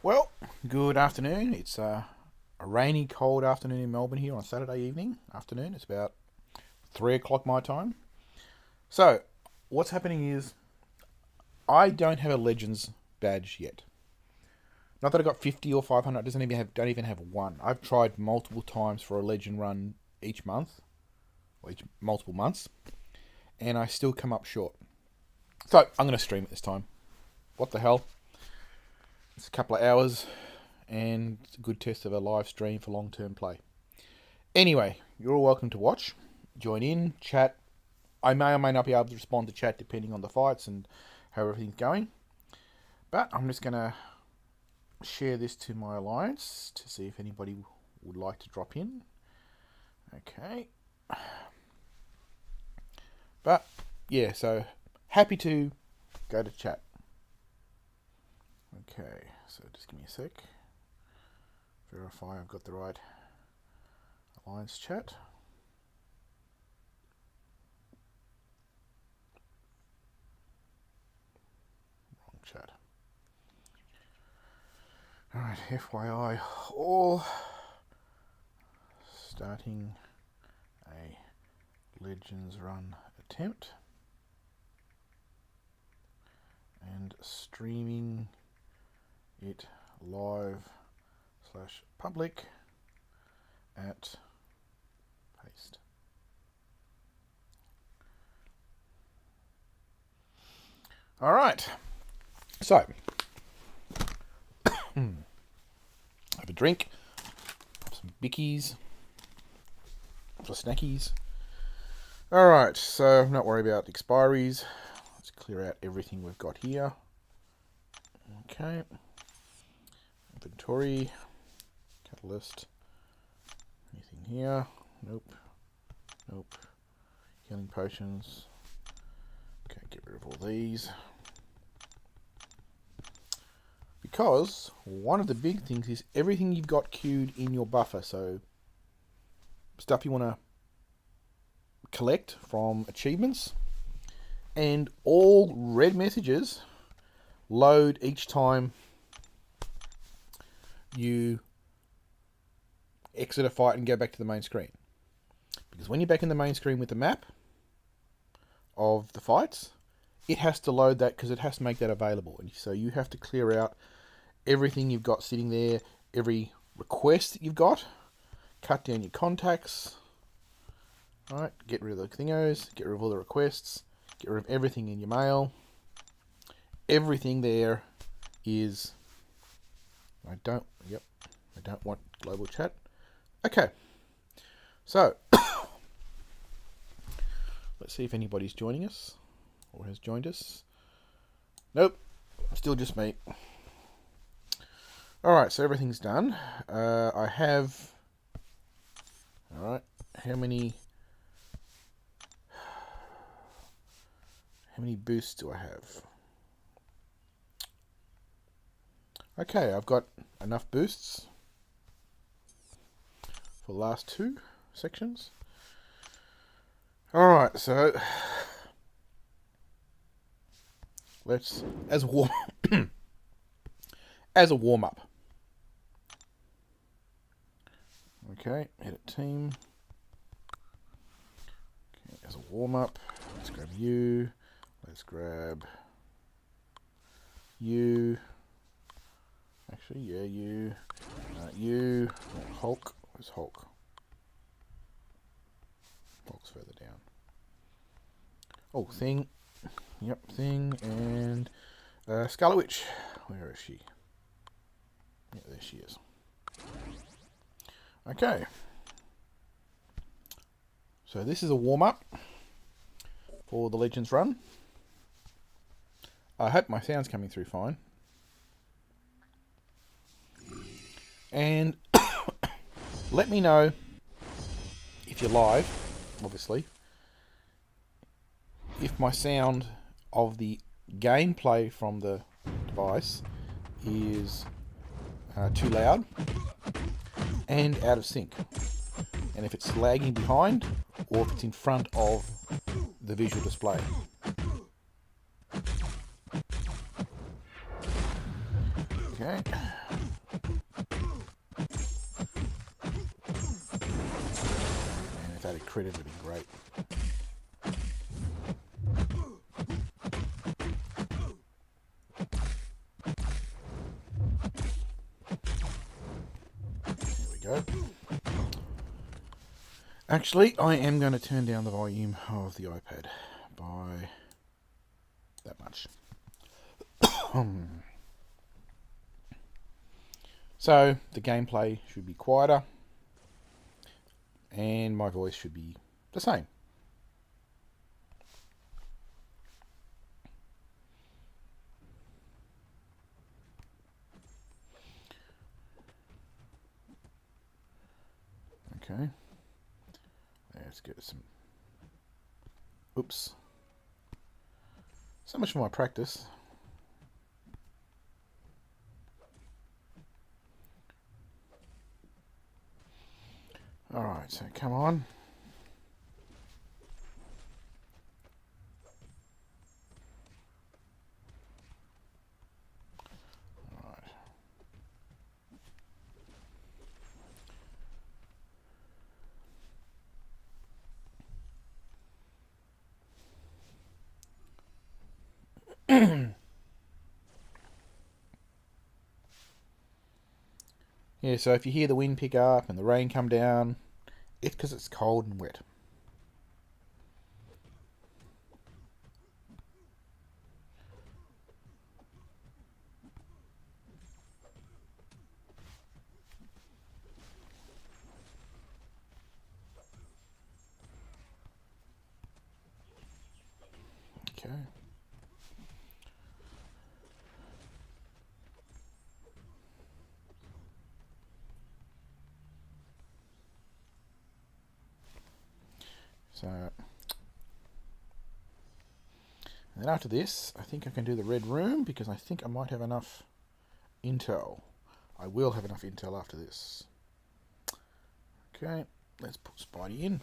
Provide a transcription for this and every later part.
Well, good afternoon. It's a rainy, cold afternoon in Melbourne here on Saturday afternoon. It's about 3 o'clock my time. So, what's happening is I don't have a Legends badge yet. Not that I got 50 or 500. Don't even have one. I've tried multiple times for a Legend run each month, or multiple months, and I still come up short. So I'm going to stream it this time. What the hell? It's a couple of hours, and it's a good test of a live stream for long-term play. Anyway, you're all welcome to watch, join in, chat. I may or may not be able to respond to chat depending on the fights and how everything's going. But I'm just going to share this to my alliance to see if anybody would like to drop in. Okay. But, yeah, so happy to go to chat. Okay, so just give me a sec. Verify I've got the right alliance chat. Wrong chat. Alright, FYI, all starting a Legends run attempt and streaming it live/public at paste. All right, so have a drink, have some bickies for snackies. All right, so not worry about expiries. Let's clear out everything we've got here. Okay. Inventory, catalyst, anything here? Nope, nope. Healing potions. Okay, get rid of all these. Because one of the big things is everything you've got queued in your buffer. So stuff you want to collect from achievements, and all red messages load each time you exit a fight and go back to the main screen. Because when you're back in the main screen with the map of the fights, it has to load that because it has to make that available. And so you have to clear out everything you've got sitting there, every request that you've got, cut down your contacts. Alright, get rid of the thingos, get rid of all the requests, get rid of everything in your mail. Everything there is... I don't want global chat. Okay. So, let's see if anybody's joining us or has joined us. Nope. Still just me. Alright, so everything's done. I have... Alright, how many boosts do I have? Okay, I've got enough boosts for the last two sections. Alright, so let's, as a warm-up. Okay, edit team. Okay, as a warm-up, let's grab you. Let's grab you. Actually, yeah, you. You. Hulk. Where's Hulk? Hulk's further down. Oh, Thing. Yep, Thing. And Scarlet Witch. Where is she? Yeah, there she is. Okay. So this is a warm-up for the Legends run. I hope my sound's coming through fine. And let me know if you're live, obviously, if my sound of the gameplay from the device is too loud and out of sync, and if it's lagging behind or if it's in front of the visual display. Okay. that had critted would have been great. There we go. Actually, I am going to turn down the volume of the iPad by that much. So, the gameplay should be quieter, and my voice should be the same. Okay. Let's get some... Oops. So much for my practice. Alright, so come on. Yeah, so if you hear the wind pick up and the rain come down, it's because it's cold and wet. Okay. So, and then after this, I think I can do the red room because I think I might have enough intel. I will have enough intel after this. Okay, let's put Spidey in.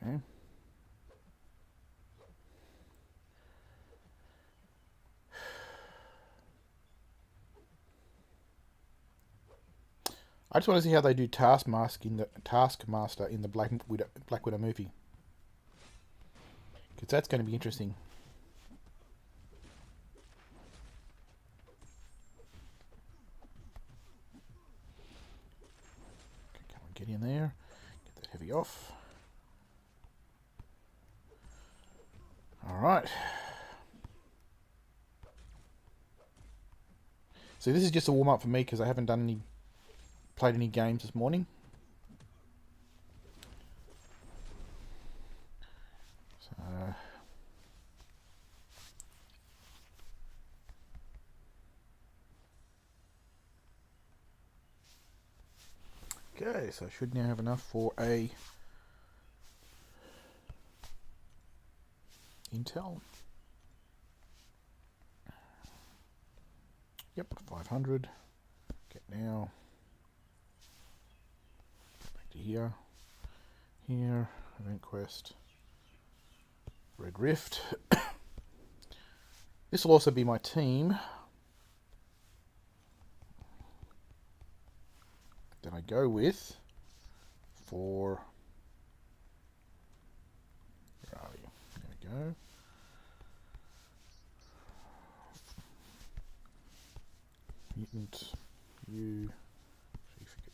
Okay. I just want to see how they do Taskmaster in the Black Widow movie, because that's going to be interesting. Okay, come on, get in there, get that heavy off. All right. So this is just a warm up for me because I haven't played any games this morning. So okay, so I should now have enough for a Intel. Yep, 500. Get now. Back to here. Here, event quest. Red Rift. This will also be my team that I go with for... Where are we? There we go. Mutant, you,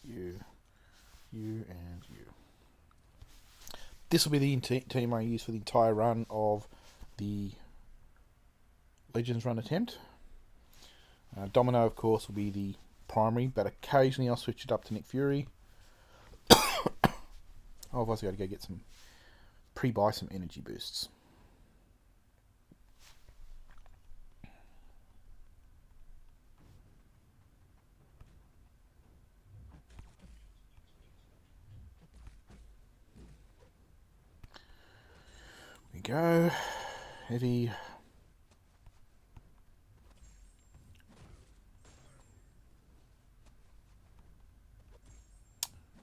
you, and you. This will be the team I use for the entire run of the Legends run attempt. Domino, of course, will be the primary, but occasionally I'll switch it up to Nick Fury. I've also got to go get some pre-buy some energy boosts. We go. heavy.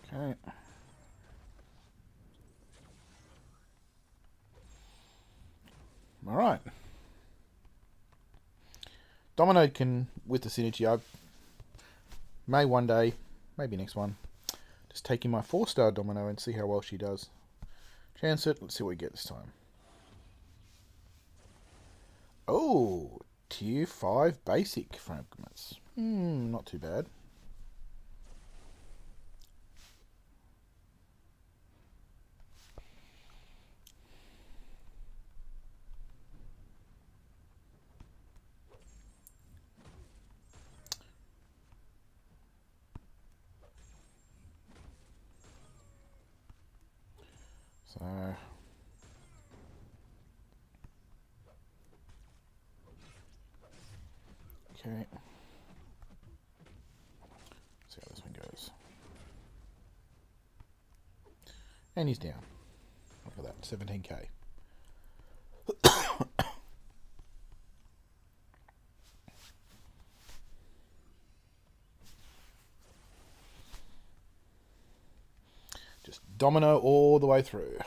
Okay. All right. Domino can, with the synergy, I may one day, maybe next one, just take in my 4-star Domino and see how well she does. Chance it. Let's see what we get this time. Oh, tier 5 basic fragments. Not too bad. So, okay. See how this one goes. And he's down. Look at that, 17k. Just domino all the way through.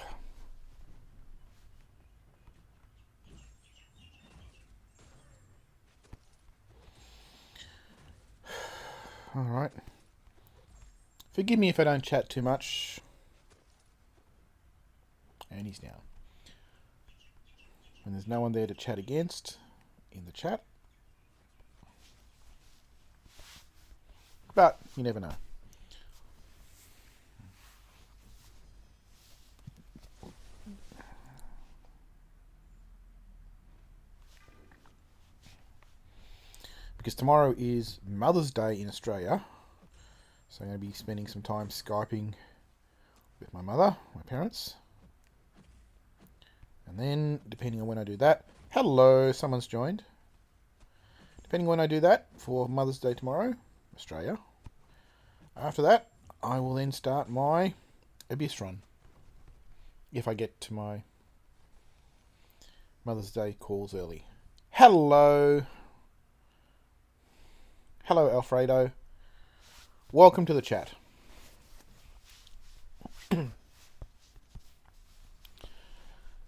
Alright. Forgive me if I don't chat too much. And he's down. And there's no one there to chat against in the chat. But you never know. Because tomorrow is Mother's Day in Australia. So I'm going to be spending some time Skyping with my mother, my parents. And then, depending on when I do that... Hello, someone's joined. Depending on when I do that for Mother's Day tomorrow, Australia. After that, I will then start my Abyss run. If I get to my Mother's Day calls early. Hello. Hello, Alfredo. Welcome to the chat.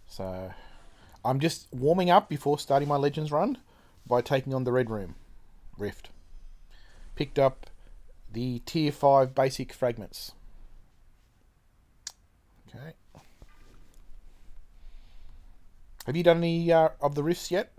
So, I'm just warming up before starting my Legends run by taking on the Red Room Rift. Picked up the Tier 5 basic fragments. Okay. Have you done any of the rifts yet?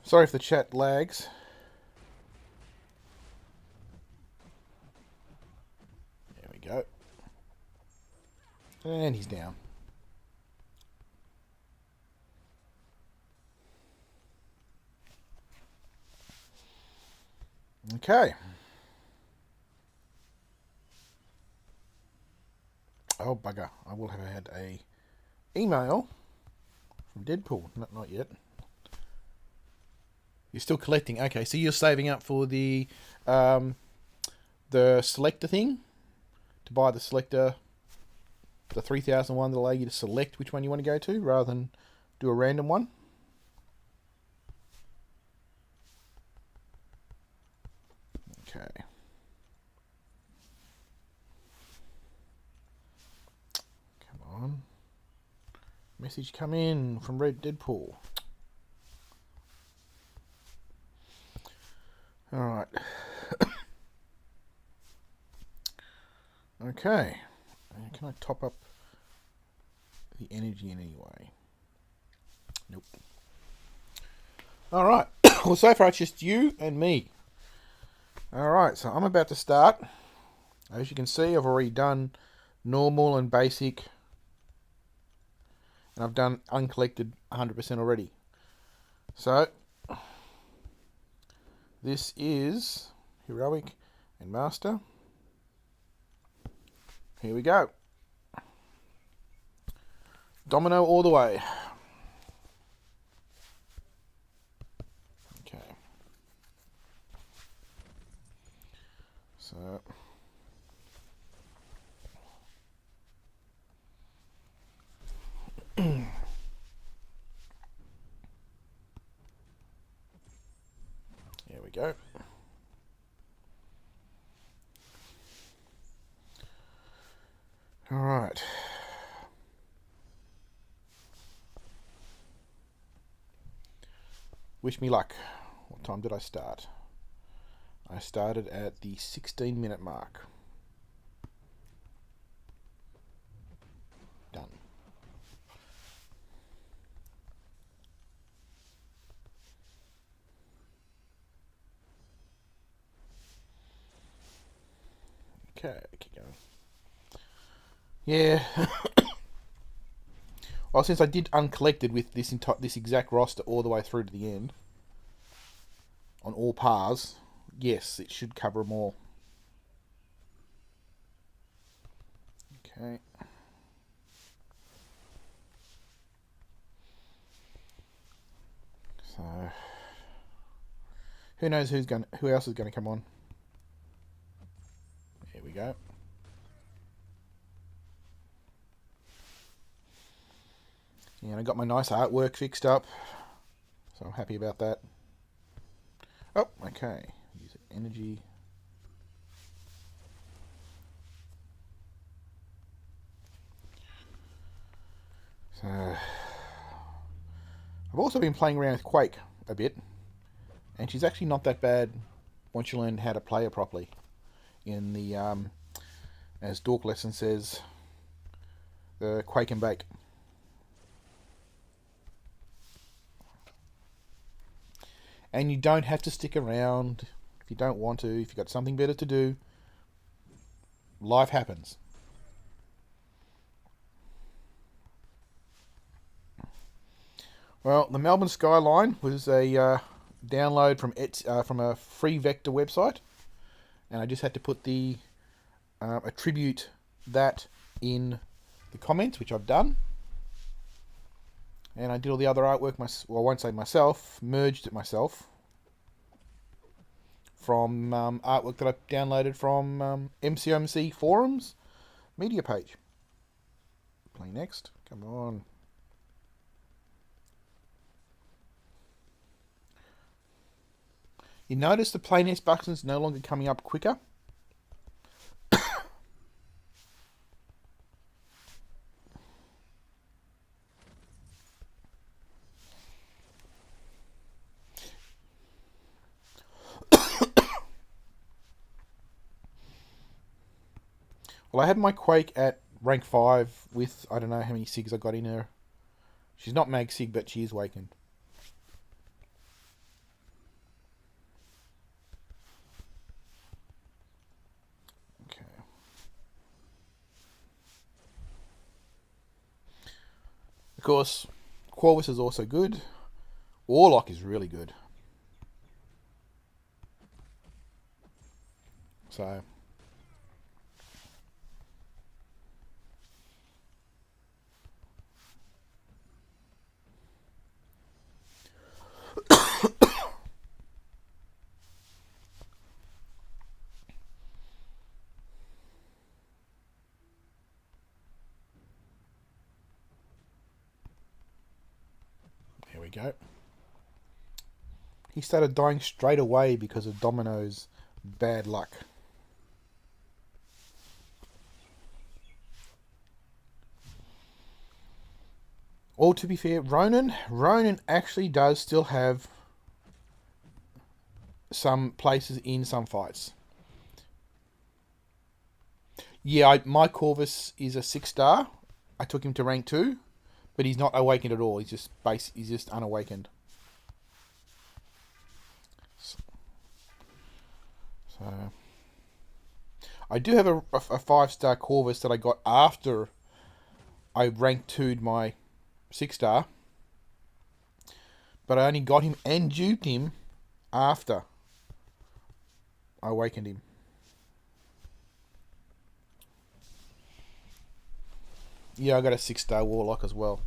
Sorry if the chat lags. There we go. And he's down. Okay. Oh, bugger. I will have had a email from Deadpool. Not yet. You're still collecting. Okay, so you're saving up for the selector thing? To buy the selector, the 3001 that allow you to select which one you want to go to, rather than do a random one? Okay. Come on. Message come in from Red Deadpool. Alright. Okay. Can I top up the energy in any way? Nope. Alright. Well, so far it's just you and me. Alright, so I'm about to start. As you can see, I've already done normal and basic. And I've done uncollected 100% already. So, this is Heroic and Master. Here we go. Domino all the way. go. All right. Wish me luck. What time did I start? I started at the 16-minute mark. Done. Okay, keep going. Yeah. Well, since I did uncollected with this exact roster all the way through to the end, on all pars, yes, it should cover them all. Okay. So, who knows who else is going to come on? Here we go. And I got my nice artwork fixed up, so I'm happy about that. Oh, okay. Use energy. So, I've also been playing around with Quake a bit, and she's actually not that bad once you learn how to play her properly. In the, as Dork Lesson says, the Quake and Bake. And you don't have to stick around if you don't want to, if you've got something better to do. Life happens. Well, the Melbourne skyline was a download from a free vector website, and I just had to put the attribute that in the comments, which I've done. And I did all the other artwork well, I won't say myself, merged it myself from artwork that I downloaded from MCOC forums media page. Play next. Come on. You notice the play next button's no longer coming up quicker. Well, I had my Quake at rank 5 with, I don't know how many SIGs I got in her. She's not mag SIG, but she is awakened. Okay. Of course, Corvus is also good. Warlock is really good. So... Here we go. He started dying straight away because of Domino's bad luck. All to be fair, Ronan actually does still have some places in some fights. Yeah, my Corvus is a 6-star. I took him to rank 2, but he's not awakened at all. He's just unawakened. So I do have a 5-star Corvus that I got after I rank 2'd my 6-star, but I only got him and duped him after I awakened him. Yeah, I got a 6-star Warlock as well.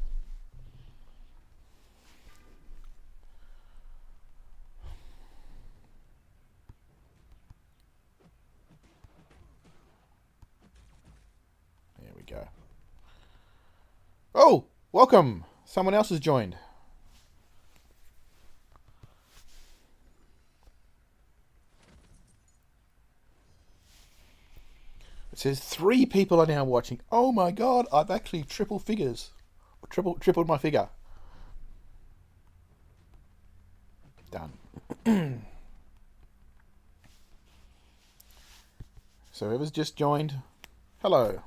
There we go. Oh, welcome. Someone else has joined. It says 3 people are now watching. Oh my god, I've actually tripled my figure. Done. So whoever's just joined, hello.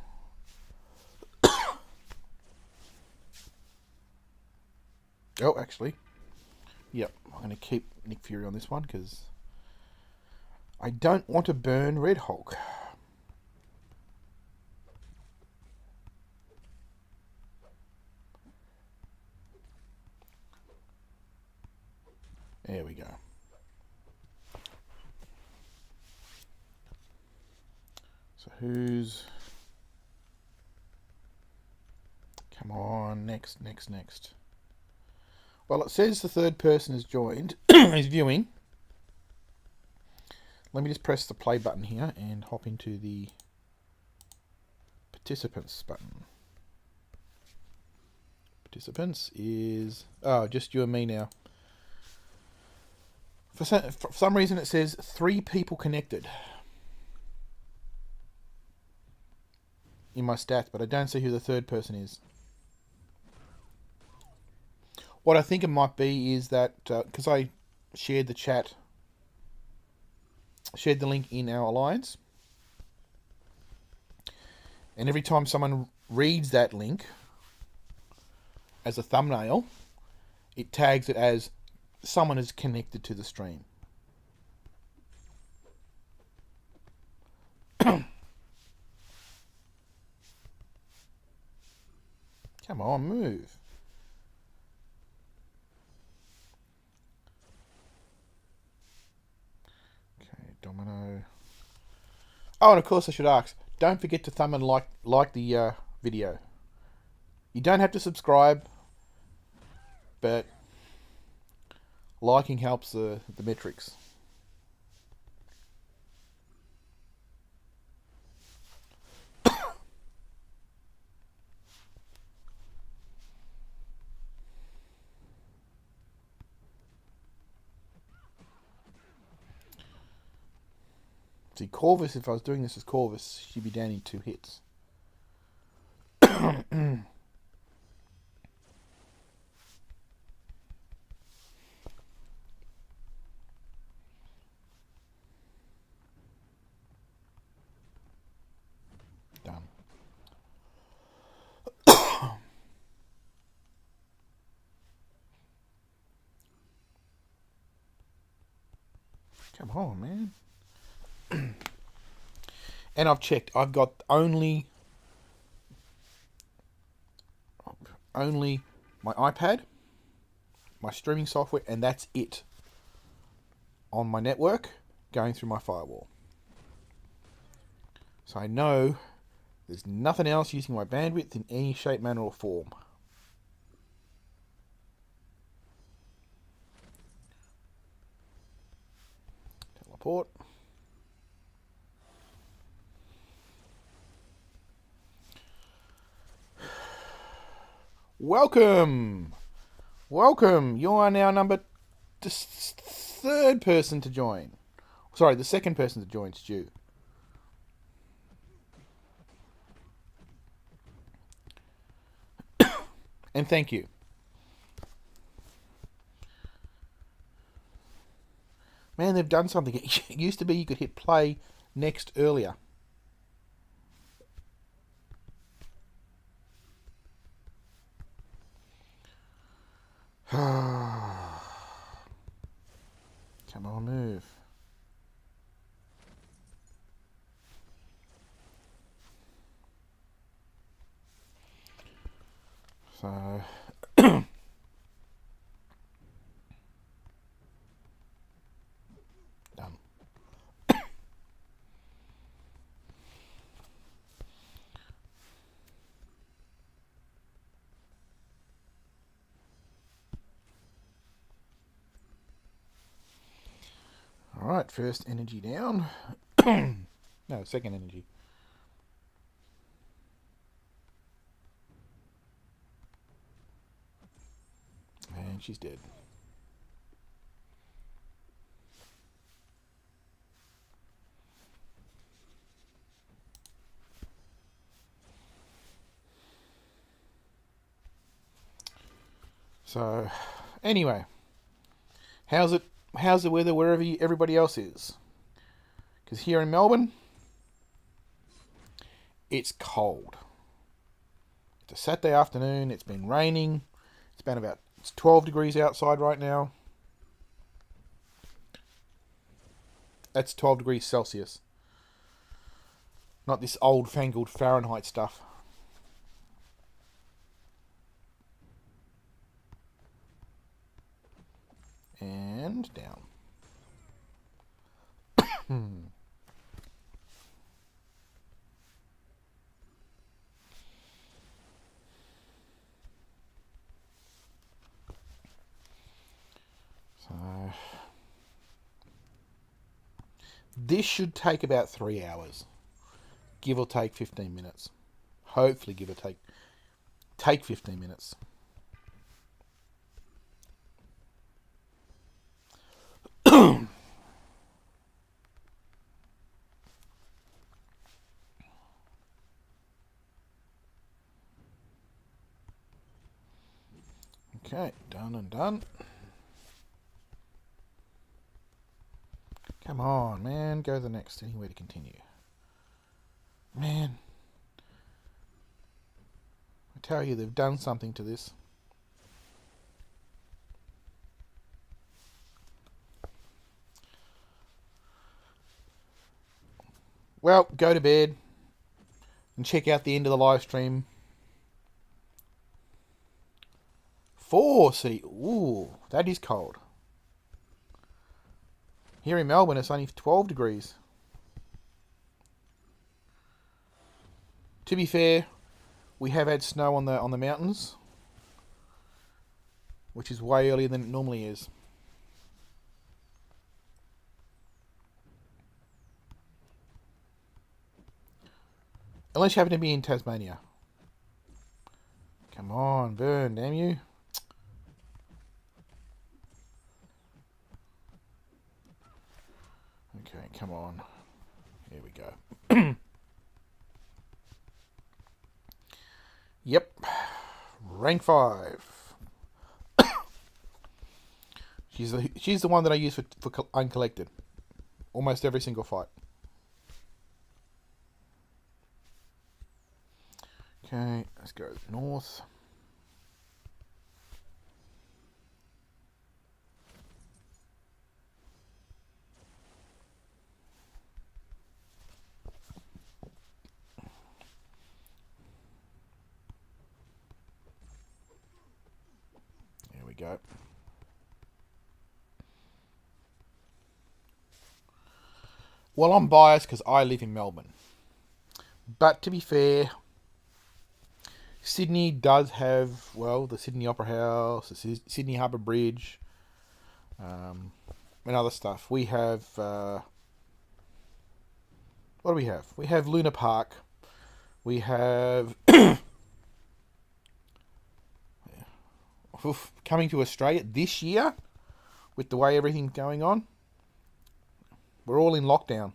Oh, actually, yep, I'm going to keep Nick Fury on this one because I don't want to burn Red Hulk. There we go. So who's... Come on, next. Well, it says the third person has joined, is viewing. Let me just press the play button here and hop into the participants button. Participants is... Oh, just you and me now. For some reason it says 3 people connected in my stats, but I don't see who the third person is. What I think it might be is that because I shared the link in our alliance, and every time someone reads that link as a thumbnail, it tags it as someone is connected to the stream. Come on, move. Domino. Oh, and of course I should ask, don't forget to thumb and like the video. You don't have to subscribe, but liking helps the metrics. See, Corvus, if I was doing this as Corvus, she'd be down in 2 hits. Done. Come on, man. And I've checked. I've got only my iPad, my streaming software, and that's it on my network going through my firewall. So I know there's nothing else using my bandwidth in any shape, manner, or form. Teleport. Welcome! You are now the 3rd person to join. Sorry, the 2nd person to join, Stu. And thank you. Man, they've done something. It used to be you could hit play next earlier. Come on, move. So... Done. Alright, first energy down. No, second energy. And she's dead. So, anyway, how's it? How's the weather wherever everybody else is? Because here in Melbourne, it's cold. It's a Saturday afternoon. It's been raining. It's 12 degrees outside right now. That's 12 degrees Celsius. Not this old-fangled Fahrenheit stuff. And down. So this should take about 3 hours, give or take 15 minutes. Hopefully, give or take 15 minutes. Okay, done and done. Come on, man. Go to the next. Anywhere to continue. Man. I tell you, they've done something to this. Well, go to bed and check out the end of the live stream. 4 C. Ooh, that is cold. Here in Melbourne, it's only 12 degrees. To be fair, we have had snow on the mountains, which is way earlier than it normally is. Unless you happen to be in Tasmania. Come on, burn, damn you. Okay, come on. Here we go. Yep. Rank 5. She's the one that I use for uncollected. Almost every single fight. Okay, let's go north. There we go. Well, I'm biased because I live in Melbourne. But to be fair, Sydney does have, well, the Sydney Opera House, the Sydney Harbour Bridge, and other stuff. We have, what do we have? We have Luna Park. We have, coming to Australia this year, with the way everything's going on, we're all in lockdown.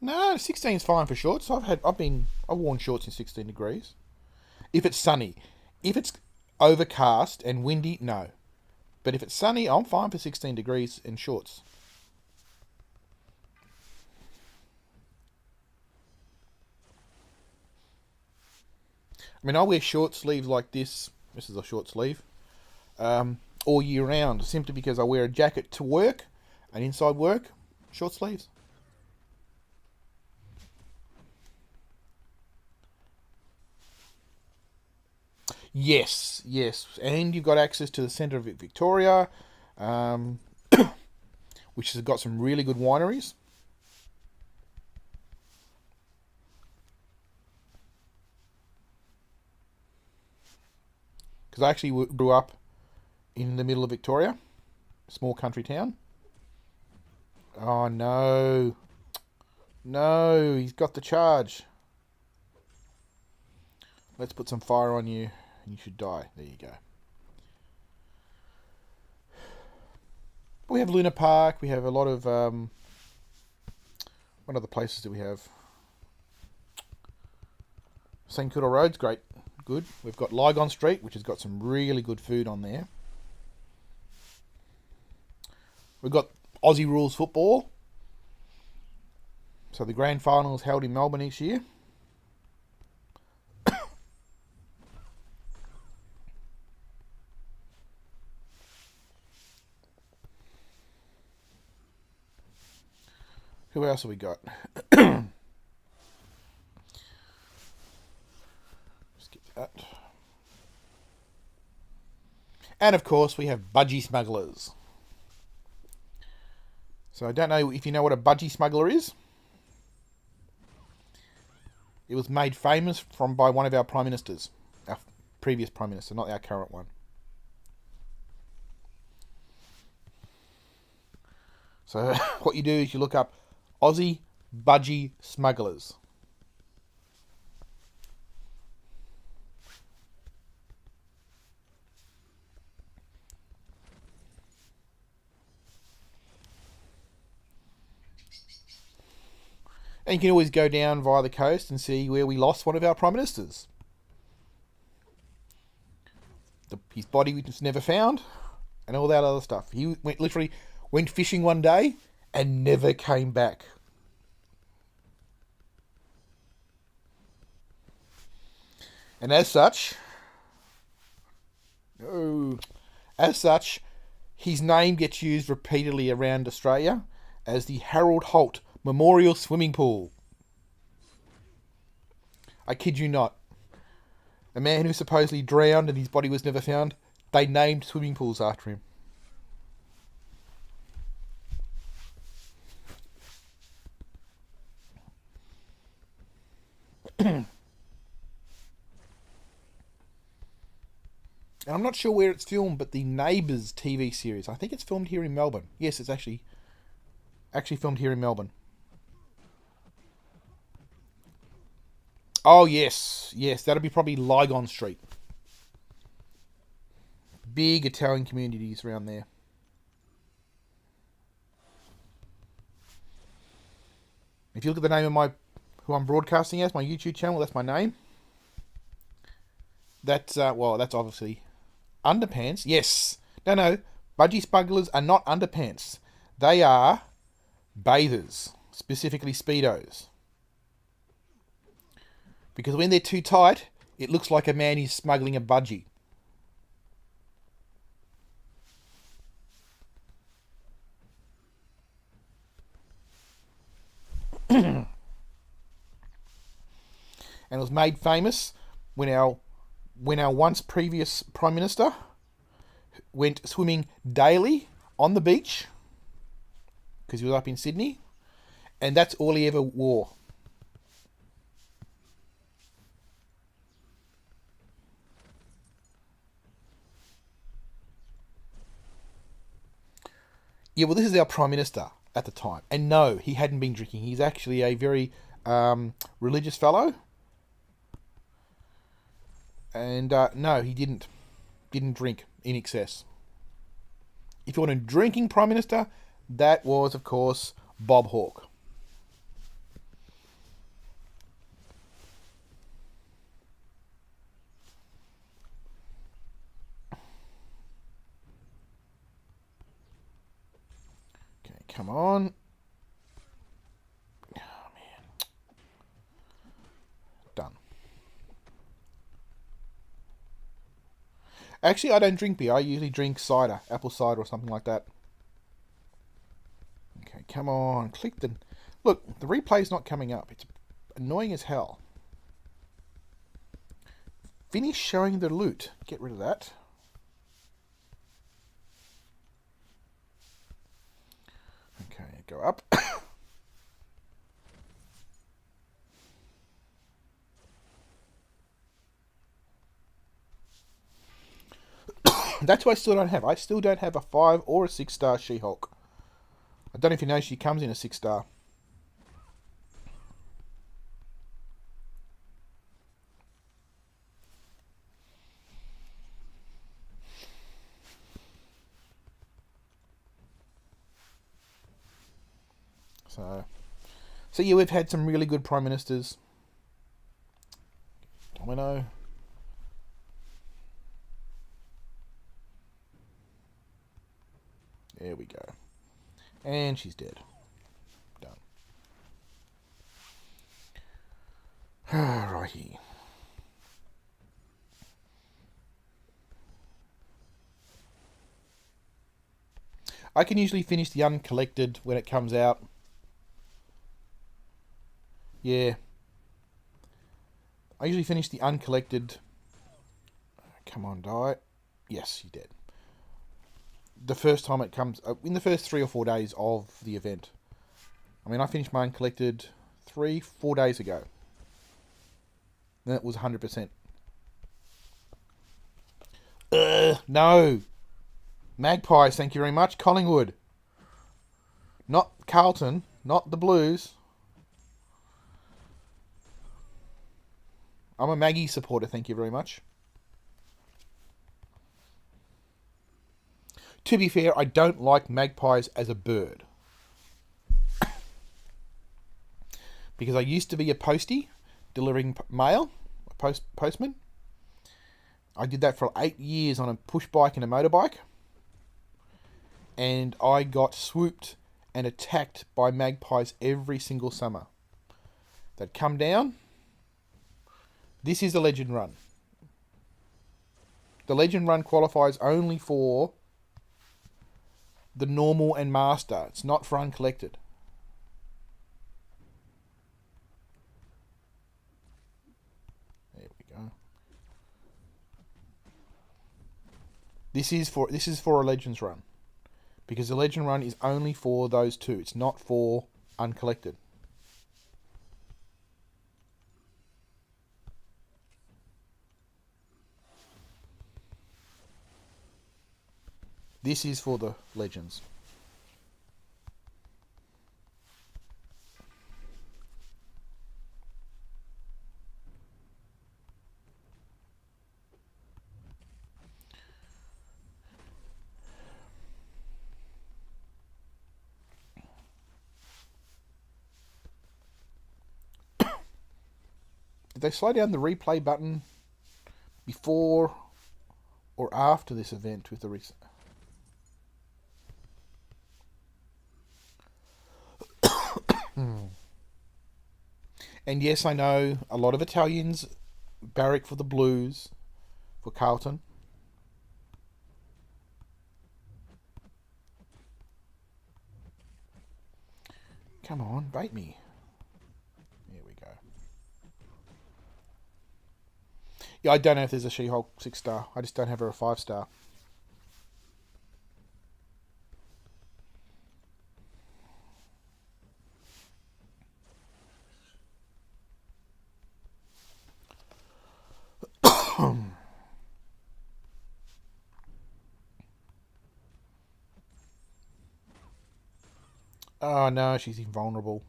No, 16 is fine for shorts. I've worn shorts in 16 degrees. If it's sunny. If it's overcast and windy, no. But if it's sunny, I'm fine for 16 degrees in shorts. I mean, I wear short sleeves like this. This is a short sleeve. All year round, simply because I wear a jacket to work, and inside work, short sleeves. Yes, and you've got access to the centre of Victoria, which has got some really good wineries. Because I actually grew up in the middle of Victoria, a small country town. Oh no. No, he's got the charge. Let's put some fire on you and you should die. There you go. We have Luna Park. We have a lot of... what other places do we have? St Kilda Road's great, good. We've got Lygon Street, which has got some really good food on there. We've got Aussie Rules Football. So the grand final is held in Melbourne each year. Who else have we got? Skip that. And of course we have budgie smugglers. So I don't know if you know what a budgie smuggler is. It was made famous by one of our prime ministers. Our previous prime minister, not our current one. So what you do is you look up Aussie budgie smugglers. And you can always go down via the coast and see where we lost one of our prime ministers. His body was never found, and all that other stuff. He literally went fishing one day and never came back. And as such, his name gets used repeatedly around Australia as the Harold Holt Memorial Swimming Pool. I kid you not. A man who supposedly drowned and his body was never found, they named swimming pools after him. And I'm not sure where it's filmed, but the Neighbours TV series, I think it's filmed here in Melbourne. Yes, it's actually filmed here in Melbourne. Oh, yes, that'll be probably Lygon Street. Big Italian communities around there. If you look at the name of who I'm broadcasting as, my YouTube channel, that's my name. That's obviously underpants. Yes. No. Budgie smugglers are not underpants. They are bathers, specifically Speedos. Because when they're too tight, it looks like a man is smuggling a budgie. And it was made famous when our once previous Prime Minister went swimming daily on the beach because he was up in Sydney, and that's all he ever wore. Yeah, well, this is our Prime Minister at the time. And no, he hadn't been drinking. He's actually a very religious fellow. And no, he didn't drink in excess. If you want a drinking Prime Minister, that was, of course, Bob Hawke. Okay, come on. Oh, man. Done. Actually, I don't drink beer. I usually drink cider, apple cider or something like that. Okay, come on. Click the... Look, the replay's not coming up. It's annoying as hell. Finish showing the loot. Get rid of that. Okay, go up. That's what I still don't have. I still don't have a 5 or a 6-star She-Hulk. I don't know if you know she comes in a 6-star. So yeah, we've had some really good prime ministers. There we go. And she's dead. Done. Righty. I can usually finish the uncollected when it comes out. Yeah. I usually finish the uncollected. Come on, die. Yes, you did. The first time it comes, in the first 3 or 4 days of the event. I mean, I finished mine collected 3-4 days ago. Then it was 100%. No. Magpies, thank you very much. Collingwood. Not Carlton, not the Blues. I'm a Maggie supporter, thank you very much. To be fair, I don't like magpies as a bird. Because I used to be a postie, delivering mail, a postman. I did that for 8 years on a push bike and a motorbike. And I got swooped and attacked by magpies every single summer. They'd come down. This is the Legend Run. The Legend Run qualifies only for the normal and master. It's not for uncollected. There we go. This is for a Legends Run. Because the Legend Run is only for those two. It's not for uncollected. This is for the Legends. Did they slow down the replay button before or after this event with the recent? And yes, I know a lot of Italians barrack for the Blues, for Carlton. Come on, bait me. There we go. Yeah, I don't know if there's a She-Hulk 6-star. I just don't have her a 5-star. Oh no, she's invulnerable.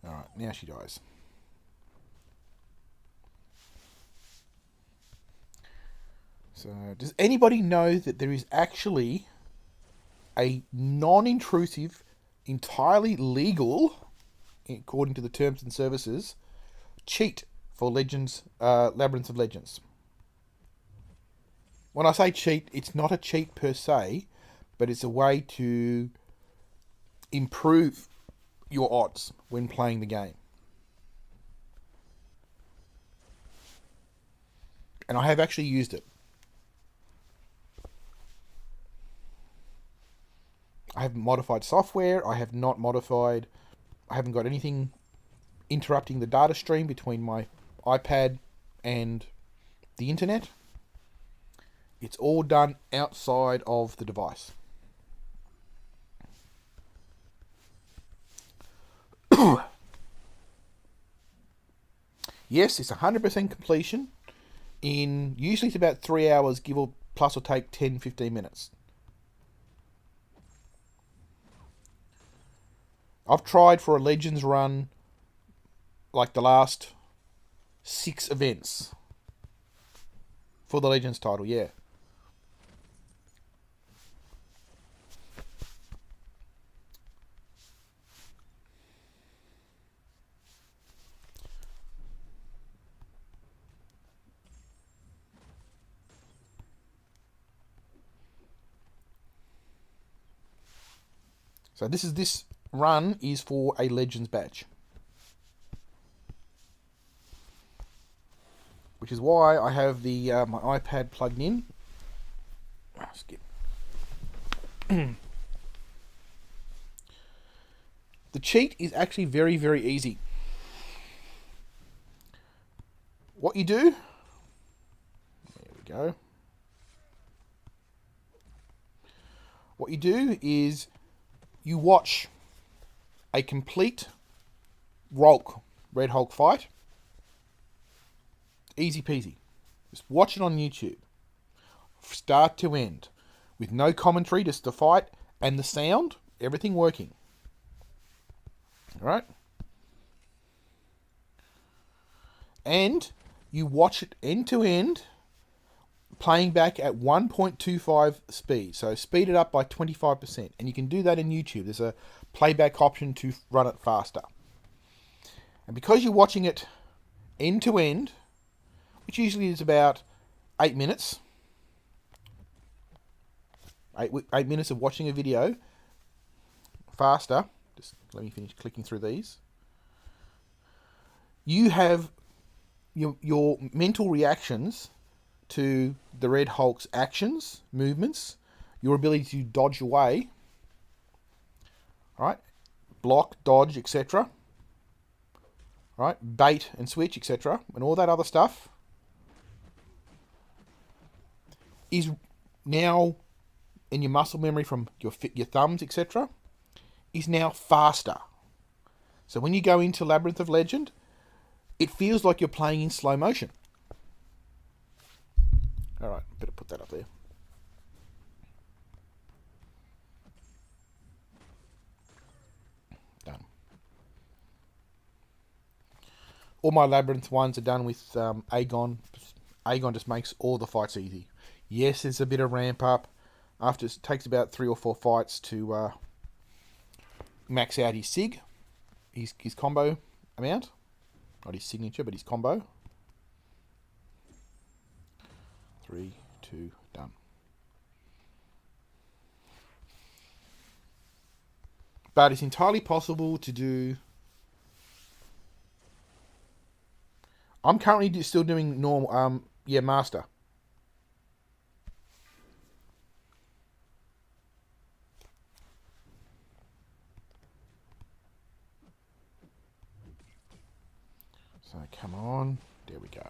Alright, now she dies. So, does anybody know that there is actually a non-intrusive, entirely legal, according to the terms and services, cheat for Legends, Labyrinth of Legends? When I say cheat, it's not a cheat per se, but it's a way to improve your odds when playing the game. And I have actually used it. I haven't modified software. I have not modified. I haven't got anything interrupting the data stream between my iPad and the internet. It's all done outside of the device. Yes, it's 100% completion. Usually it's about 3 hours, give or plus or take 10-15 minutes. I've tried for a Legends run like the last 6 events for the Legends title, yeah. So this run is for a Legends badge, which is why I have the my iPad plugged in. Skip. The cheat is actually very, very easy. What you do, there we go. What you do is you watch a complete Red Hulk fight. Easy peasy. Just watch it on YouTube. Start to end. With no commentary, just the fight and the sound, everything working. Alright? And you watch it end to end, playing back at 1.25 speed. So speed it up by 25%. And you can do that in YouTube. There's a playback option to run it faster. And because you're watching it end to end, which usually is about 8 minutes, 8 minutes of watching a video faster. Just let me finish clicking through these. You have your mental reactions to the Red Hulk's actions, movements, your ability to dodge away, right? Block, dodge, etc. Right? Bait and switch, etc. And all that other stuff is now in your muscle memory from your thumbs, etc. is now faster. So when you go into Labyrinth of Legend, it feels like you're playing in slow motion. Alright, better put that up there. Done. All my Labyrinth ones are done with Aegon. Aegon just makes all the fights easy. Yes, there's a bit of ramp up. After it takes about 3 or 4 fights to max out his sig, his combo amount. Not his signature, but his combo. 3, 2, done. But it's entirely possible to do... I'm currently still doing normal, master. So come on, there we go.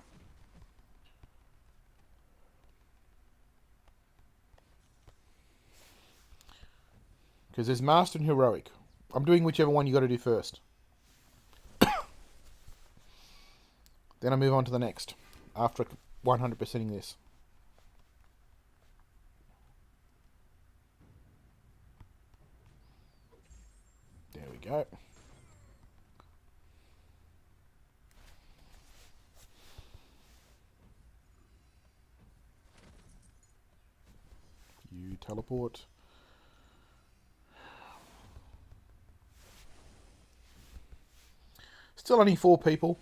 Because there's Master and Heroic. I'm doing whichever one you got to do first. Then I move on to the next. After 100%ing this. There we go. You teleport. Still only 4 people.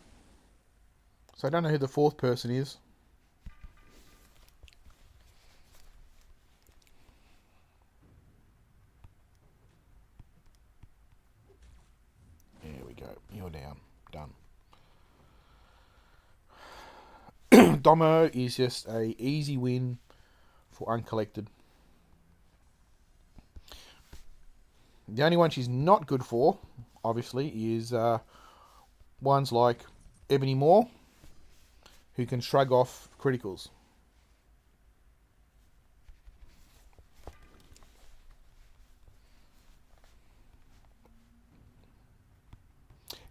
So I don't know who the 4th person is. There we go. You're down. Done. Domo is just a easy win for uncollected. The only one she's not good for, obviously, is ones like Ebony Maw, who can shrug off criticals.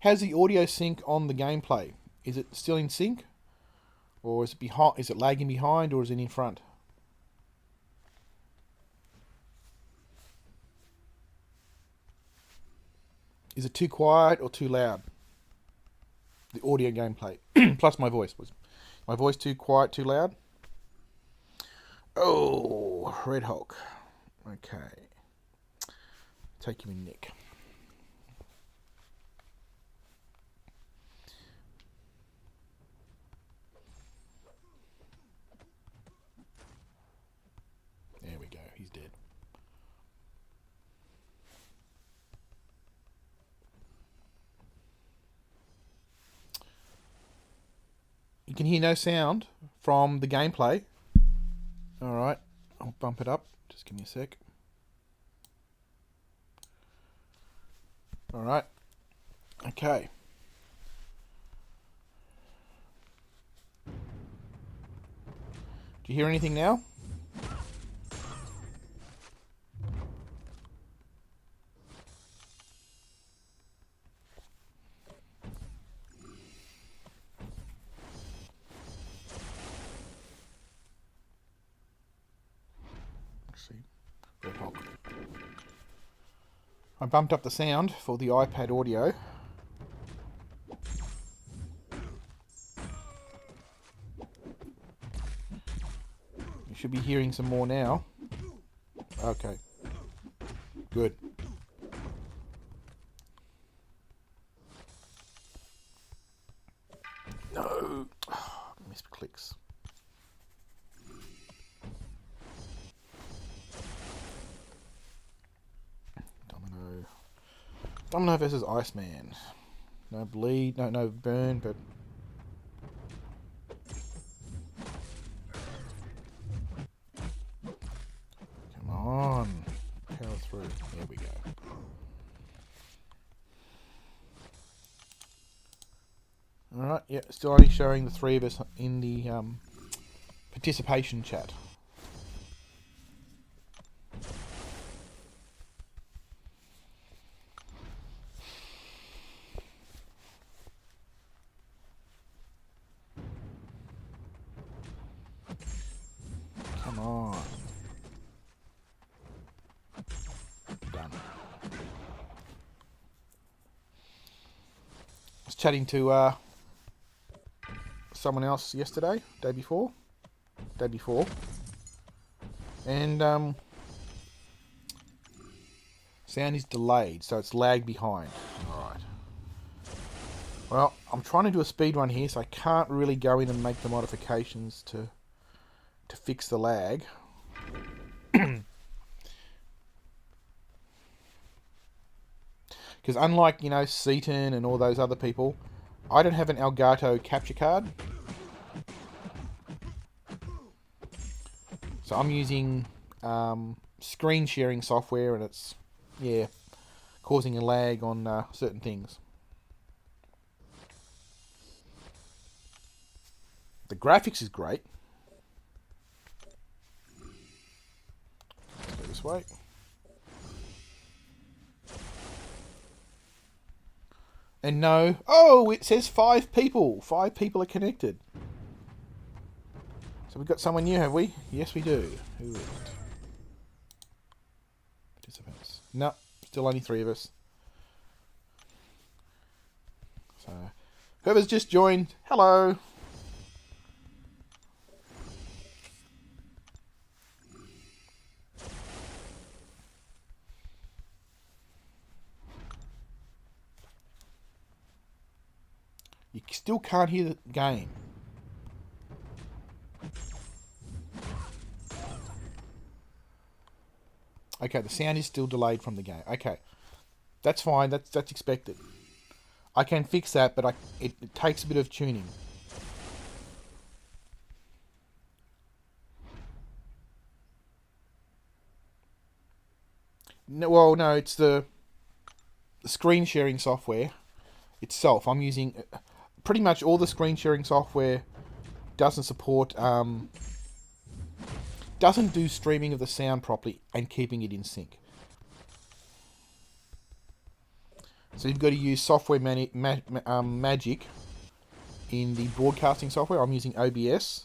How's the audio sync on the gameplay? Is it still in sync? Or is it behind? Is it lagging behind, or is it in front? Is it too quiet or too loud? The audio gameplay. Plus my voice. Was my voice too quiet, too loud? Oh, Red Hulk. Okay. Take you in, Nick. There we go. He's dead. You can hear no sound from the gameplay. Alright, I'll bump it up. Just give me a sec. Alright. Okay. Do you hear anything now? Let's see. Red Hulk. I bumped up the sound for the iPad audio. You should be hearing some more now. Okay. Good. No. Missed clicks. Domino versus Iceman. No bleed, no burn, but... Come on. Power through. There we go. Alright, yeah, still only showing the three of us in the participation chat. Come on. Done. I was chatting to someone else yesterday, day before, and sound is delayed, so it's lag behind. Alright. Well, I'm trying to do a speed run here, so I can't really go in and make the modifications to fix the lag. Because unlike, you know, Seaton and all those other people, I don't have an Elgato capture card. So I'm using screen sharing software, and it's, yeah, causing a lag on certain things. The graphics is great. Let's go this way. And no, oh, it says 5 people. 5 people are connected. So we've got someone new, have we? Yes, we do. Who is it? Participants. No, still only 3 of us. So, whoever's just joined, hello. You still can't hear the game. Okay, the sound is still delayed from the game. Okay, that's fine. That's expected. I can fix that, but it takes a bit of tuning. No, well, no, it's the screen sharing software itself. I'm using pretty much all the screen sharing software doesn't support, doesn't do streaming of the sound properly and keeping it in sync. So you've got to use software magic in the broadcasting software. I'm using OBS.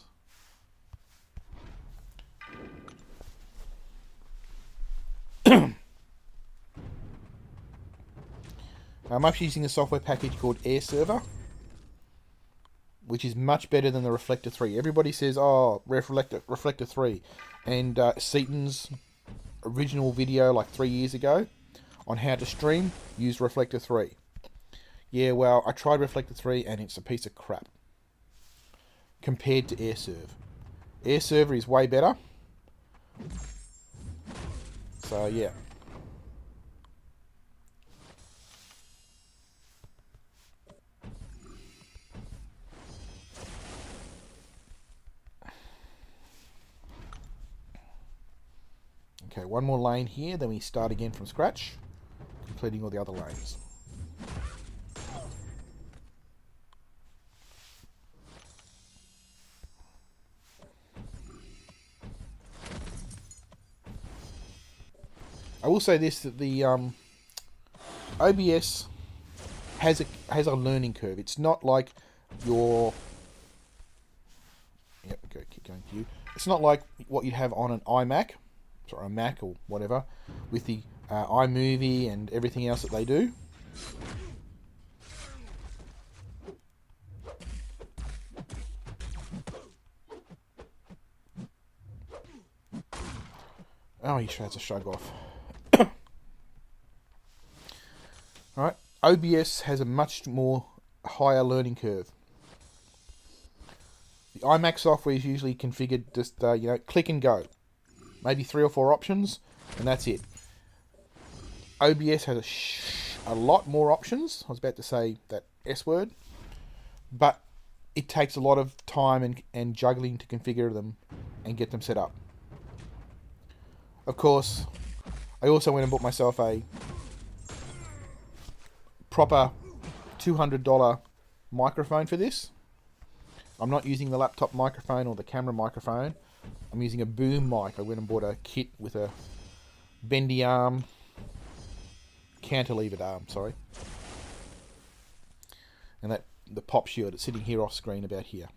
I'm actually using a software package called Air Server, which is much better than the Reflector 3. Everybody says, oh, Reflector 3. And Seaton's original video like 3 years ago on how to stream used Reflector 3. Yeah, well, I tried Reflector 3 and it's a piece of crap compared to AirServe. AirServer is way better. So, yeah. Okay, one more lane here, then we start again from scratch, completing all the other lanes. I will say this, that the OBS has a learning curve. It's not like your... Yep, okay, keep going to you. It's not like what you'd have on an iMac, or a Mac or whatever, with the iMovie and everything else that they do. Oh, he has to shrug off. Alright, OBS has a much more higher learning curve. The iMac software is usually configured just, click and go. Maybe 3 or 4 options, and that's it. OBS has a lot more options. I was about to say that S word. But it takes a lot of time and juggling to configure them and get them set up. Of course, I also went and bought myself a proper $200 microphone for this. I'm not using the laptop microphone or the camera microphone. I'm using a boom mic. I went and bought a kit with a bendy arm, cantilevered arm, sorry. And that the pop shield is sitting here off screen about here.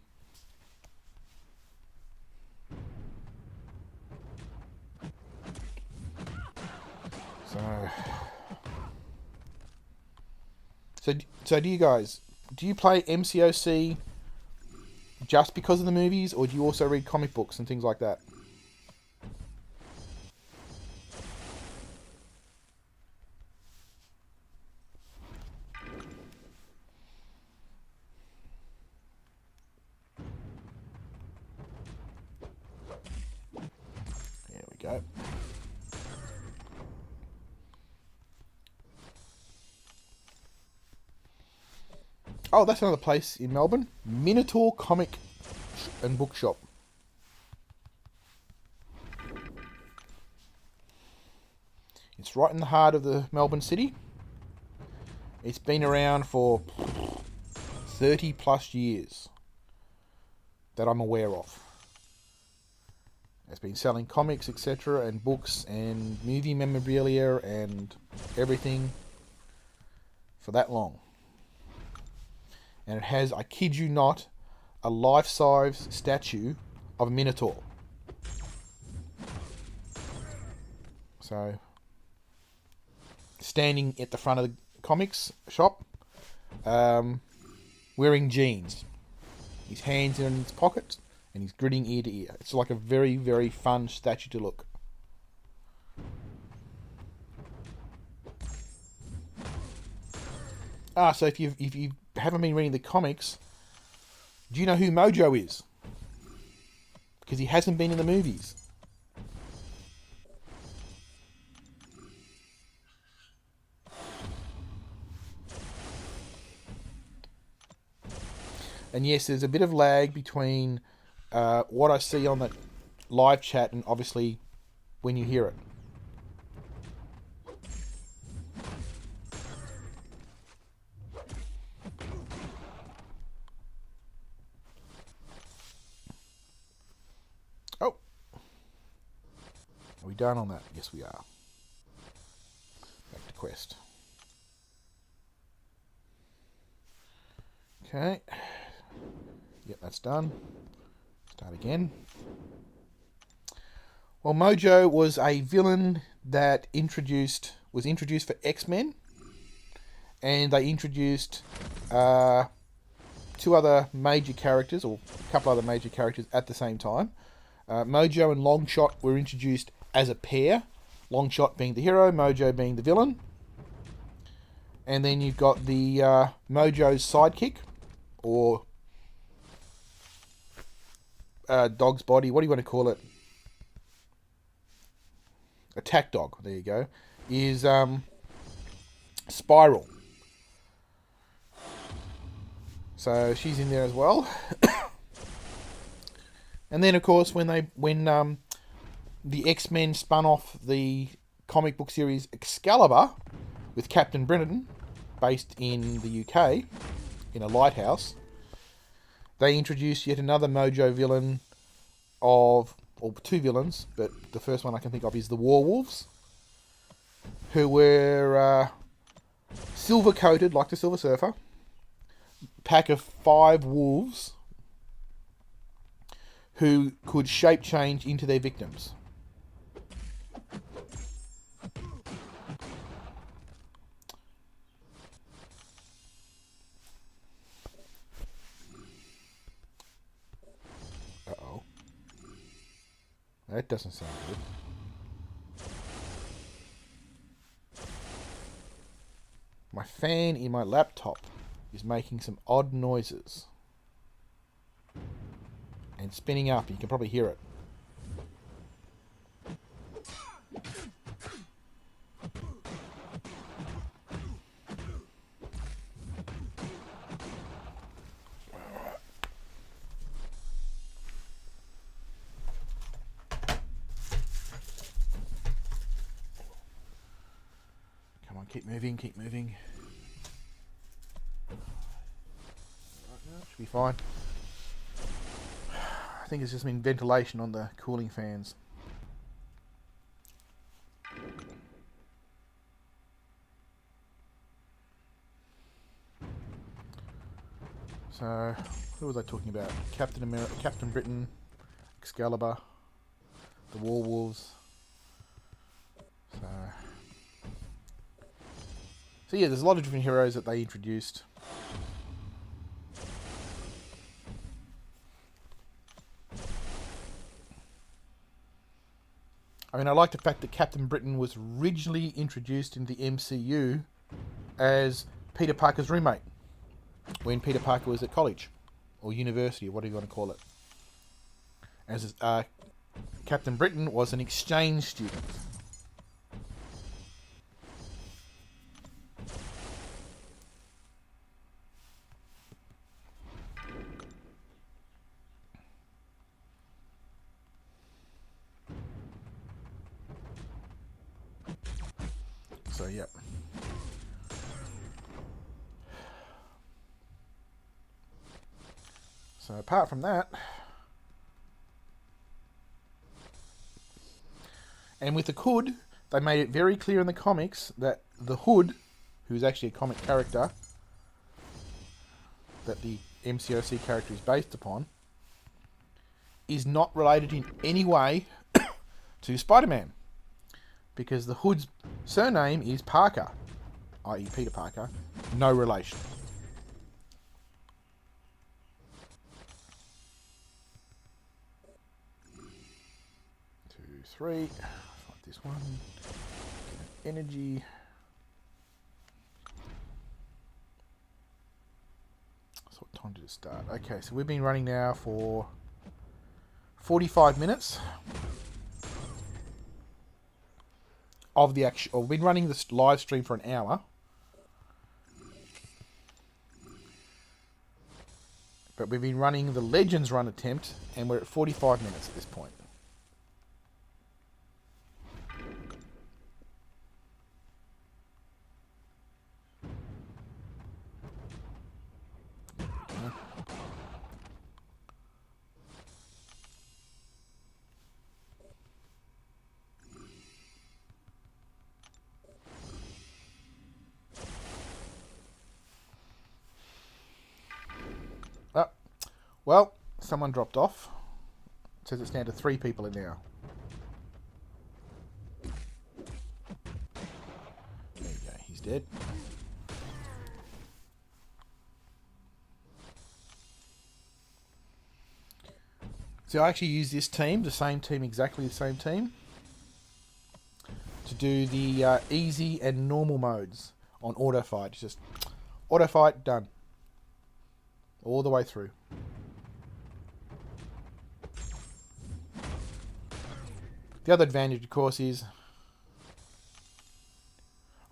So do you guys, do you play MCOC just because of the movies, or do you also read comic books and things like that? There we go. Oh, that's another place in Melbourne. Minotaur Comic and Bookshop. It's right in the heart of the Melbourne city. It's been around for 30 plus years that I'm aware of. It's been selling comics, etc., and books and movie memorabilia and everything for that long. And it has, I kid you not, a life-size statue of a Minotaur. So, standing at the front of the comics shop, wearing jeans. His hands are in his pockets, and he's grinning ear to ear. It's like a very, very fun statue to look. So if you haven't been reading the comics, do you know who Mojo is? Because he hasn't been in the movies. And yes, there's a bit of lag between what I see on the live chat and obviously when you hear it. Oh. Are we done on that? Yes, we are. Back to quest. Okay. Yep, that's done. Start again. Well, Mojo was a villain that was introduced for X-Men, and they introduced 2 other major characters, or a couple other major characters at the same time. Mojo and Longshot were introduced as a pair, Longshot being the hero, Mojo being the villain. And then you've got the Mojo's sidekick, or dog's body, what do you want to call it? Attack dog, there you go, is Spiral. So she's in there as well. And then of course when the X-Men spun off the comic book series Excalibur with Captain Britain, based in the UK, in a lighthouse. They introduced yet another Mojo villain or two villains, but the first one I can think of is the Werewolves, who were silver-coated like the Silver Surfer. Pack of 5 wolves who could shape change into their victims. Uh-oh. That doesn't sound good. My fan in my laptop is making some odd noises. And spinning up. You can probably hear it. Come on, keep moving, keep moving. Should be fine. I think it's just been ventilation on the cooling fans. So, who was I talking about? Captain America, Captain Britain, Excalibur, the Werewolves. So yeah, there's a lot of different heroes that they introduced. I mean, I like the fact that Captain Britain was originally introduced in the MCU as Peter Parker's roommate when Peter Parker was at college or university, or whatever you want to call it. As Captain Britain was an exchange student. So, yep. So, apart from that, and with the Hood, they made it very clear in the comics that the Hood, who's actually a comic character that the MCOC character is based upon, is not related in any way to Spider-Man. Because the Hood's surname is Parker, i.e. Peter Parker, no relation. 2, 3, like this one, energy. So what time did it start? Okay, so we've been running now for 45 minutes. Of the actual, we've been running this live stream for an hour, but we've been running the Legends Run attempt, and we're at 45 minutes at this point. Well, someone dropped off. It says it's down to 3 people in now. There you go, he's dead. So I actually use this team, the same team, exactly the same team, to do the easy and normal modes on auto fight. It's just auto fight, done. All the way through. The other advantage, of course, is...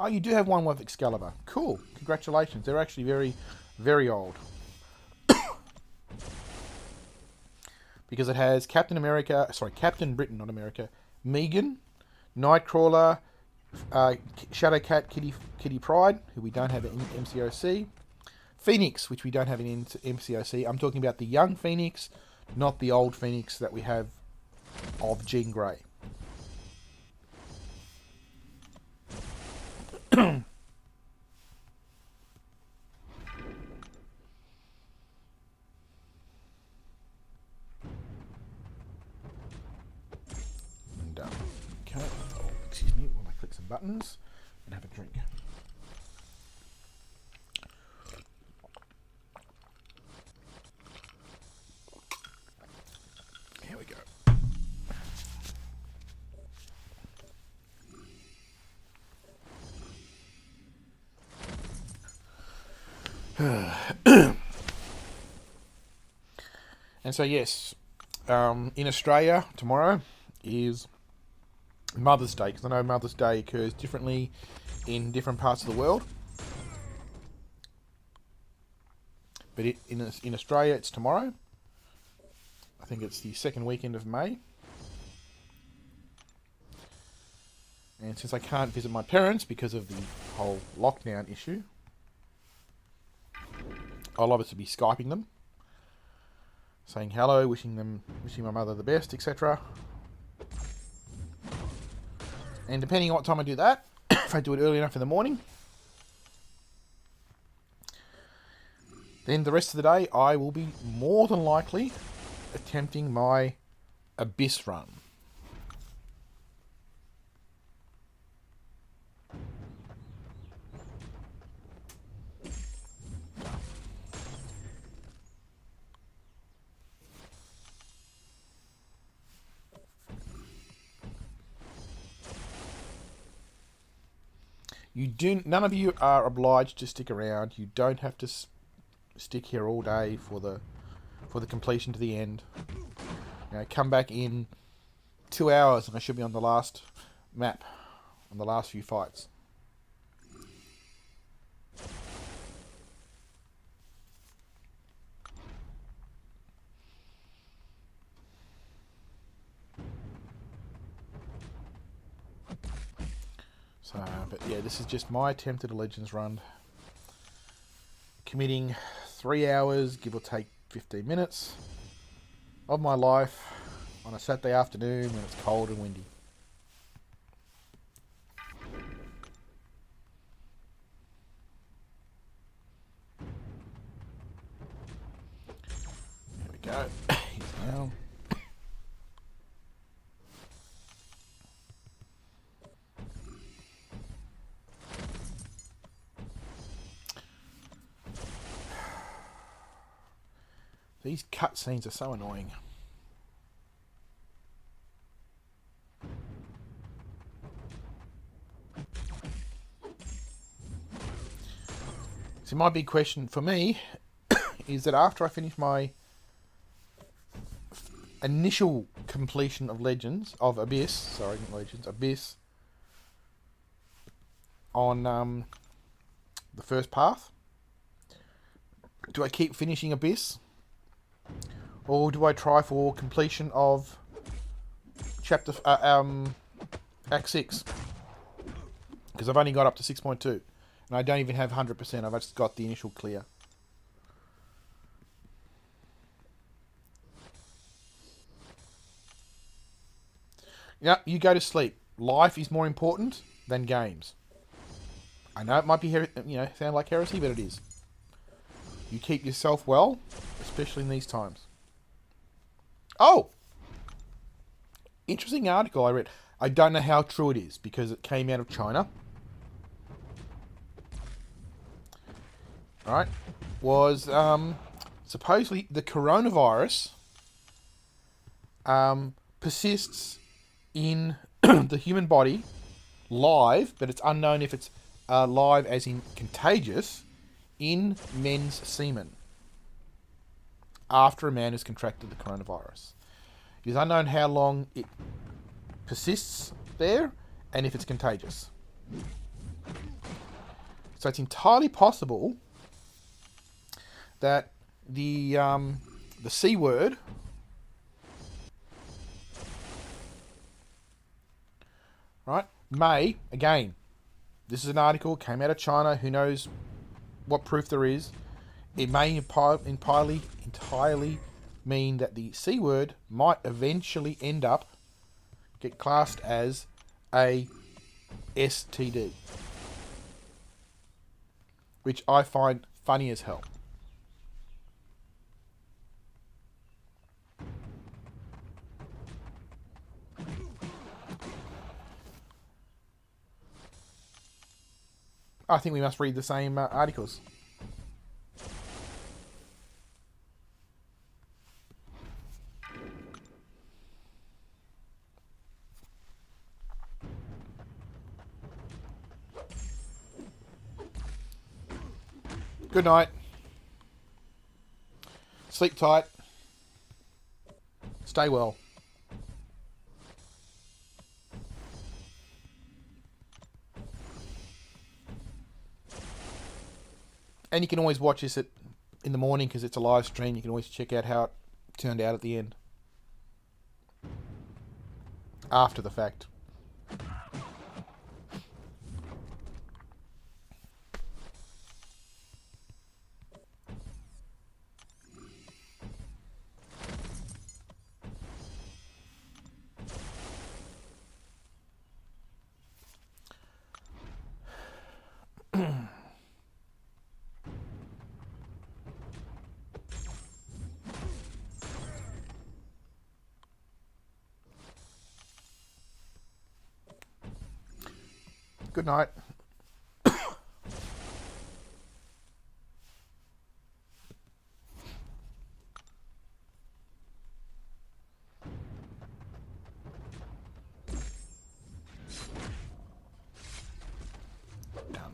Oh, you do have one with Excalibur. Cool. Congratulations. They're actually very, very old. Because it has Captain America... Sorry, Captain Britain, not America. Megan, Nightcrawler, Shadowcat, Kitty Pride, who we don't have in MCOC, Phoenix, which we don't have in MCOC. I'm talking about the young Phoenix, not the old Phoenix that we have of Jean Grey. Okay, excuse me while I click some buttons and have a drink. Here we go. And so yes, in Australia tomorrow is Mother's Day, because I know Mother's Day occurs differently in different parts of the world. But in Australia, it's tomorrow. I think it's the second weekend of May. And since I can't visit my parents because of the whole lockdown issue, I'll obviously be Skyping them, saying hello, wishing my mother the best, etc. And depending on what time I do that, if I do it early enough in the morning, then the rest of the day I will be more than likely attempting my Abyss run. None of you are obliged to stick around. You don't have to stick here all day for the completion to the end. Come back in 2 hours and I should be on the last map, on the last few fights. So, but yeah, this is just my attempt at a Legends run. Committing 3 hours, give or take 15 minutes, of my life on a Saturday afternoon when it's cold and windy. There we go. He's down. These cutscenes are so annoying. So my big question for me is that after I finish my initial completion of Abyss, on the first path, do I keep finishing Abyss? Or do I try for completion of chapter Act 6? Because I've only got up to 6.2. And I don't even have 100%. I've just got the initial clear. You go to sleep. Life is more important than games. I know it might be sound like heresy, but it is. You keep yourself well, especially in these times. Oh! Interesting article I read. I don't know how true it is because it came out of China. Alright. Was supposedly the coronavirus persists in the human body live, but it's unknown if it's live as in contagious, in men's semen after a man has contracted the coronavirus. It is unknown how long it persists there and if it's contagious. So it's entirely possible that the C word right, may, again, this is an article, came out of China, who knows what proof there is. It may entirely mean that the C word might eventually get classed as a STD, which I find funny as hell. I think we must read the same articles. Good night. Sleep tight. Stay well. And you can always watch this in the morning because it's a live stream. You can always check out how it turned out at the end. After the fact. Good night. Done.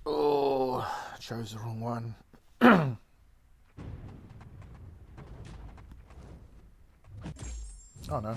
Oh, chose the wrong one. Oh no.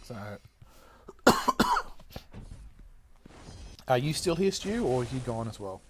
So, are you still here, Stu, or have you gone as well?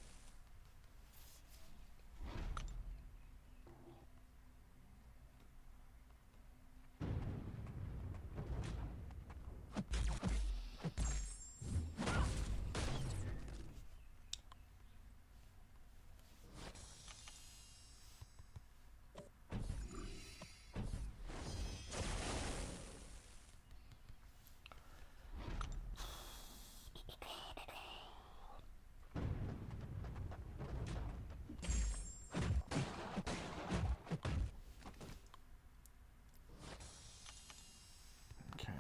Okay.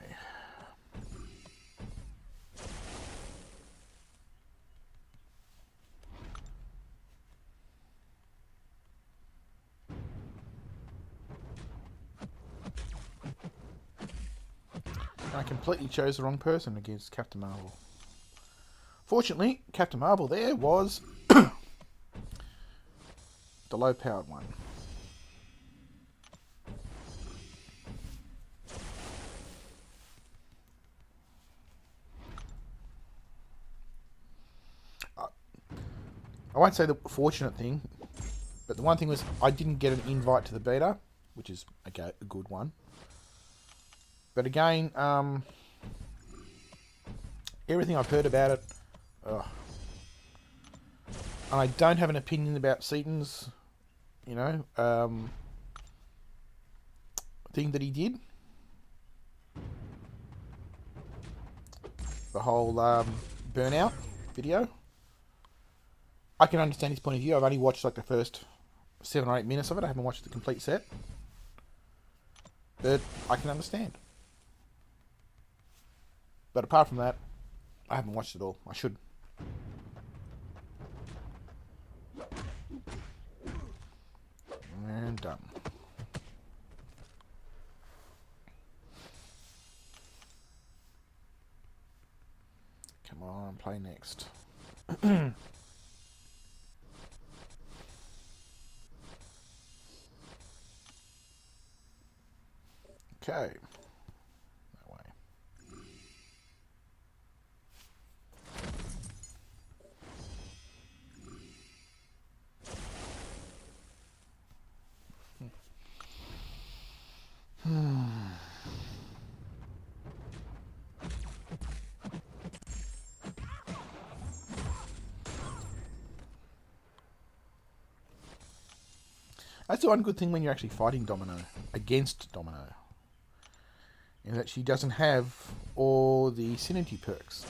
I completely chose the wrong person against Captain Marvel. Fortunately, Captain Marvel there was the low-powered one. I won't say the fortunate thing, but the one thing was I didn't get an invite to the beta, which is a good one. But again, everything I've heard about it, and I don't have an opinion about Seaton's you know, thing that he did. The whole burnout video. I can understand his point of view. I've only watched like the first 7 or 8 minutes of it. I haven't watched the complete set. But I can understand. But apart from that, I haven't watched it all. I should. And done. Come on, play next. Okay. That way. That's the one good thing when you're actually fighting Domino, against Domino, in that she doesn't have all the synergy perks.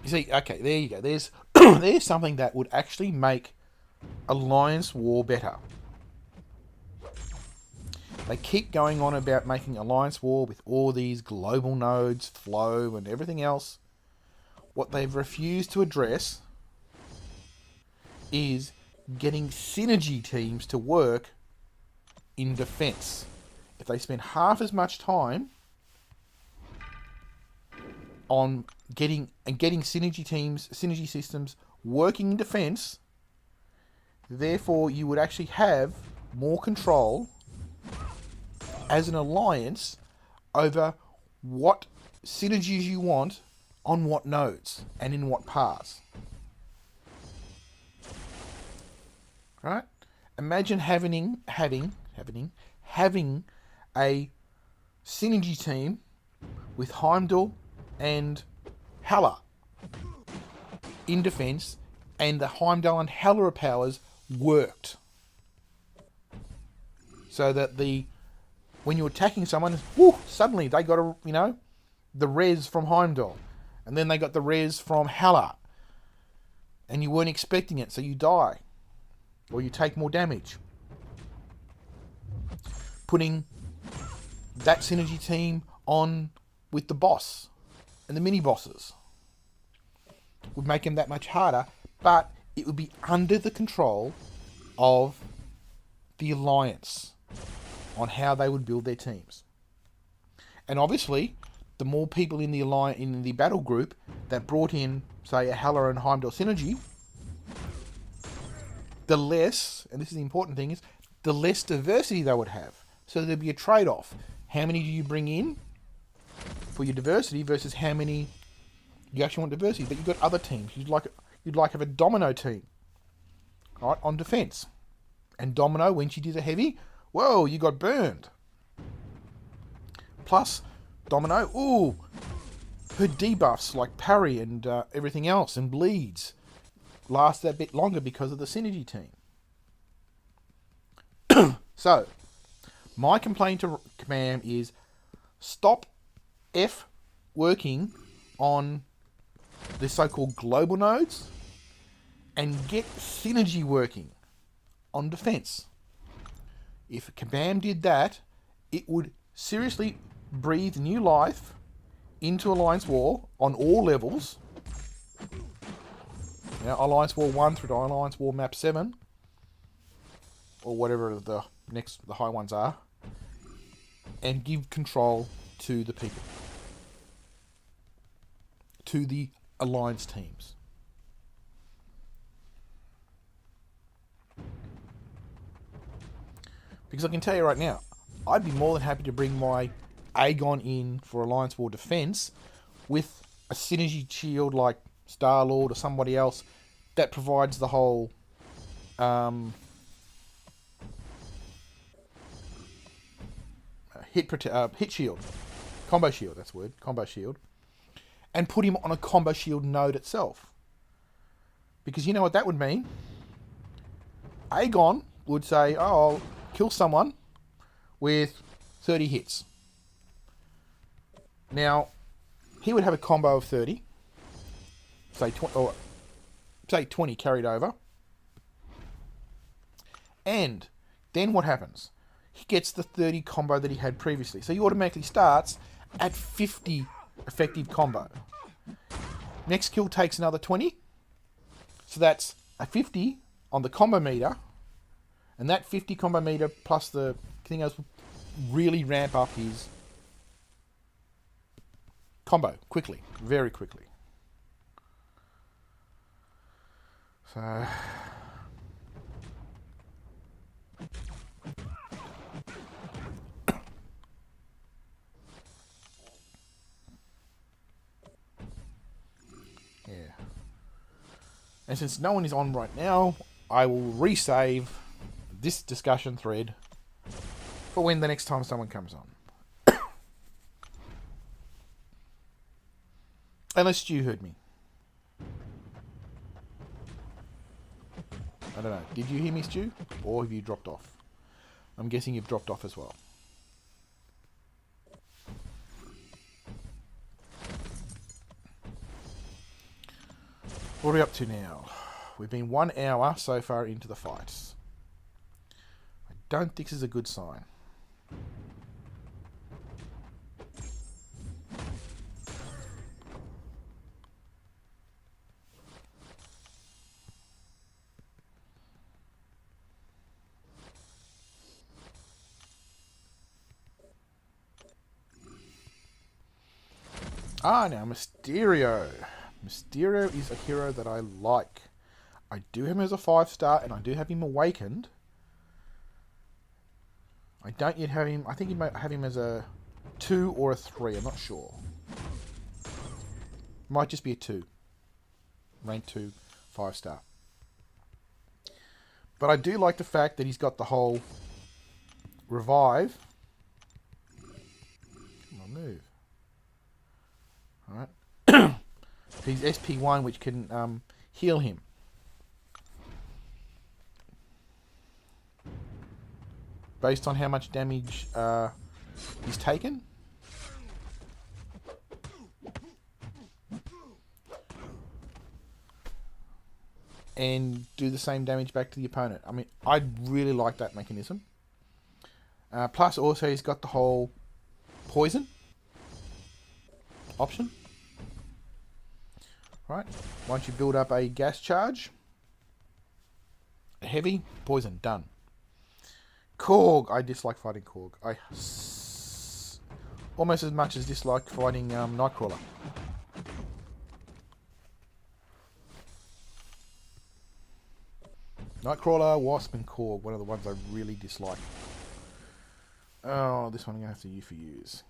You see, okay, there you go. There's there's something that would actually make Alliance War better. They keep going on about making Alliance War with all these global nodes, flow, and everything else. What they've refused to address is getting synergy teams to work in defense. If they spend half as much time on getting synergy teams, synergy systems working in defense, therefore you would actually have more control as an alliance over what synergies you want on what nodes and in what paths. Right? Imagine having a synergy team with Heimdall and Hela in defense, and the Heimdall and Hela powers worked. So that when you're attacking someone, whoo, suddenly they got the res from Heimdall, and then they got the res from Hela, and you weren't expecting it, so you die. Or you take more damage. Putting that synergy team on with the boss and the mini bosses would make them that much harder, but it would be under the control of the Alliance on how they would build their teams. And obviously, the more people in the Alliance, in the battle group that brought in, say, a Hela and Heimdall synergy, the less, and this is the important thing, is the less diversity they would have. So there'd be a trade-off. How many do you bring in for your diversity versus how many you actually want diversity? But you've got other teams. You'd like to have a Domino team, right, on defense. And Domino, when she did a heavy, whoa, you got burned. Plus, Domino, ooh, her debuffs like parry and everything else and bleeds last that bit longer because of the synergy team. So, my complaint to Kabam is stop working on the so-called global nodes and get synergy working on defense. If Kabam did that, it would seriously breathe new life into Alliance War on all levels. Alliance War 1 through to Alliance War Map 7, or whatever the high ones are, and give control to the people, to the Alliance teams. Because I can tell you right now, I'd be more than happy to bring my Aegon in for Alliance War defense with a synergy shield like Star-Lord or somebody else that provides the whole hit shield, combo shield, that's the word, combo shield, and put him on a combo shield node itself. Because you know what that would mean? Aegon would say, oh, I'll kill someone with 30 hits. Now, he would have a combo of 30, say 20 carried over. And then what happens? He gets the 30 combo that he had previously. So he automatically starts at 50 effective combo. Next kill takes another 20. So that's a 50 on the combo meter. And that 50 combo meter plus the thing else will really ramp up his combo quickly. Very quickly. So... yeah. And since no one is on right now, I will resave this discussion thread for when the next time someone comes on. Unless Stu heard me. I don't know. Did you hear me, Stu? Or have you dropped off? I'm guessing you've dropped off as well. What are we up to now? We've been 1 hour so far into the fights. I don't think this is a good sign. Ah, now Mysterio. Mysterio is a hero that I like. I do have him as a 5-star, and I do have him awakened. I don't yet have him... I think you might have him as a 2 or a 3. I'm not sure. Might just be a 2. Rank 2, 5-star. But I do like the fact that he's got the whole revive. Come on, move. Alright. He's SP1, which can heal him. Based on how much damage he's taken. And do the same damage back to the opponent. I mean, I really like that mechanism. Plus, also, he's got the whole poison option. Right, once you build up a gas charge, a heavy, poison, done. Korg, I dislike fighting Korg. Almost as much as dislike fighting Nightcrawler. Nightcrawler, Wasp, and Korg, one of the ones I really dislike. Oh, this one I'm going to have to use.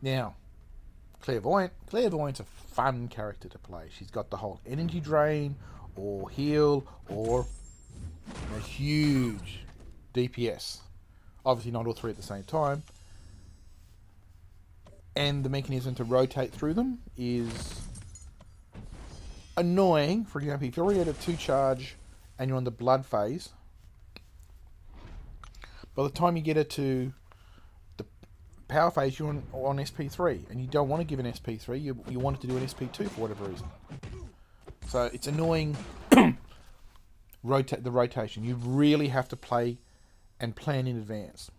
Now, Clairvoyant. Clairvoyant's a fun character to play. She's got the whole energy drain, or heal, or a huge DPS. Obviously not all three at the same time. And the mechanism to rotate through them is annoying. For example, if you're already at a 2 charge and you're on the blood phase, by the time you get it to the power phase, you're on SP3, and you don't want to give an SP3, you want it to do an SP2 for whatever reason. So it's annoying. The rotation. You really have to play and plan in advance.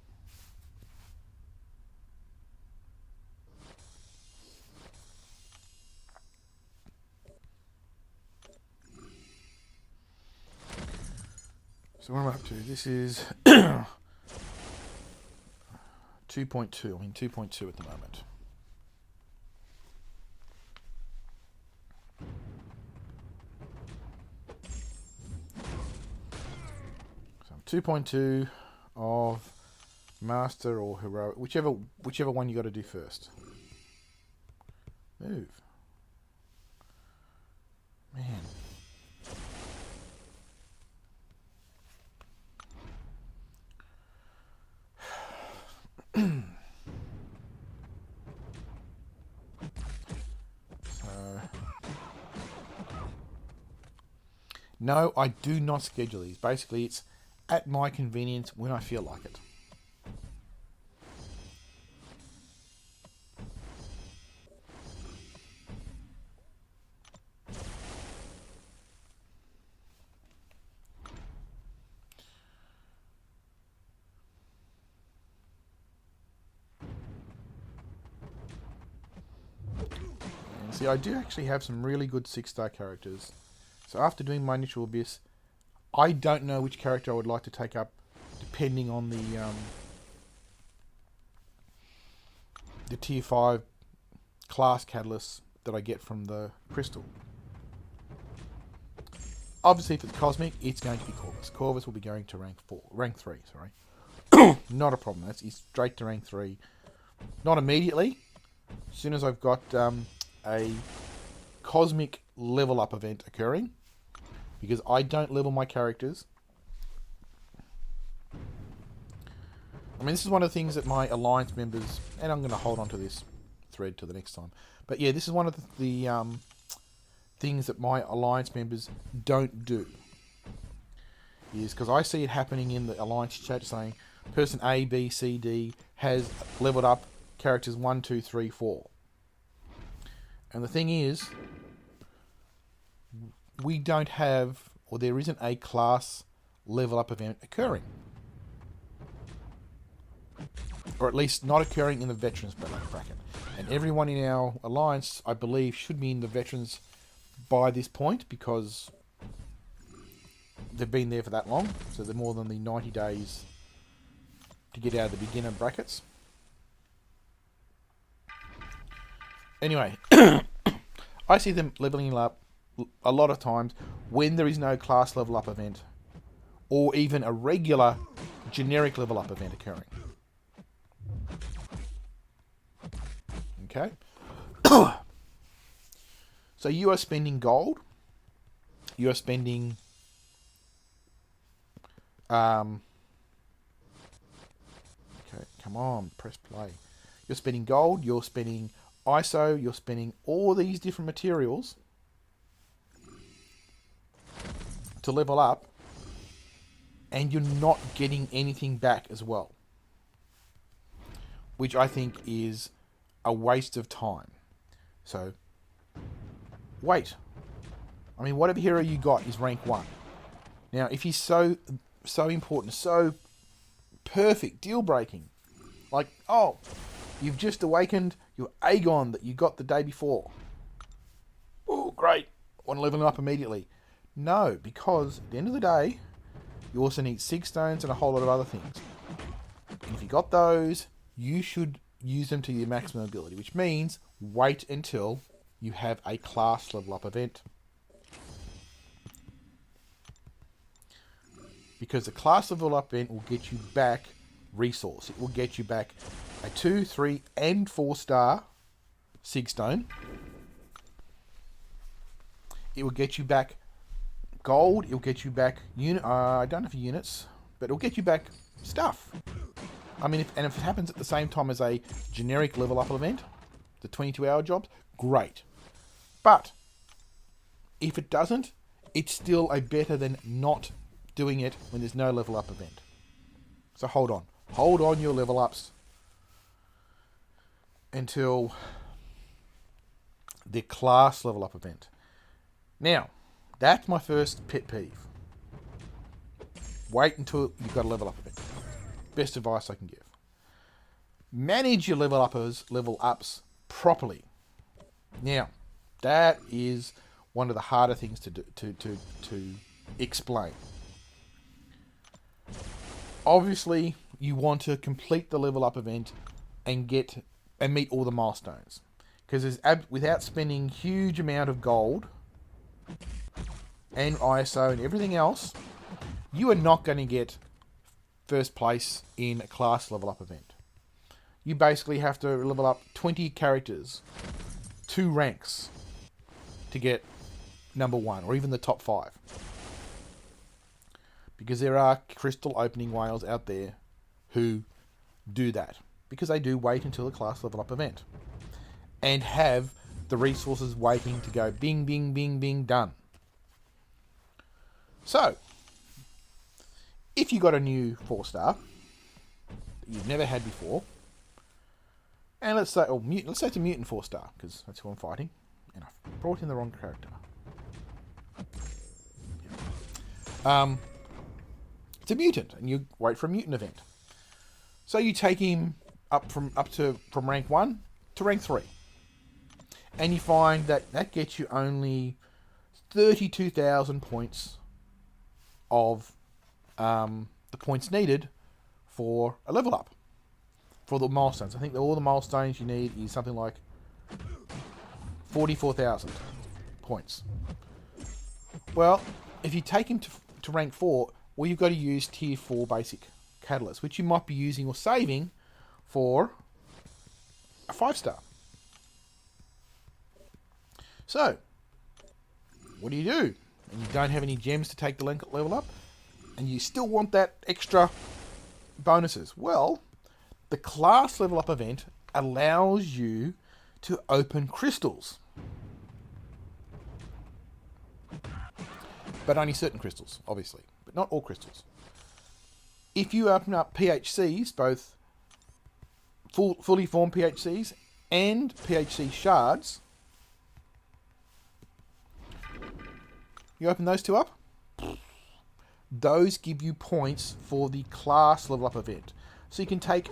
So what am I up to? This is 2.2. I'm in 2.2 at the moment. So I'm 2.2 of Master or Heroic, whichever one you got to do first. Move. Man. No, I do not schedule these. Basically, it's at my convenience when I feel like it. And see, I do actually have some really good 6-star characters. So after doing my initial Abyss, I don't know which character I would like to take up, depending on the tier 5 class catalysts that I get from the crystal. Obviously, if it's cosmic, it's going to be Corvus. Corvus will be going to rank 3. Sorry, not a problem. That's straight to rank 3. Not immediately. As soon as I've got a cosmic level up event occurring, because I don't level my characters. I mean, this is one of the things that my Alliance members, and I'm going to hold on to this thread till the next time. But yeah, this is one of the things that my Alliance members don't do. Is because I see it happening in the Alliance chat saying, person A, B, C, D has leveled up characters 1, 2, 3, 4. And the thing is, we don't have, or there isn't a class level up event occurring. Or at least not occurring in the Veterans bracket. And everyone in our Alliance, I believe, should be in the Veterans by this point, because they've been there for that long. So they're more than the 90 days to get out of the beginner brackets. Anyway, I see them leveling up a lot of times when there is no class level up event, or even a regular generic level up event occurring. Okay. So you are spending gold. You are spending okay, come on, press play. You're spending gold, you're spending ISO, you're spending all these different materials to level up, and you're not getting anything back as well, which I think is a waste of time. So wait, I mean, whatever hero you got is rank 1. Now if he's so important, so perfect, deal breaking, like, oh, you've just awakened your Aegon that you got the day before, oh great, want to level him up immediately. No, because at the end of the day, you also need 6 stones and a whole lot of other things. And if you got those, you should use them to your maximum ability, which means wait until you have a class level up event. Because the class level up event will get you back resource. It will get you back a 2, 3, and 4 star 6 stone. It will get you back gold. It will get you back unit. I don't know if units, but it will get you back stuff. I mean, if it happens at the same time as a generic level up event, the 22-hour jobs, great. But if it doesn't, it's still a better than not doing it when there's no level up event. So hold on your level ups until the class level up event. Now, that's my first pet peeve. Wait until you've got a level up event. Best advice I can give. Manage your level ups properly. Now, that is one of the harder things to do, to explain. obviously you want to complete the level up event and meet all the milestones, because without spending huge amount of gold and ISO and everything else, you are not going to get first place in a class level up event. You basically have to level up 20 characters, 2 ranks, to get number 1 or even the top 5. Because there are crystal opening whales out there who do that, because they do wait until the class level up event and have the resources waiting to go bing, bing, bing, bing, done. So, if you got a new 4-star that you've never had before, and let's say it's a mutant 4-star, because that's who I'm fighting, and I've brought in the wrong character. It's a mutant, and you wait for a mutant event. So you take him from rank 1 to rank 3. And you find that gets you only 32,000 points of the points needed for a level up. For the milestones. I think all the milestones you need is something like 44,000 points. Well, if you take him to rank 4, well, you've got to use tier 4 basic catalyst, which you might be using or saving for a 5-star. So, what do? And you don't have any gems to take the level up, and you still want that extra bonuses. Well, the class level up event allows you to open crystals. But only certain crystals, obviously. But not all crystals. If you open up PHCs, both fully formed PHCs and PHC shards, you open those 2 up, those give you points for the class level up event. So you can take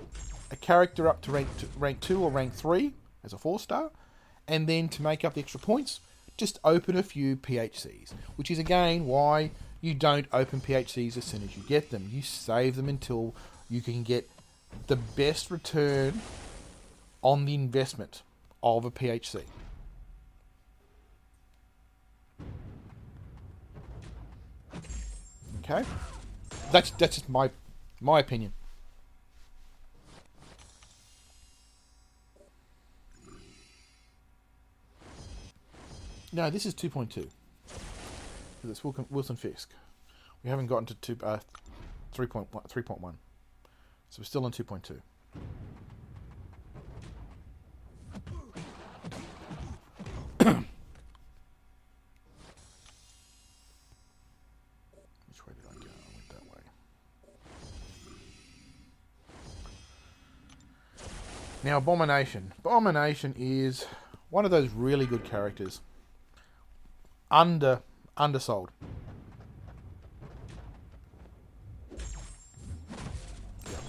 a character up to rank 2 or rank 3 as a 4-star, and then to make up the extra points, just open a few PHCs, which is again why you don't open PHCs as soon as you get them. You save them until you can get the best return on the investment of a PHC. Okay? That's just my opinion. No, this is 2.2. Because it's Wilson Fisk. We haven't gotten to 3.1. So we're still on 2.2. Which way did I go? I went that way. Now, Abomination. Abomination is one of those really good characters. Undersold. Yep.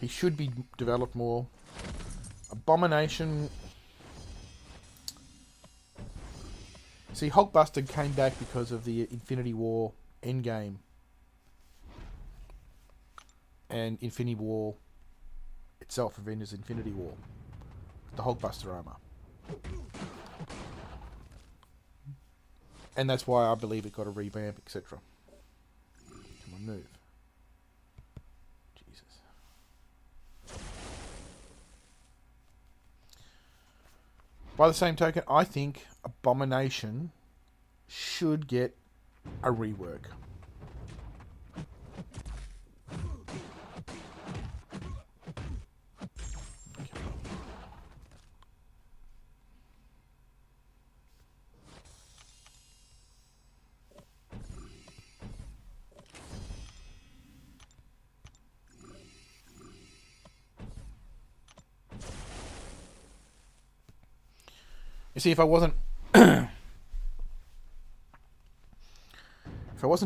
He should be developed more. Abomination. See, Hulkbuster came back because of the Infinity War Endgame and Infinity War itself, Avengers Infinity War. The Hulkbuster armor. And that's why I believe it got a revamp, etc. Come on, move. Jesus. By the same token, I think Abomination should get a rework. You see, if I wasn't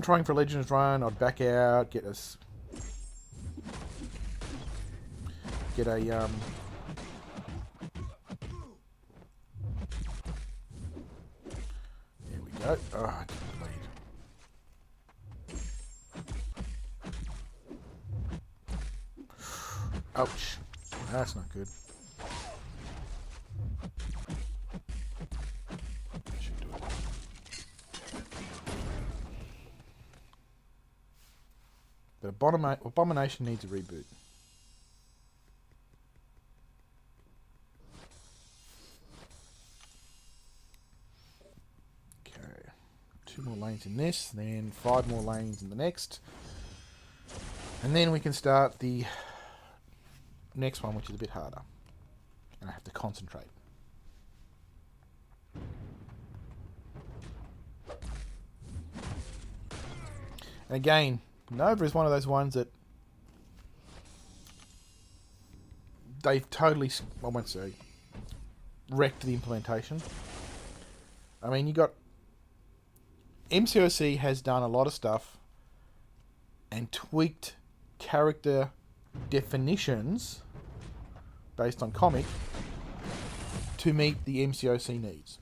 trying for Legends Run, I'd back out, get a there we go. go. Oh, I didn't bleed. Ouch. That's not good. Should do it. But Abomination needs a reboot. Okay. 2 more lanes in this, then 5 more lanes in the next. And then we can start the next one, which is a bit harder. And I have to concentrate. And again, Nova is one of those ones that they've totally, I won't say, wrecked the implementation. I mean, you got MCOC has done a lot of stuff and tweaked character definitions based on comic to meet the MCOC needs.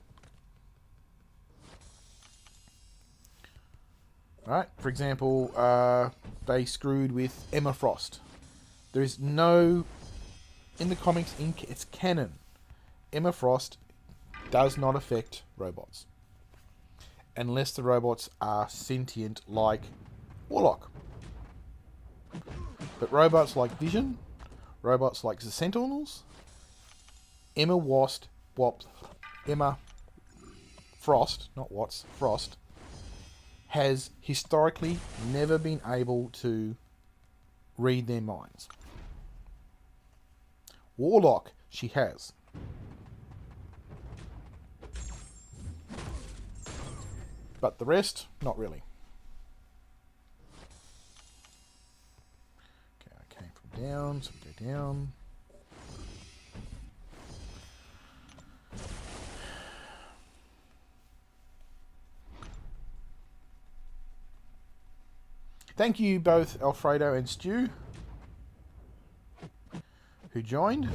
Right? For example, they screwed with Emma Frost. There is no, in the comics, it's canon. Emma Frost does not affect robots. Unless the robots are sentient like Warlock. But robots like Vision, robots like the Sentinels, Emma Frost, not Watts, Frost, has historically never been able to read their minds. Warlock, she has. But the rest, not really. Okay, I came from down, so we go down. Thank you both Alfredo and Stu who joined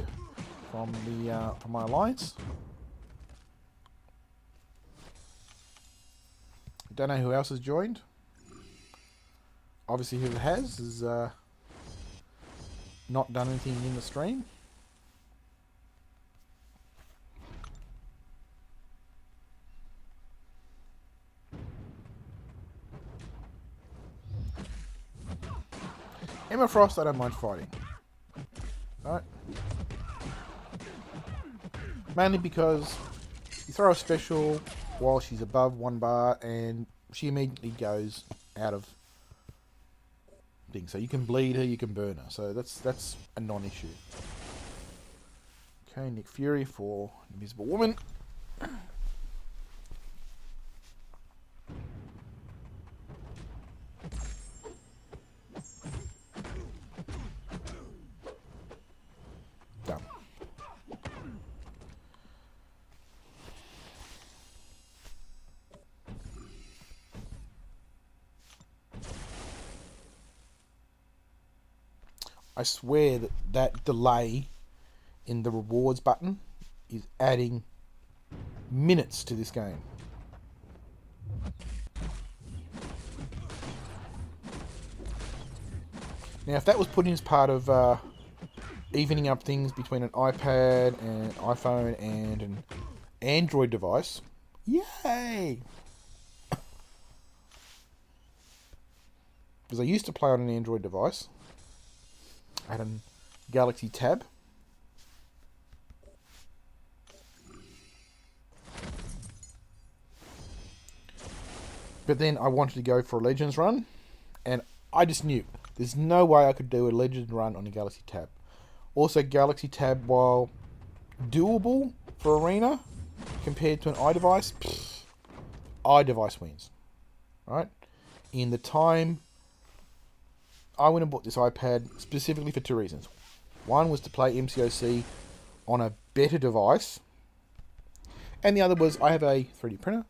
from my alliance. I don't know who else has joined. Obviously, who has not done anything in the stream. Emma Frost, I don't mind fighting. Right? Mainly because you throw a special while she's above 1 bar and she immediately goes out of things. So you can bleed her, you can burn her. So that's a non-issue. Okay, Nick Fury for Invisible Woman. Done. I swear that delay in the rewards button is adding minutes to this game. Now, if that was put in as part of evening up things between an iPad and iPhone and an Android device, yay! Because I used to play on an Android device. I had a Galaxy Tab. But then I wanted to go for a Legends run, and I just knew there's no way I could do a Legends run on a Galaxy Tab. Also, Galaxy Tab, while doable for Arena compared to an iDevice, iDevice wins. Right? In the time, I went and bought this iPad specifically for 2 reasons. One was to play MCOC on a better device, and the other was I have a 3D printer,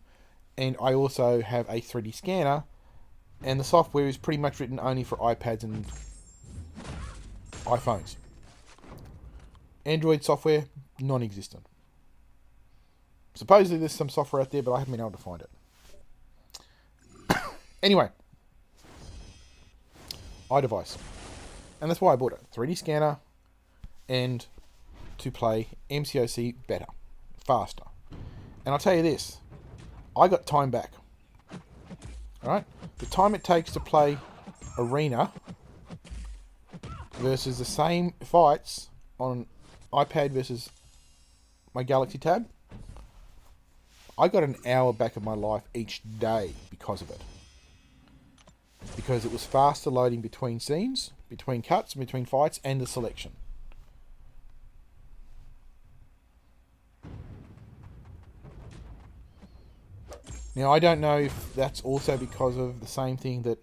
and I also have a 3D scanner, and the software is pretty much written only for iPads and iPhones. Android software, non-existent. Supposedly there's some software out there, but I haven't been able to find it. Anyway, iDevice. And that's why I bought it. 3D scanner and to play MCOC better, faster. And I'll tell you this, I got time back. Alright? The time it takes to play Arena versus the same fights on iPad versus my Galaxy Tab, I got an hour back of my life each day because of it. Because it was faster loading between scenes, between cuts, between fights, and the selection. Now, I don't know if that's also because of the same thing that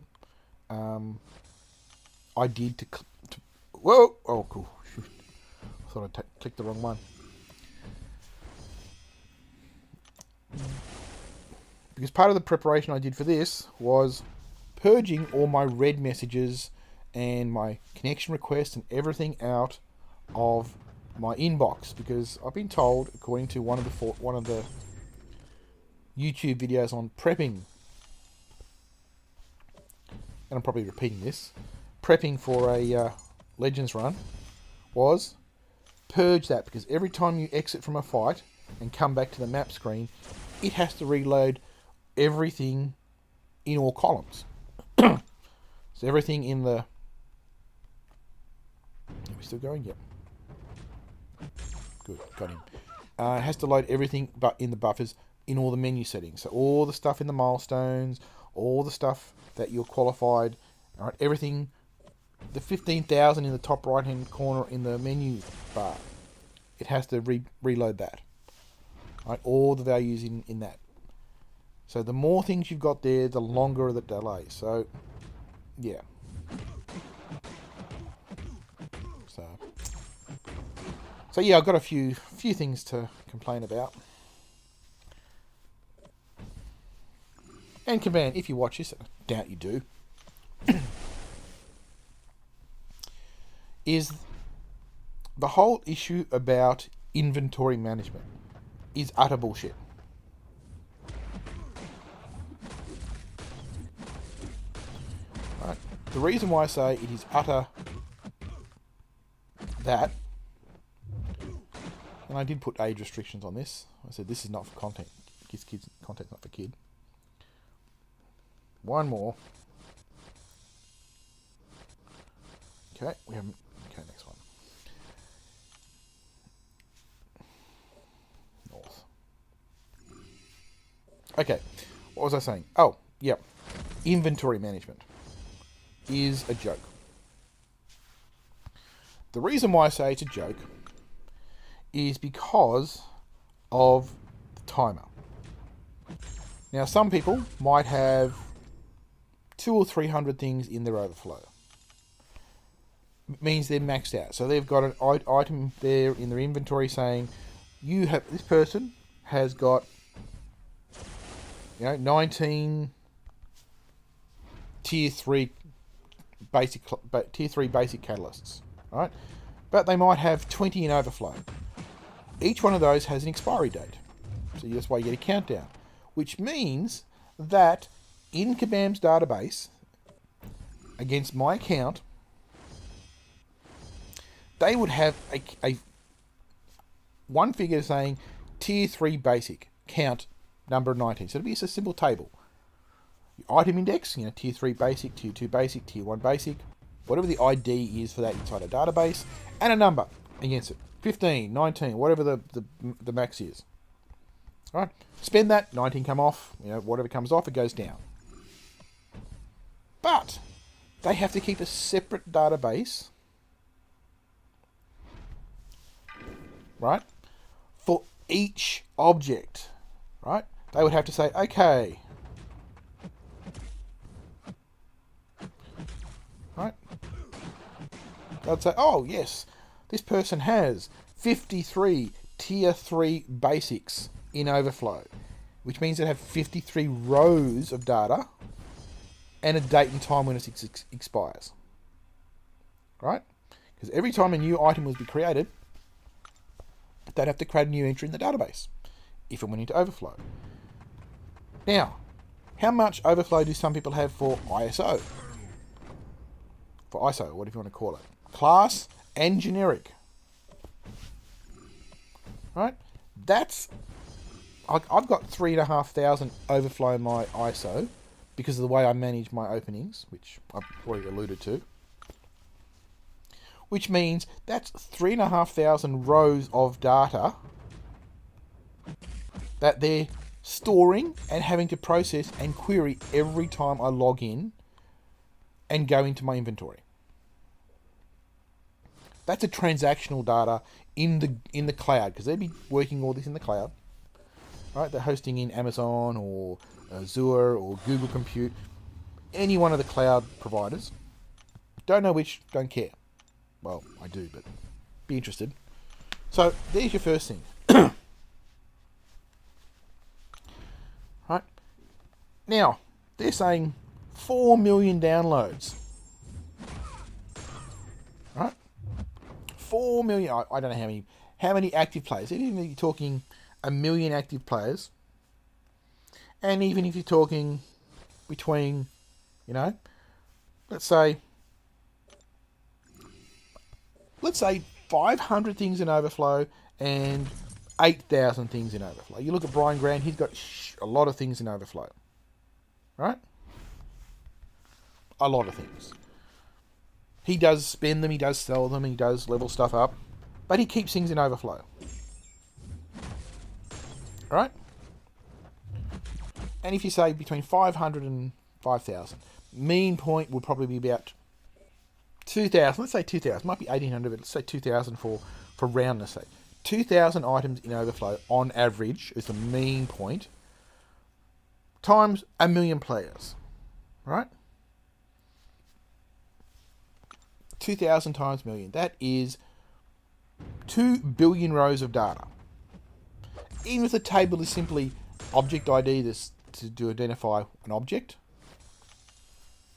I did to whoa! Oh, cool. Shoot. I thought I clicked the wrong one. Because part of the preparation I did for this was purging all my red messages and my connection requests and everything out of my inbox. Because I've been told, according to one of the YouTube videos on prepping, and I'm probably repeating this, prepping for a Legends run, was purge that, because every time you exit from a fight and come back to the map screen, it has to reload everything in all columns. So everything in the... Are we still going? Yep. Good, got him. It has to load everything but in the buffers in all the menu settings. So all the stuff in the milestones, all the stuff that you're qualified, all right, everything, the 15,000 in the top right hand corner in the menu bar, it has to reload that. All right, all the values in that. So the more things you've got there, the longer the delay. So, yeah. So yeah, I've got a few things to complain about. And Command, if you watch this, I doubt you do, is the whole issue about inventory management is utter bullshit. Right. The reason why I say it is utter that, and I did put age restrictions on this. I said this is not for content. Kids, content's not for kid. One more. Okay, we haven't. Okay, next one. North. Okay, what was I saying? Oh, yep. Inventory management is a joke. The reason why I say it's a joke is because of the timer. Now, some people might have 200 or 300 things in their overflow. It means they're maxed out. So they've got an item there in their inventory saying, this person has got, 19 tier 3 basic catalysts, right? But they might have 20 in overflow. Each one of those has an expiry date. So that's why you get a countdown. Which means that in Kabam's database, against my account, they would have a one figure saying tier 3 basic, count number 19. So it'd be just a simple table. Your item index, tier 3 basic, tier 2 basic, tier 1 basic, whatever the ID is for that inside a database, and a number against it. 15, 19, whatever the max is. Alright, spend that, 19 come off, whatever comes off, it goes down. But they have to keep a separate database, right, for each object, right? They would have to say, okay, right? They'd say, oh yes, this person has 53 tier 3 basics in overflow, which means they have 53 rows of data and a date and time when it expires, right? Because every time a new item was be created, they'd have to create a new entry in the database if it went into overflow. Now, How much overflow do some people have for ISO? For ISO, whatever you want to call it. Class and generic. Right? That's... I've got 3,500 overflow in my ISO because of the way I manage my openings, which I've already alluded to. Which means that's 3,500 rows of data that they're storing and having to process and query every time I log in and go into my inventory. That's a transactional data in the cloud, because they'd be working all this in the cloud. Right? They're hosting in Amazon or Azure or Google Compute, any one of the cloud providers. Don't know which, don't care. Well, I do, but be interested. So there's your first thing. Right? Now, they're saying 4 million downloads. Right? 4 million. I don't know how many active players. Even if you're talking 1 million active players, and even if you're talking between, let's say 500 things in overflow and 8,000 things in overflow. You look at Brian Grant, he's got a lot of things in overflow. Right? A lot of things. He does spend them, he does sell them, he does level stuff up, but he keeps things in overflow. Right? And if you say between 500 and 5,000, mean point would probably be about 2,000. Let's say 2,000. Might be 1,800, but let's say 2,000 for roundness sake. 2,000 items in overflow on average is the mean point, times 1 million players. Right? 2,000 times million. That is 2 billion rows of data. Even if the table is simply object ID to identify an object,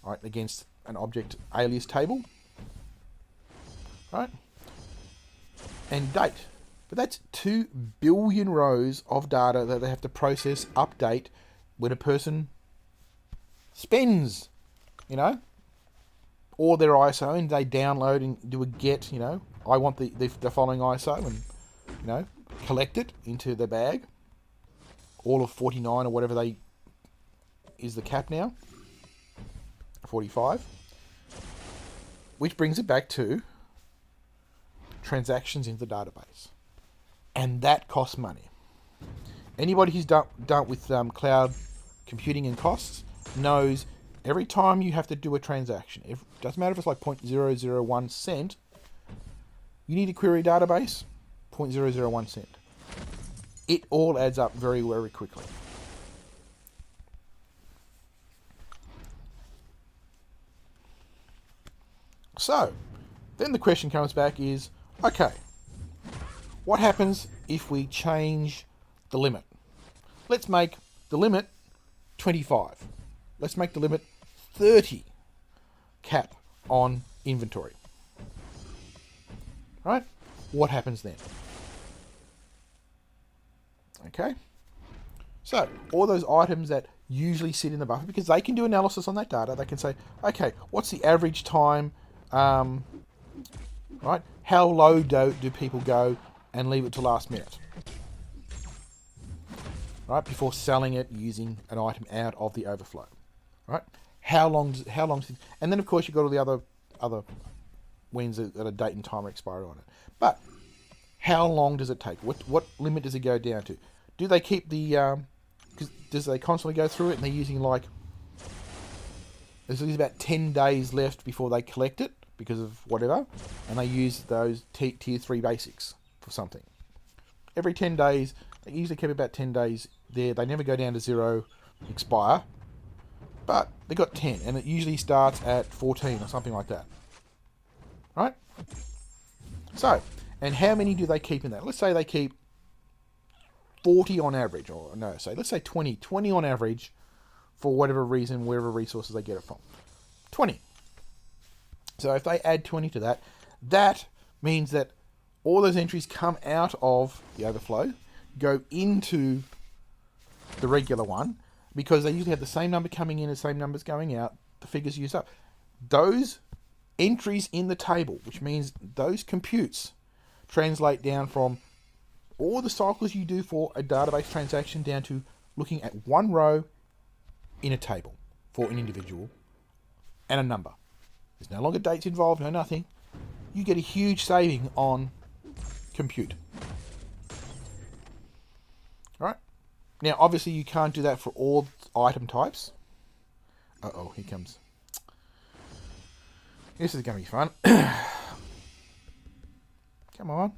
right, against an object alias table, right, and date. But that's 2 billion rows of data that they have to process, update when a person spends, or their ISO, and they download and do a get, I want the following ISO, and, collect it into the bag. All of 49 or whatever is the cap now. 45. Which brings it back to transactions in the database. And that costs money. Anybody who's done with cloud computing and costs knows every time you have to do a transaction, it doesn't matter if it's like 0.001 cent, you need to query a database, 0.001 cent. It all adds up very, very quickly. So, then the question comes back is, okay, what happens if we change the limit? Let's make the limit 25. Let's make the limit 30 cap on inventory. Right? What happens then? Okay? So, all those items that usually sit in the buffer, because they can do analysis on that data, they can say, okay, what's the average time, right? How low do people go and leave it to last minute? Right? Before selling it using an item out of the overflow. Right? How long and then of course you've got all the other wins that a date and time expiry on it. But how long does it take? What limit does it go down to? Do they keep does they constantly go through it and they're using there's about 10 days left before they collect it because of whatever, and they use those tier 3 basics for something. Every 10 days, they usually keep about 10 days there. They never go down to 0, expire, but they got 10, and it usually starts at 14 or something like that. Right? So, and how many do they keep in that? Let's say they keep 40 on average, or no, let's say 20 on average for whatever reason, wherever resources they get it from. 20. So if they add 20 to that, that means that all those entries come out of the overflow, go into the regular one, because they usually have the same number coming in as same numbers going out, the figures used up. Those entries in the table, which means those computes, translate down from all the cycles you do for a database transaction down to looking at one row in a table for an individual and a number. There's no longer dates involved, no nothing. You get a huge saving on compute. Alright? Now, obviously, you can't do that for all item types. Uh-oh, here comes. This is going to be fun. Come on.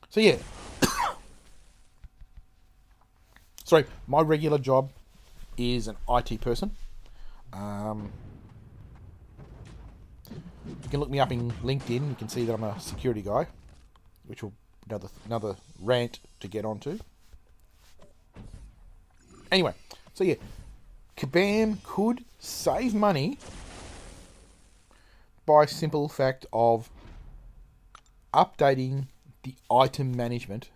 So, yeah. Sorry, my regular job is an IT person. You can look me up in LinkedIn. You can see that I'm a security guy, which will another rant to get onto. Anyway, so yeah, Kabam could save money by simple fact of updating the item management.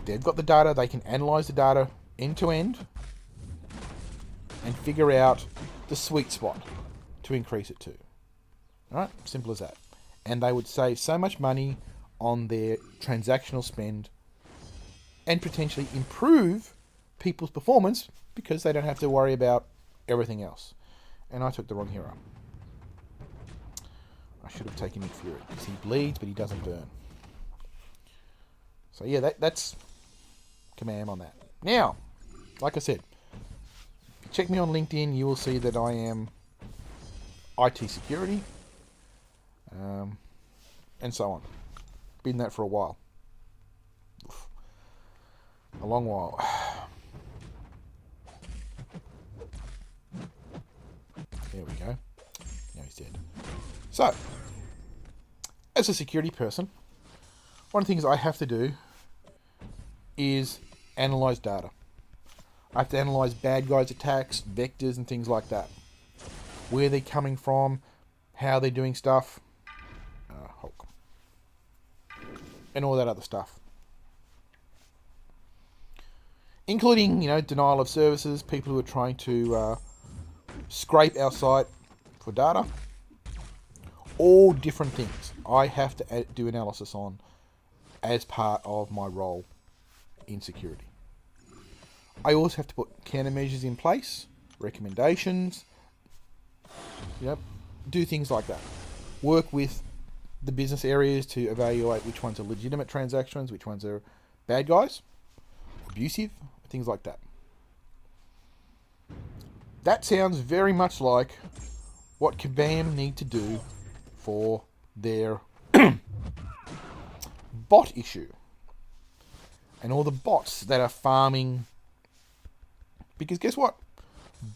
They've got the data, they can analyze the data end to end and figure out the sweet spot to increase it to. Alright, simple as that. And they would save so much money on their transactional spend and potentially improve people's performance because they don't have to worry about everything else. And I took the wrong hero. I should have taken Nick Fury because he bleeds but he doesn't burn. So yeah, that's Kabam on that. Now, like I said, if you check me on LinkedIn, you will see that I am IT security, and so on. Been that for a while. Oof. A long while. There we go. Now he's dead. So, as a security person, one of the things I have to do is analyze data. I have to analyze bad guys' attacks, vectors, and things like that. Where they're coming from, how they're doing stuff, and all that other stuff. Including, denial of services, people who are trying to scrape our site for data. All different things I have to do analysis on as part of my role in security. I also have to put countermeasures in place, recommendations, do things like that. Work with the business areas to evaluate which ones are legitimate transactions, which ones are bad guys, abusive, things like that. That sounds very much like what Kabam need to do for their bot issue. And all the bots that are farming. Because guess what?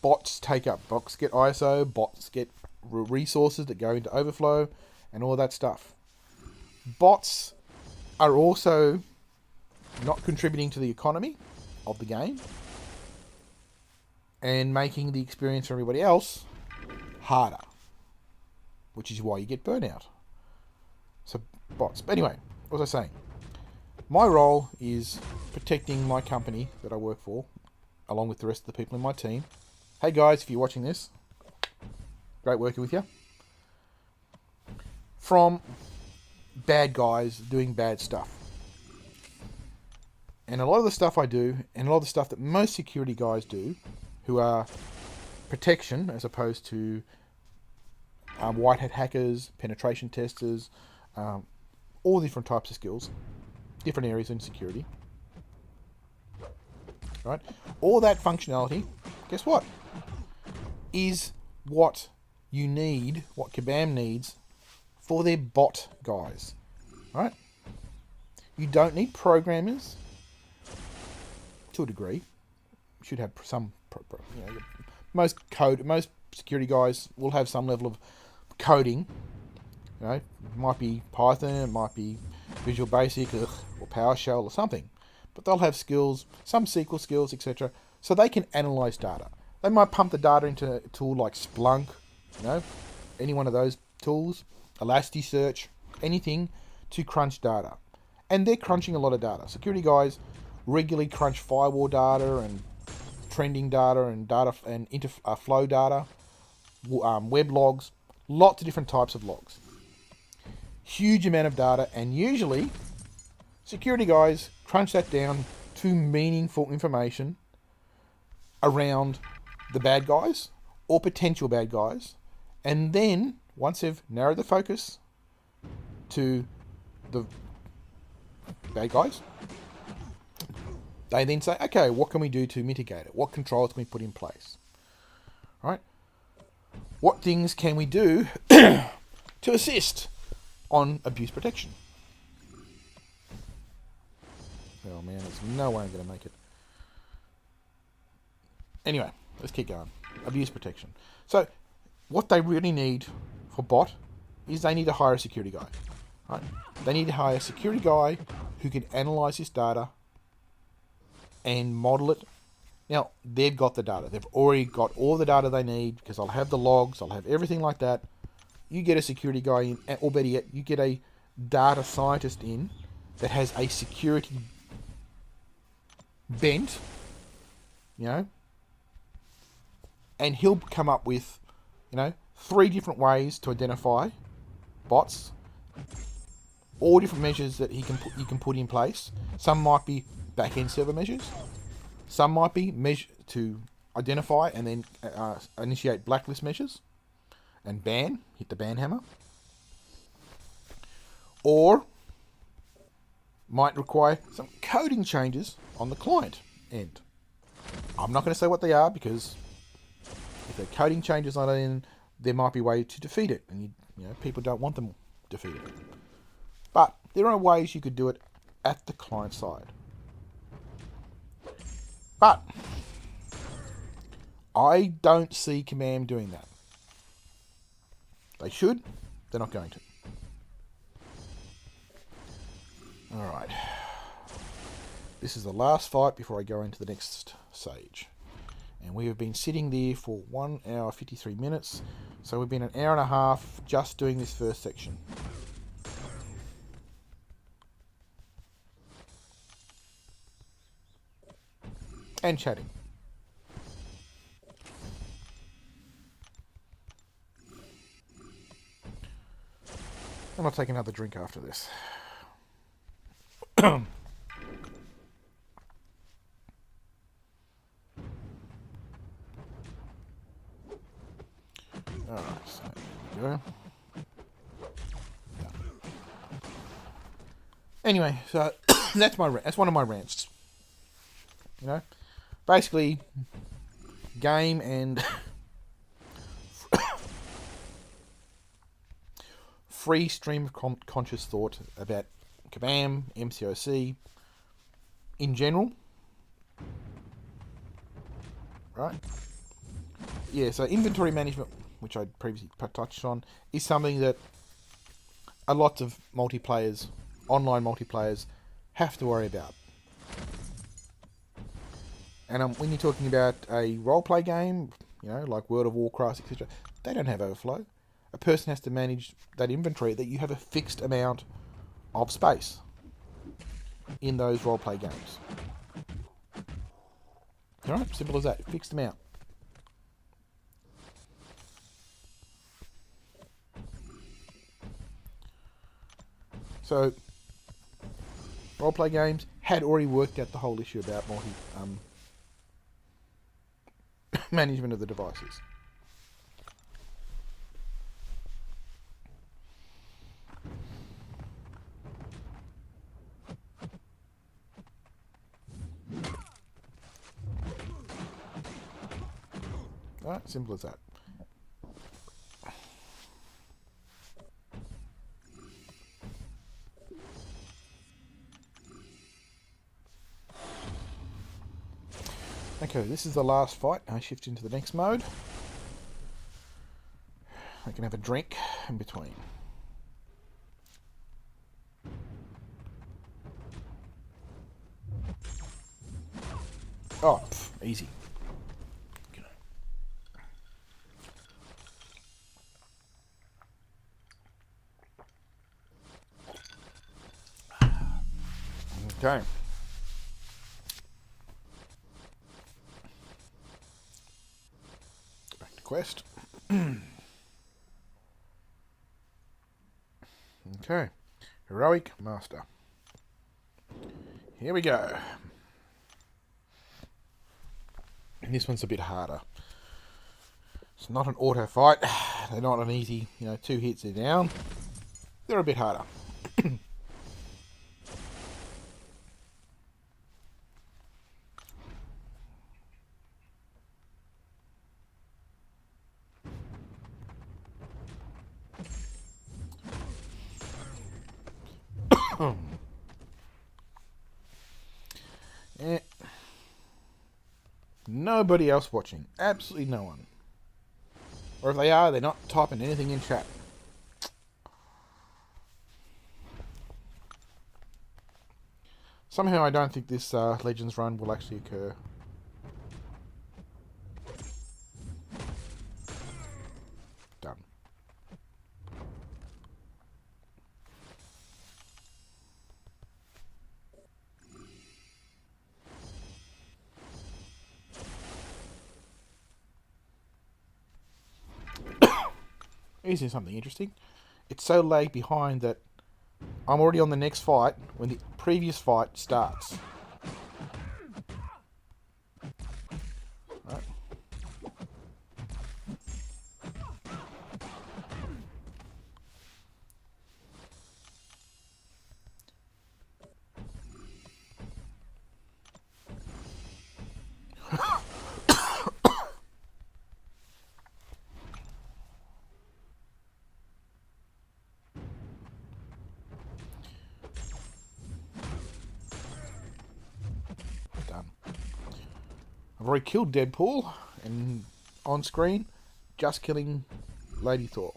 Bots take up. Bots get ISO, bots get resources that go into overflow, and all that stuff. Bots are also not contributing to the economy of the game and making the experience for everybody else harder, which is why you get burnout. So bots. But anyway, what was I saying? My role is protecting my company that I work for, along with the rest of the people in my team. Hey guys, if you're watching this, great working with you. From bad guys doing bad stuff. And a lot of the stuff I do, and a lot of the stuff that most security guys do, who are protection as opposed to white hat hackers, penetration testers, all different types of skills, different areas in security. Right? All that functionality, guess what? Is what you need, what Kabam needs for their bot guys. Right? You don't need programmers to a degree. You should have some, most security guys will have some level of coding. It might be Python, it might be Visual Basic or PowerShell or something. But they'll have skills, some SQL skills, etc. So they can analyze data. They might pump the data into a tool like Splunk, any one of those tools, Elasticsearch, anything to crunch data. And they're crunching a lot of data. Security guys regularly crunch firewall data and trending data and flow data, web logs, lots of different types of logs. Huge amount of data, and usually security guys crunch that down to meaningful information around the bad guys or potential bad guys, and then once they've narrowed the focus to the bad guys, they then say, okay, what can we do to mitigate it? What controls can we put in place? Right? What things can we do to assist on abuse protection? Oh man, there's no way I'm going to make it. Anyway, let's keep going. Abuse protection. So, what they really need for bot is they need to hire a security guy. Right? They need to hire a security guy who can analyze this data and model it. Now, they've got the data. They've already got all the data they need because I'll have the logs, I'll have everything like that. You get a security guy in, or better yet, you get a data scientist in that has a security bent, you know, and he'll come up with, 3 different ways to identify bots, all different measures that you can put in place. Some might be back-end server measures. Some might be measure to identify and then initiate blacklist measures and hit the ban hammer. Or might require some coding changes on the client end. I'm not going to say what they are because if there are coding changes on it, then there might be a way to defeat it, and people don't want them defeated. But there are ways you could do it at the client side. But I don't see Command doing that. They should. They're not going to. Alright. This is the last fight before I go into the next stage. And we have been sitting there for 1 hour 53 minutes. So we've been an hour and a half just doing this first section. And chatting. And I'll take another drink after this. Alright, so there we go. Anyway, so that's one of my rants. Basically, game and free stream of conscious thought about Kabam, MCOC in general. Right? Yeah, so inventory management, which I previously touched on, is something that a lot of online multiplayers, have to worry about. And when you're talking about a roleplay game, like World of Warcraft, etc., they don't have overflow. A person has to manage that inventory, that you have a fixed amount of space in those roleplay games. Alright, simple as that. Fixed amount. So, roleplay games had already worked out the whole issue about management of the devices. Alright, simple as that. Okay, this is the last fight. I shift into the next mode. I can have a drink in between. Oh, easy. Okay. quest. Okay. Heroic Master. Here we go. And this one's a bit harder. It's not an auto fight. They're not an easy, 2 hits, they're down. They're a bit harder. Nobody else watching. Absolutely no one. Or if they are, they're not typing anything in chat. Somehow I don't think this Legends run will actually occur. Done. Here's something interesting. It's so lagged behind that I'm already on the next fight when the previous fight starts. Right. I've already killed Deadpool, and on screen, just killing Lady Thor.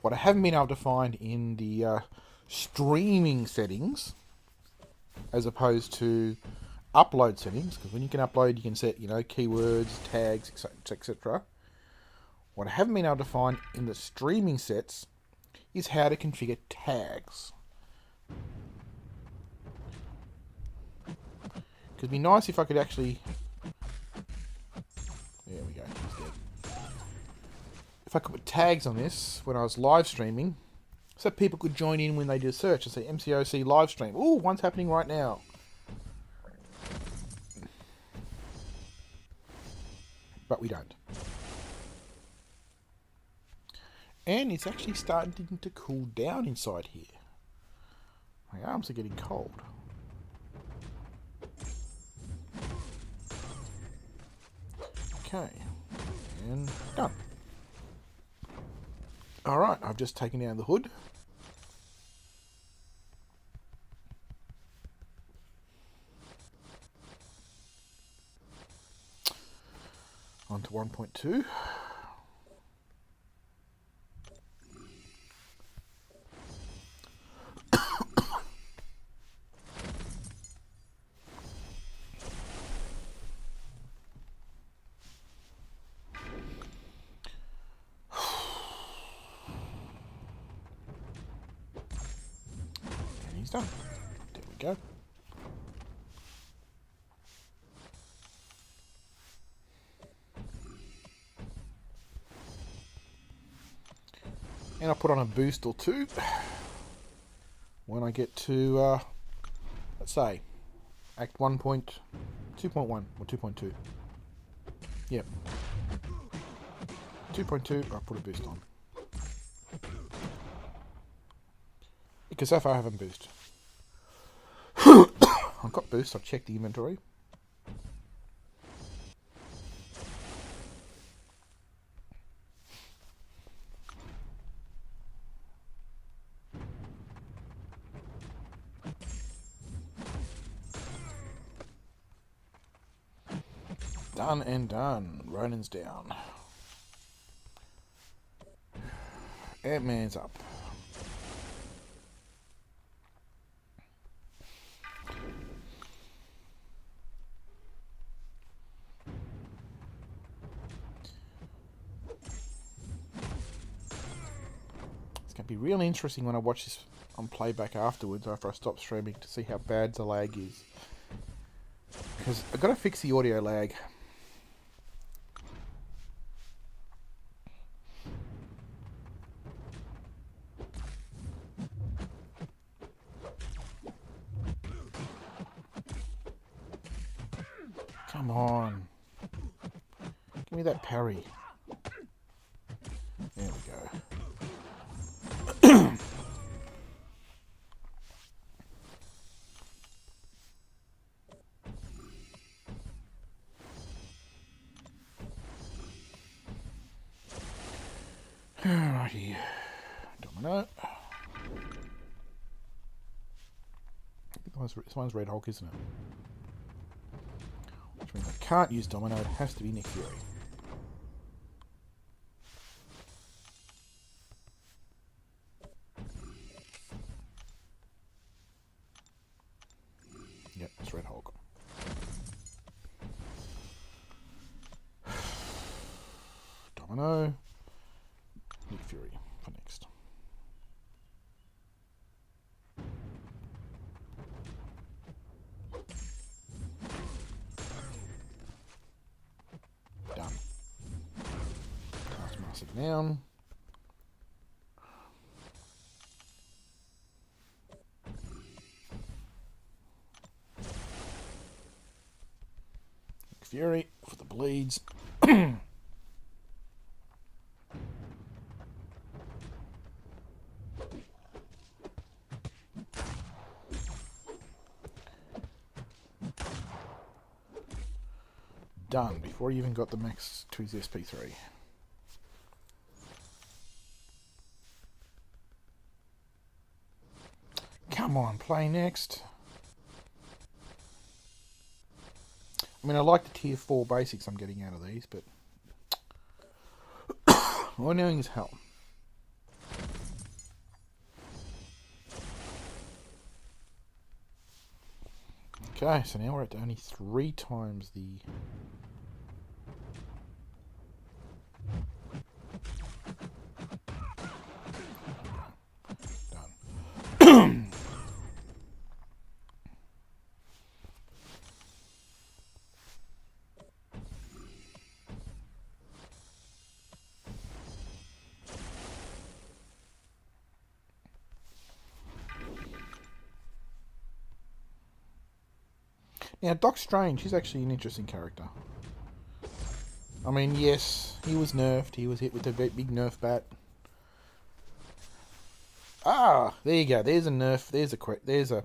What I haven't been able to find in the streaming settings, as opposed to upload settings, because when you can upload, you can set, keywords, tags, etc. What I haven't been able to find in the streaming sets is how to configure tags. It'd be nice if I could actually... There we go. He's dead. If I could put tags on this when I was live streaming, so people could join in when they do a search and say MCOC live stream. Ooh, one's happening right now. But we don't. And it's actually starting to cool down inside here. My arms are getting cold. Okay. And done. Alright, I've just taken down the hood. Onto 1.2. And he's done. There we go. And I'll put on a boost or two when I get to, let's say, Act 1.2.1 or 2.2. Yep. 2.2, I'll put a boost on. Because so far I haven't boost. I've got boost, I've checked the inventory. Done and done. Ronan's down. Ant-Man's up. going to be really interesting when I watch this on playback afterwards, after I stop streaming, to see how bad the lag is. Because I've got to fix the audio lag. Come on. Give me that parry. There we go. Alrighty. Domino. This one's Red Hulk, isn't it? Which means I can't use Domino, it has to be Nick Fury. Yep, it's Red Hulk. Domino. Nick Fury for next. Done. Taskmaster down. Nick Fury for the bleeds. Done before he even got the max to his SP3. Come on, play next. I mean, I like the tier 4 basics I'm getting out of these, but more annoying as hell. Okay, so now we're at only 3 times the... Done. Now, Doc Strange, he's actually an interesting character. I mean, yes, he was nerfed. He was hit with a big nerf bat. Ah, there you go. There's a nerf. There's a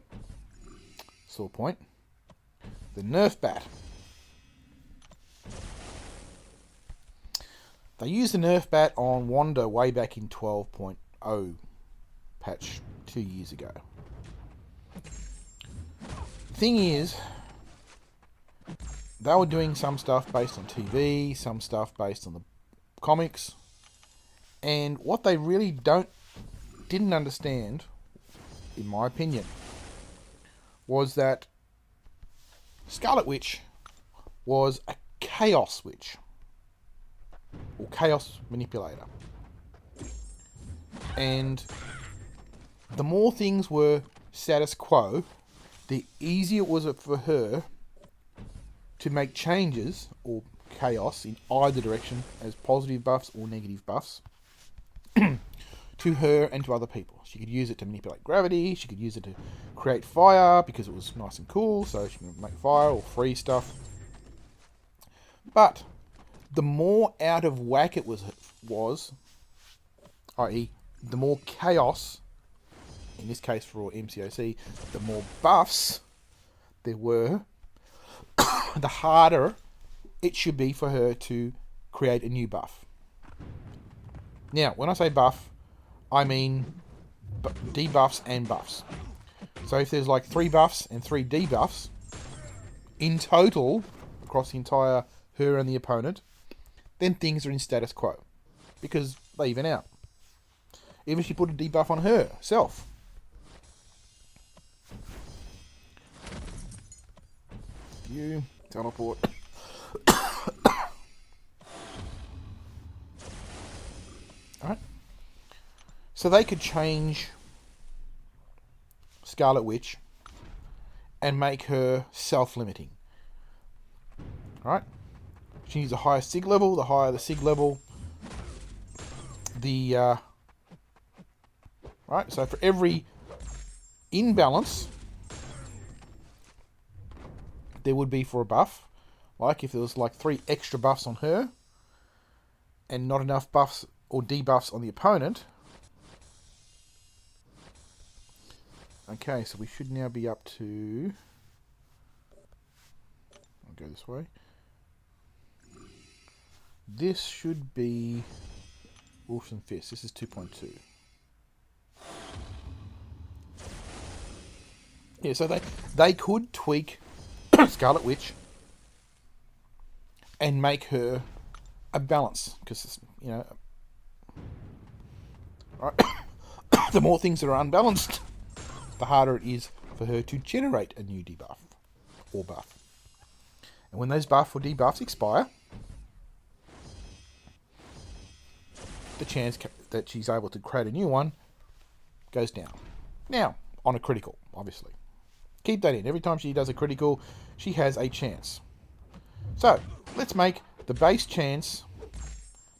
sore point. The nerf bat. They used the nerf bat on Wanda way back in 12.0 patch 2 years ago. The thing is, they were doing some stuff based on TV, some stuff based on the comics, and what they really didn't understand, in my opinion, was that Scarlet Witch was a chaos witch, or chaos manipulator, and the more things were status quo, the easier it was for her to make changes or chaos in either direction as positive buffs or negative buffs to her and to other people. She could use it to manipulate gravity, she could use it to create fire because it was nice and cool, so she could make fire or freeze stuff. But the more out of whack it was, i.e. the more chaos, in this case for MCOC, the more buffs there were, the harder it should be for her to create a new buff. Now, when I say buff, I mean debuffs and buffs. So if there's like 3 buffs and 3 debuffs in total across the entire her and the opponent, then things are in status quo because they even out. Even if she put a debuff on herself. You teleport. Alright. So they could change Scarlet Witch and make her self-limiting. Right? She needs a higher sig level. The higher the sig level, the right. So for every imbalance, there would be for a buff. Like if there was like 3 extra buffs on her, and not enough buffs or debuffs on the opponent. Okay, so we should now be up to... I'll go this way. This should be Wolves and Fists. This is 2.2. Yeah, so they could tweak Scarlet Witch and make her a balance, because, you know, right, the more things that are unbalanced, the harder it is for her to generate a new debuff or buff. And when those buff or debuffs expire, the chance that she's able to create a new one goes down. Now, on a critical, obviously. Keep that in. Every time she does a critical, she has a chance. So, let's make the base chance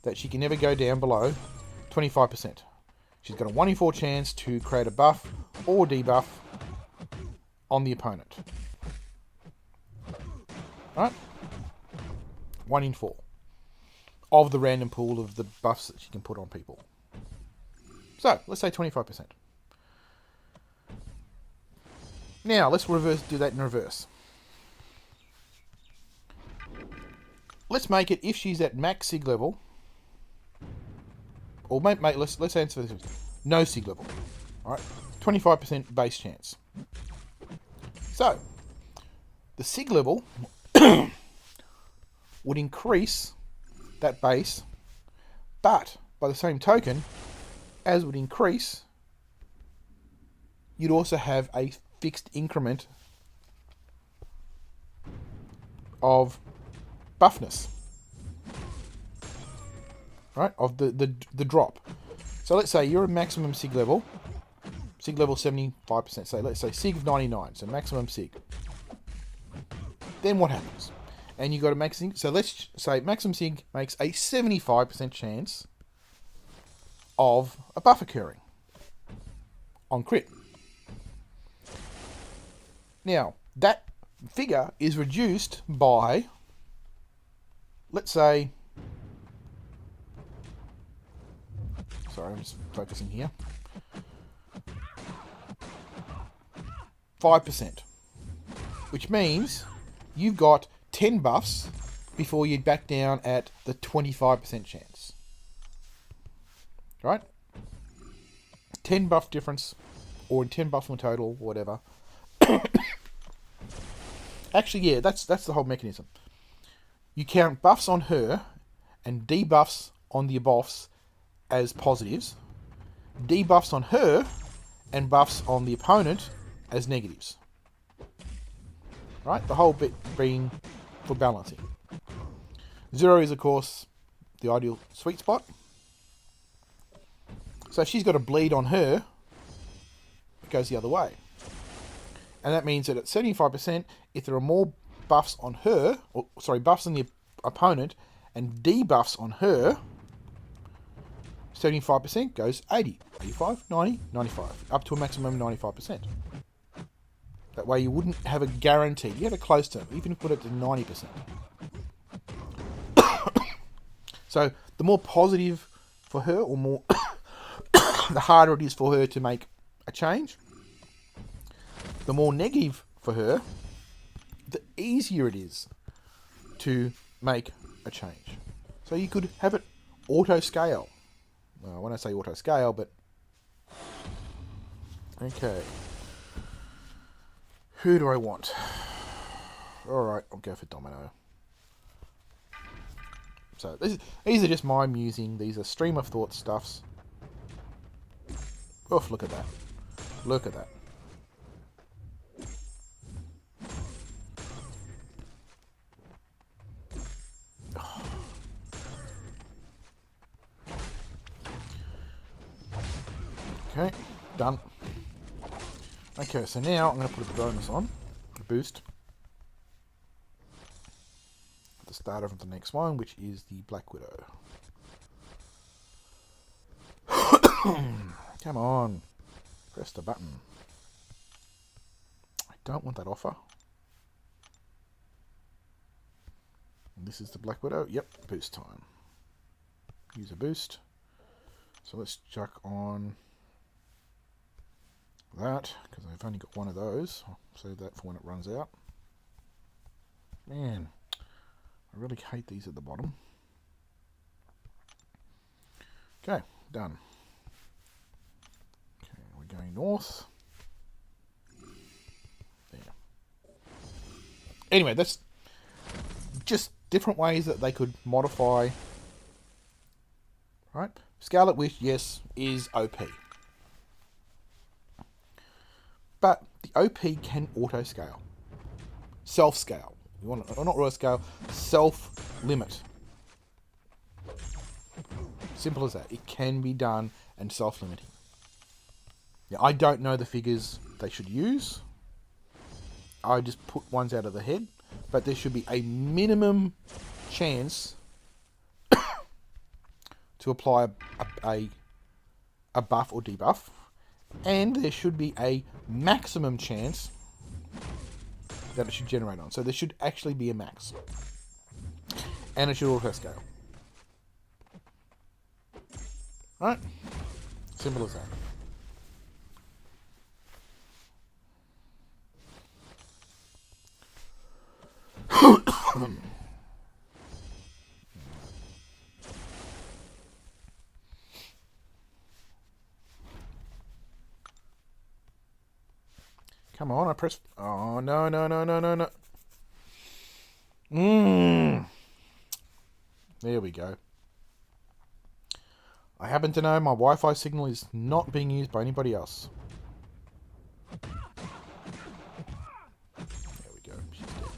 that she can never go down below 25%. She's got a 1 in 4 chance to create a buff or debuff on the opponent. Right? 1 in 4 of the random pool of the buffs that she can put on people. So, let's say 25%. Now, let's do that in reverse. Let's make it, if she's at max sig level, or let's answer this, no sig level. Alright, 25% base chance. So, the sig level would increase that base, but by the same token, as would increase, you'd also have a fixed increment of buffness, right? Of the drop. So let's say you're a maximum sig level 75%. So let's say sig of 99, so maximum sig. Then what happens? And you got to make sig. So let's say maximum sig makes a 75% chance of a buff occurring on crit. Now, that figure is reduced by, let's say, sorry, I'm just focusing here, 5%, which means you've got 10 buffs before you'd back down at the 25% chance. Right? 10 buff difference, or 10 buffs in total, whatever. Actually, yeah, that's the whole mechanism. You count buffs on her and debuffs on the buffs as positives, debuffs on her and buffs on the opponent as negatives. Right? The whole bit being for balancing. 0 is, of course, the ideal sweet spot. So if she's got a bleed on her, it goes the other way. And that means that at 75%, if there are more buffs on her, buffs on the opponent and debuffs on her, 75% goes 80, 85, 90, 95, up to a maximum of 95%. That way you wouldn't have a guaranteed, you have a close term, even if you put it to 90%. So the more positive for her, or more, the harder it is for her to make a change. The more negative for her, the easier it is to make a change. So you could have it auto scale. Well, when I say auto scale, but okay. Who do I want? Alright, I'll go for Domino. So these are just my musing. These are stream of thought stuffs. Oof, look at that. Look at that. Okay, done. Okay, so now I'm going to put a bonus on, a boost, at the start of the next one, which is the Black Widow. Come on, press the button. I don't want that offer. And this is the Black Widow. Yep, boost time. Use a boost. So let's chuck on that, because I've only got one of those. I'll save that for when it runs out. Man, I really hate these at the bottom. Okay, done. Okay, we're going north. There. Anyway, that's just different ways that they could modify. Right? Scarlet Witch, yes, is OP. But the OP can auto-scale. Self-scale. You want to, or not auto-scale, self-limit. Simple as that. It can be done and self-limiting. Now, I don't know the figures they should use. I just put ones out of the head. But there should be a minimum chance to apply a buff or debuff. And there should be a maximum chance that it should generate on. So there should actually be a max. And it should auto scale. Right? Simple as that. Come on, I press... Oh, no. There we go. I happen to know my Wi-Fi signal is not being used by anybody else. There we go. She's dead.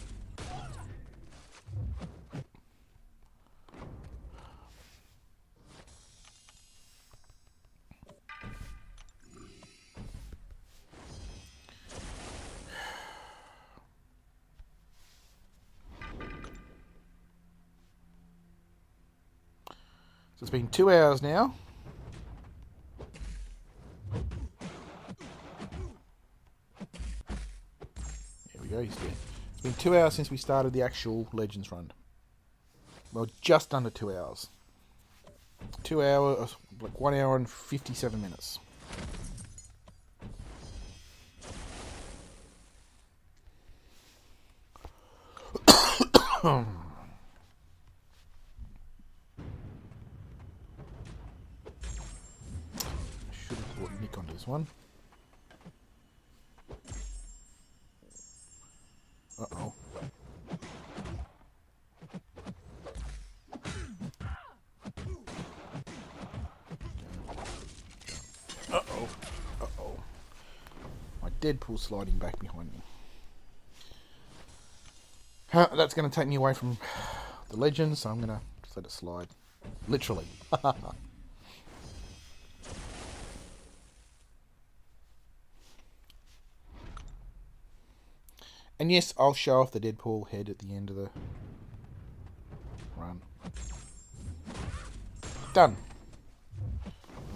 So it's been 2 hours now. There we go, he's dead. It's been 2 hours since we started the actual Legends run. Well, just under 2 hours. 2 hours, like 1 hour and 57 minutes. Should have brought Nick onto this one. Uh-oh. Uh-oh. Uh-oh. My Deadpool sliding back behind me. That's going to take me away from the Legends, so I'm going to just let it slide. Literally. And yes, I'll show off the Deadpool head at the end of the run. Done.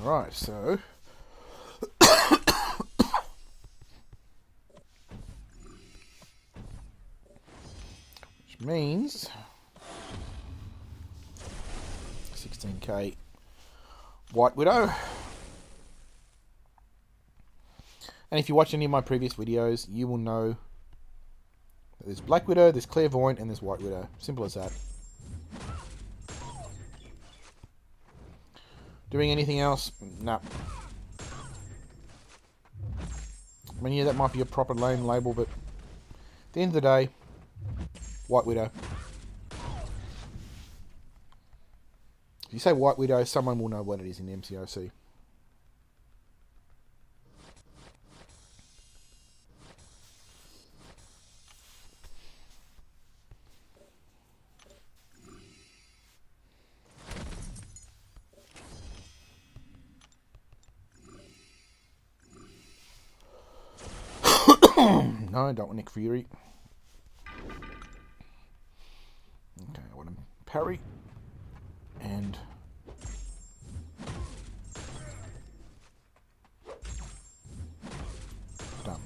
Right, so... which means... 16k White Widow. And if you watch any of my previous videos, you will know there's Black Widow, there's Clairvoyant, and there's White Widow. Simple as that. Doing anything else? No. I mean, yeah, that might be a proper lame label, but at the end of the day, White Widow. If you say White Widow, someone will know what it is in the MCOC. No, I don't want Nick Fury. Okay, I want to parry. And... done.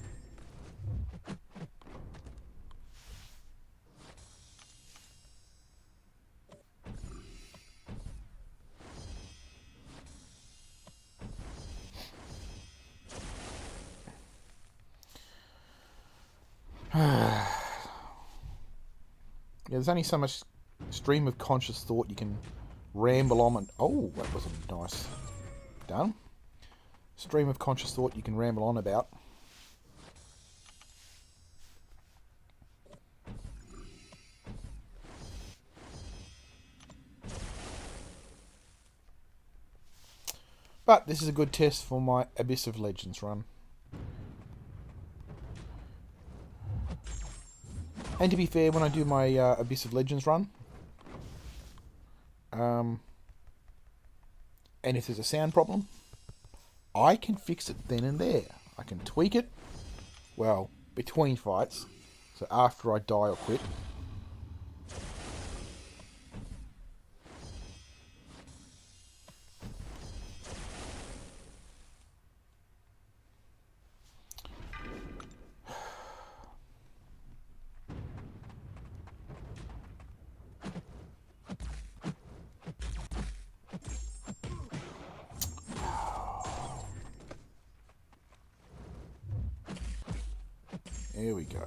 Yeah, there's only so much stream of conscious thought you can ramble on and... oh, that was a nice... done. Stream of conscious thought you can ramble on about. But this is a good test for my Abyss of Legends run. And to be fair, when I do my Abyss of Legends run, and if there's a sound problem, I can fix it then and there. I can tweak it, well, between fights, so after I die or quit. Here we go.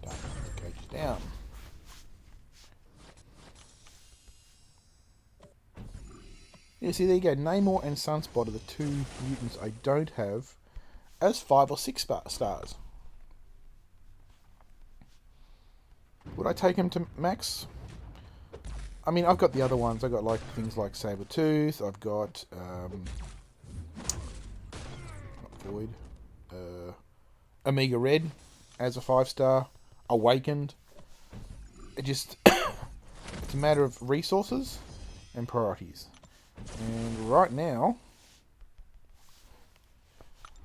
Done. Cage down. Yeah, see, there you go. Namor and Sunspot are the two mutants I don't have as 5 or 6 stars. Would I take him to max? I mean, I've got the other ones. I've got like things like Sabretooth. I've got Void, Omega Red as a 5-star, Awakened. It just it's a matter of resources and priorities. And right now,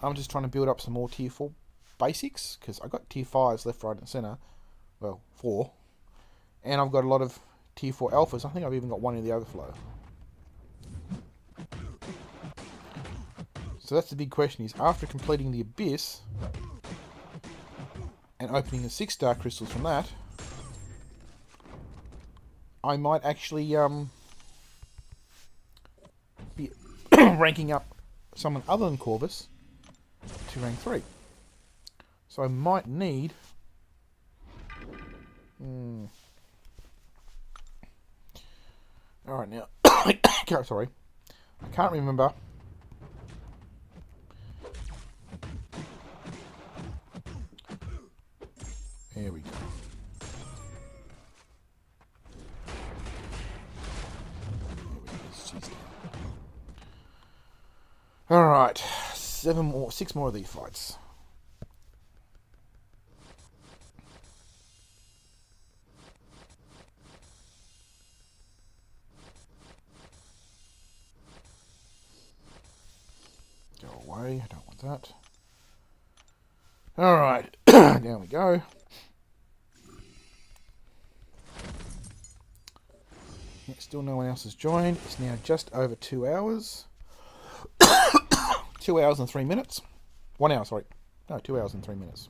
I'm just trying to build up some more tier 4 basics because I've got tier 5s left, right, and center. Well, 4, and I've got a lot of tier 4 alphas. I think I've even got one in the overflow. So that's the big question, is after completing the Abyss and opening the 6-star crystals from that, I might actually be ranking up someone other than Corvus to rank 3. So I might need... Alright, now... sorry. I can't remember... There we go. Alright, 6 more of these fights. Go away, I don't want that. Alright, down we go. Yeah, still no one else has joined. It's now just over 2 hours. 2 hours and 3 minutes. 1 hour, sorry. No, 2 hours and 3 minutes.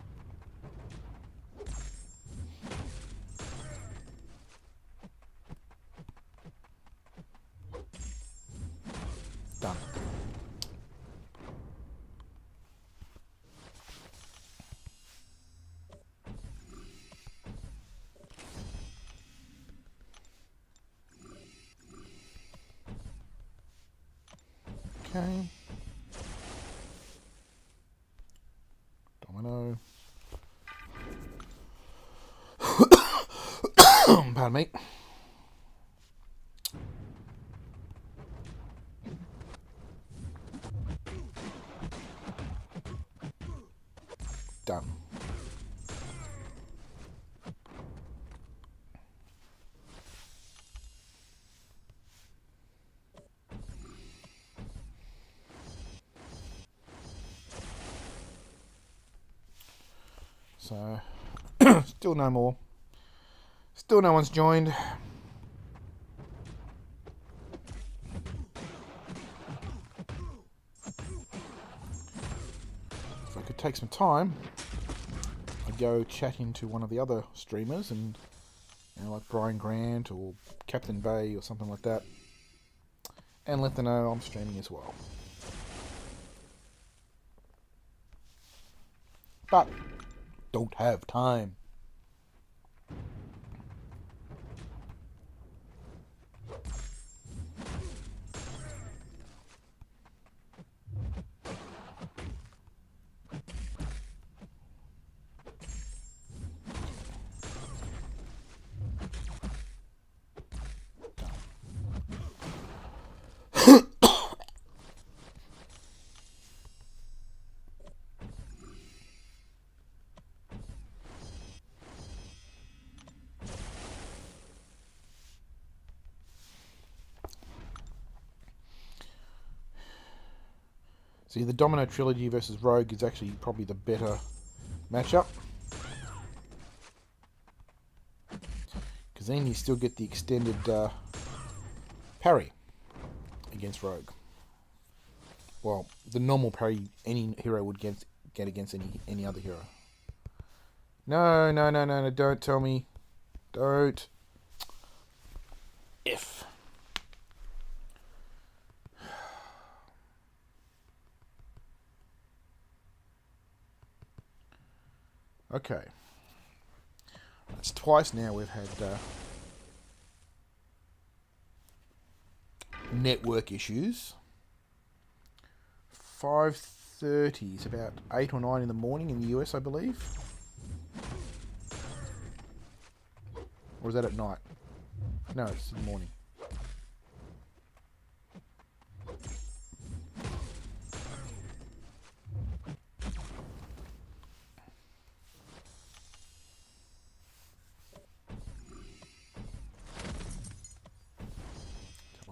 Done. Okay. Domino. Pardon me. Done. So, still no more. Still no one's joined. If I could take some time, I'd go chat into one of the other streamers, and like Brian Grant or Captain Bay or something like that, and let them know I'm streaming as well. But don't have time. See, the Domino Trilogy versus Rogue is actually probably the better matchup, because then you still get the extended parry against Rogue. Well, the normal parry any hero would get against any other hero. No, don't tell me. Don't. If. Okay. That's twice now we've had network issues. 5:30 is about 8 or 9 in the morning in the US, I believe. Or is that at night? No, it's in the morning.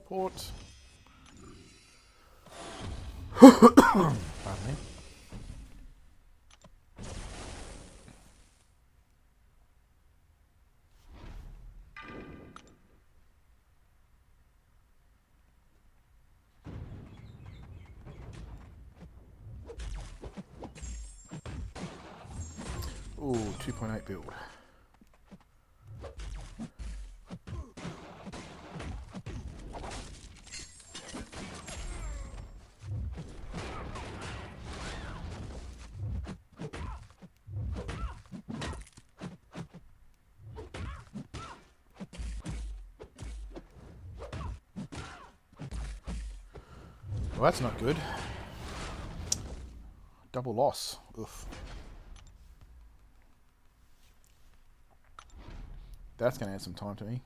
Teleport. Pardon me. Ooh, 2.8 build. Well, that's not good. Double loss. Oof. That's going to add some time to me.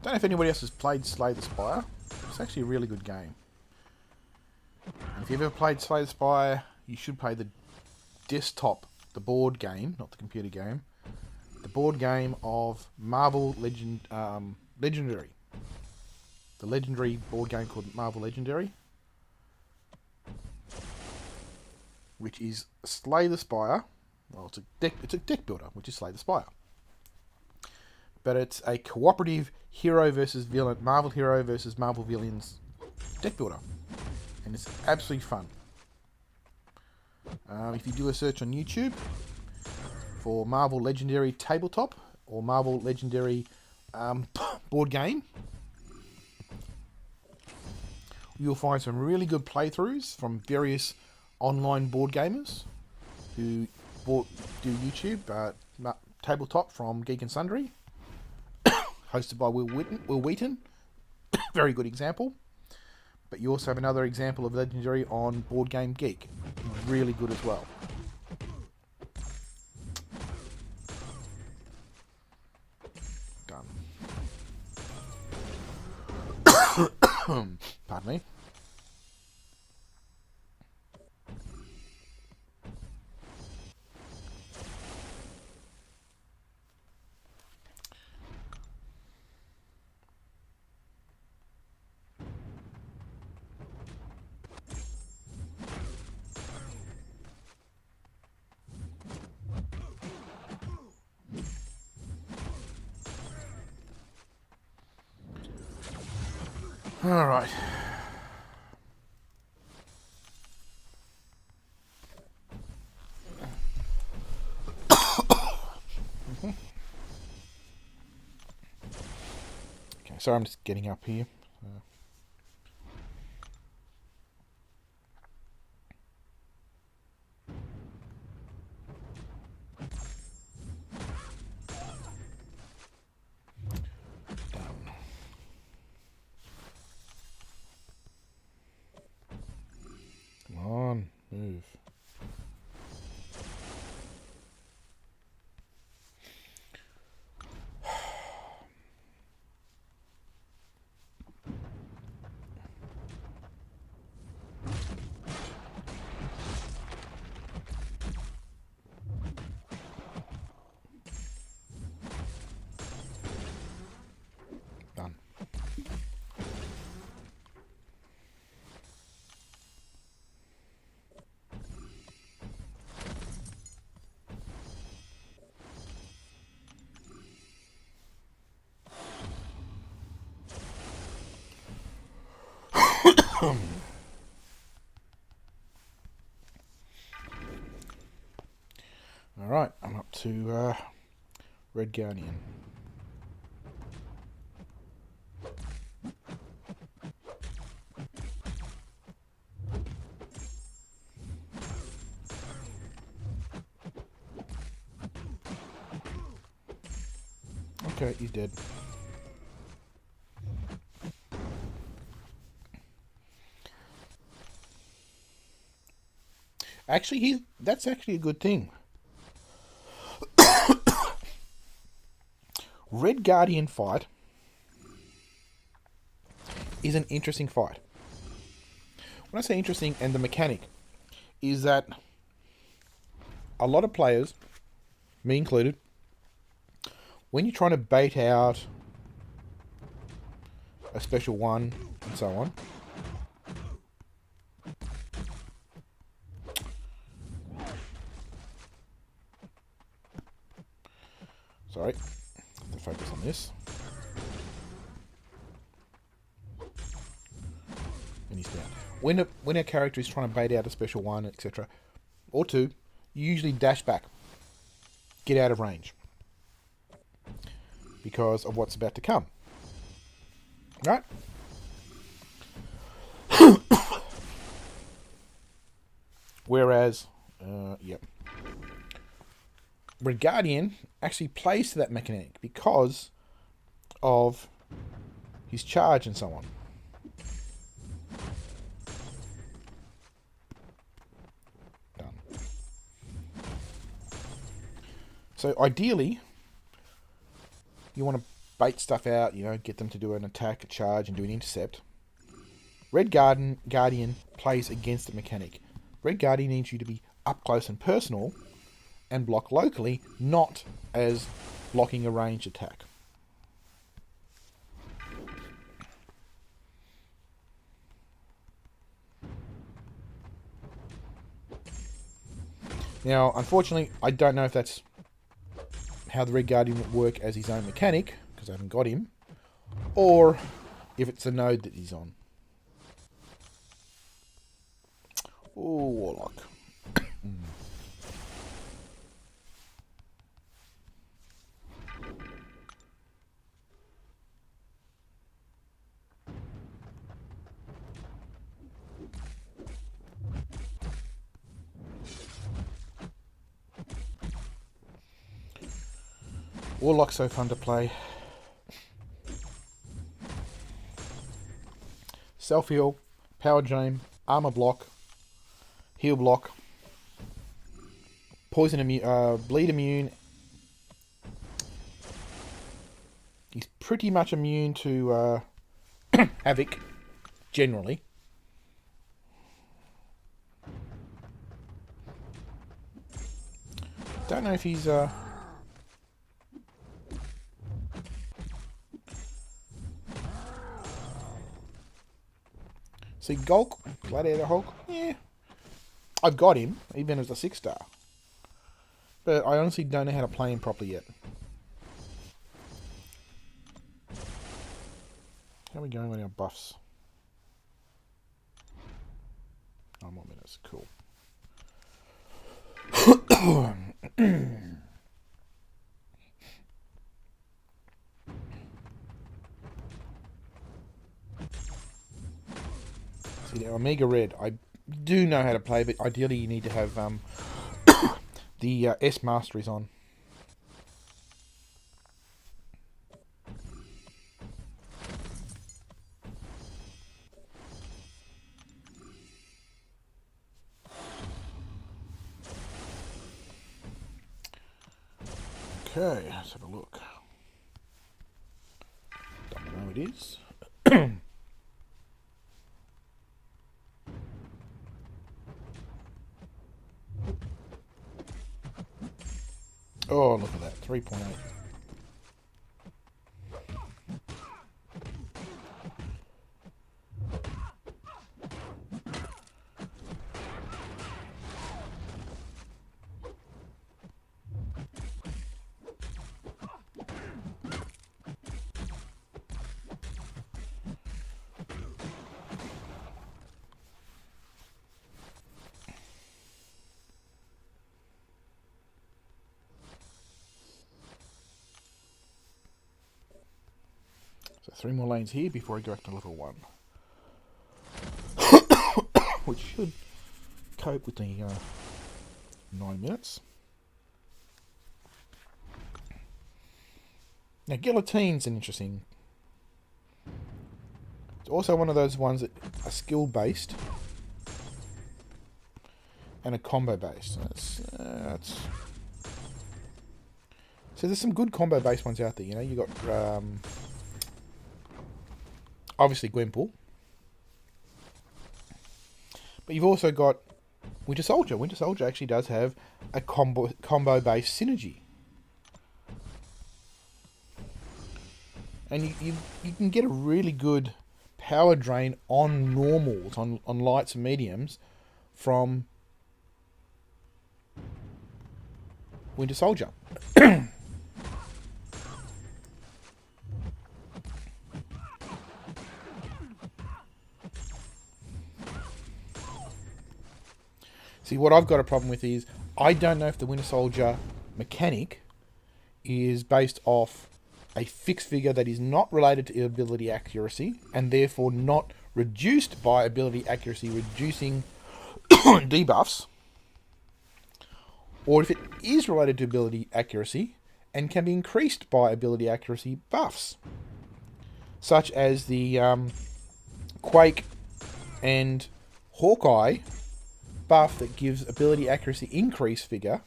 Don't know if anybody else has played Slay the Spire. It's actually a really good game. And if you've ever played Slay the Spire, you should play the desktop, the board game, not the computer game. The board game of Marvel Legendary. The legendary board game called Marvel Legendary, which is Slay the Spire. Well, it's a deck builder, which is Slay the Spire. But it's a cooperative hero versus villain, Marvel hero versus Marvel villains deck builder, and it's absolutely fun. If you do a search on YouTube for Marvel Legendary Tabletop or Marvel Legendary board game, you'll find some really good playthroughs from various online board gamers who do YouTube tabletop from Geek and Sundry, hosted by Will Wheaton. Very good example. But you also have another example of legendary on Board Game Geek. Really good as well. Done. Pardon me. All right. Okay, sorry, I'm just getting up here. Done. Come on, move. Done. Alright, I'm up to Red Guardian. Okay, he's dead. Actually, that's actually a good thing. Red Guardian fight is an interesting fight. When I say interesting, and the mechanic, is that a lot of players, me included, when you're trying to bait out a special one and so on, sorry, have to focus on this. And he's down. When a character is trying to bait out a special one, etc., or two, you usually dash back, get out of range, because of what's about to come. Right? Whereas, yep. Red Guardian actually plays to that mechanic because of his charge and so on. Done. So ideally, you want to bait stuff out, get them to do an attack, a charge, and do an intercept. Red Guardian plays against the mechanic. Red Guardian needs you to be up close and personal and block locally, not as blocking a ranged attack. Now, unfortunately, I don't know if that's how the Red Guardian would work as his own mechanic, because I haven't got him, or if it's a node that he's on. Oh, Warlock. Warlock's so fun to play. Self-heal, power drain, armor block, heal block, poison immune, bleed immune. He's pretty much immune to havoc, generally. Don't know if he's see Gulk, Gladiator Hulk. Yeah, I've got him even as a 6-star, but I honestly don't know how to play him properly yet. How are we going with our buffs? 9 more minutes, cool. See, now Omega Red, I do know how to play, but ideally you need to have the S Masteries on. Okay, let's have a look. Don't know it is. Oh, look at that, 3.8. So 3 more lanes here before I go back to level 1. Which should cope with the 9 minutes. Now Guillotine's an interesting. It's also one of those ones that are skill based and a combo based. So there's some good combo based ones out there. You know, you got obviously Gwenpool, but you've also got Winter Soldier. Winter Soldier actually does have a combo based synergy. And you can get a really good power drain on normals, on lights and mediums, from Winter Soldier. See, what I've got a problem with is I don't know if the Winter Soldier mechanic is based off a fixed figure that is not related to ability accuracy and therefore not reduced by ability accuracy reducing debuffs, or if it is related to ability accuracy and can be increased by ability accuracy buffs, such as the Quake and Hawkeye buff that gives ability accuracy increase figure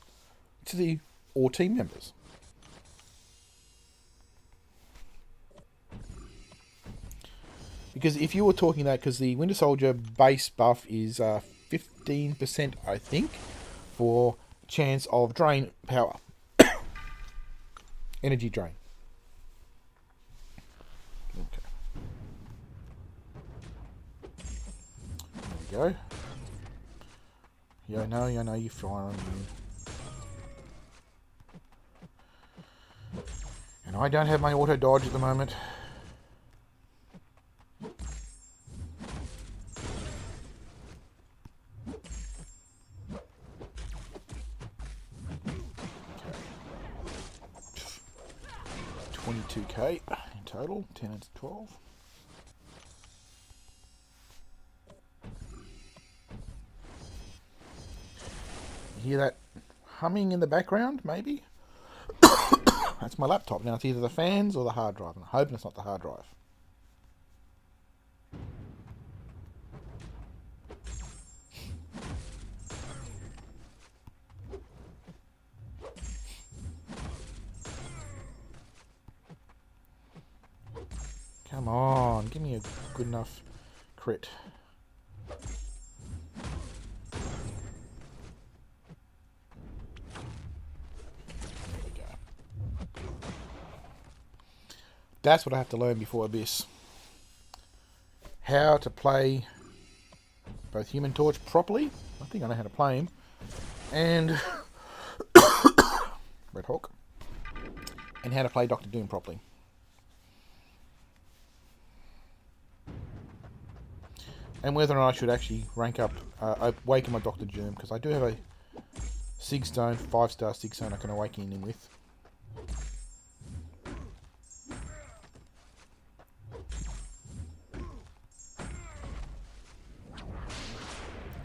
to the all team members. Because if you were talking that, because the Winter Soldier base buff is 15%, I think, for chance of drain power. Energy drain. Okay. There we go. Yeah, I know you fire on you. And I don't have my auto dodge at the moment. $22k in total, 10 and 12. You hear that humming in the background, maybe? That's my laptop. Now it's either the fans or the hard drive. I'm hoping it's not the hard drive. Come on, give me a good enough crit. There we go. That's what I have to learn before Abyss. How to play both Human Torch properly. I think I know how to play him. And Red Hawk. And how to play Doctor Doom properly. And whether or not I should actually rank up, awaken my Doctor Doom, because I do have a Sig Stone, 5-star Sig Stone I can awaken him with.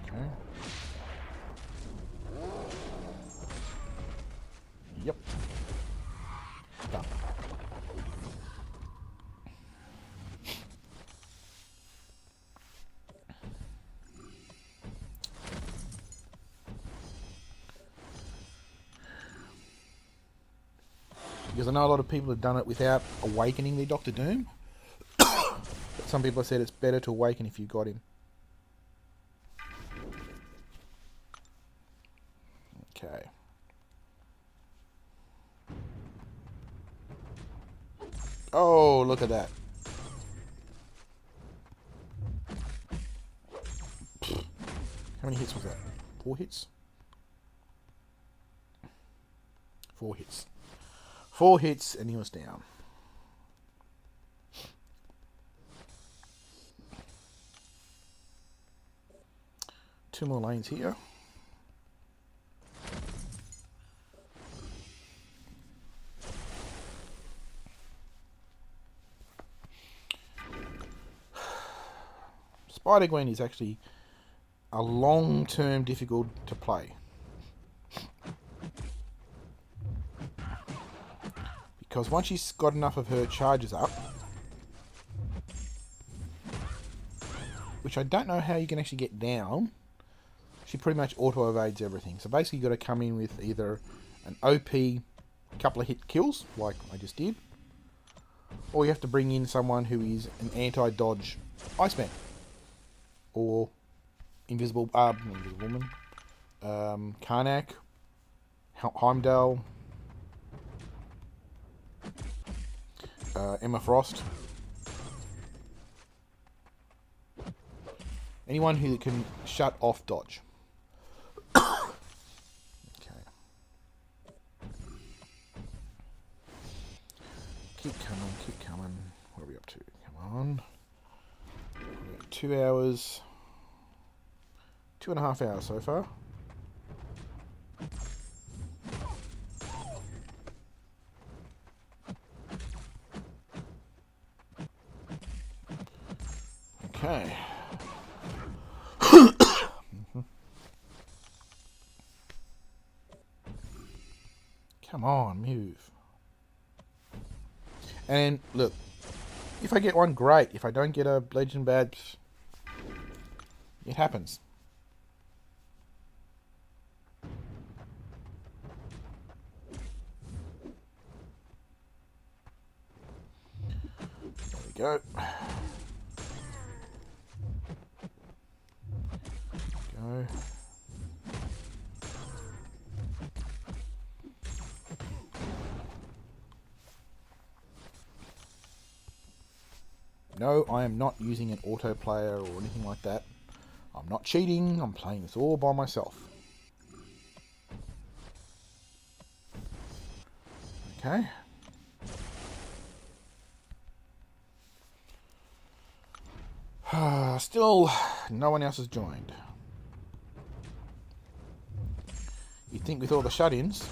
Okay. Yep. Done. Because I know a lot of people have done it without awakening their Doctor Doom. But some people have said it's better to awaken if you got him. Okay. Oh, look at that. How many hits was that? 4 hits? 4 hits. 4 hits and he was down. Two more lanes here. Spider-Gwen is actually a long-term difficult to play. Because once she's got enough of her charges up, which I don't know how you can actually get down, she pretty much auto-evades everything. So basically you've got to come in with either an OP couple of hit kills, like I just did, or you have to bring in someone who is an anti-dodge Iceman, or Invisible Woman, Karnak, Heimdall, Emma Frost. Anyone who can shut off dodge. Okay. Keep coming, keep coming. What are we up to? Come on. We've got 2 hours. 2.5 hours so far. Okay. Come on, move. And look, if I get one, great. If I don't get a legend badge, it happens. There we go. Go. No, I am not using an auto player or anything like that. I'm not cheating. I'm playing this all by myself. Okay. Still, no one else has joined. You'd think with all the shut-ins,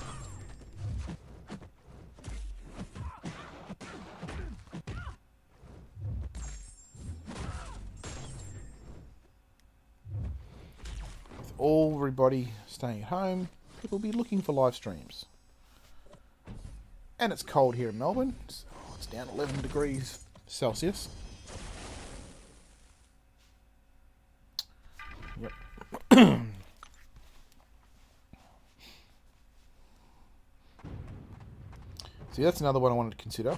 with everybody staying at home, people will be looking for live streams. And it's cold here in Melbourne. It's down 11 degrees Celsius. Yep. See, that's another one I wanted to consider.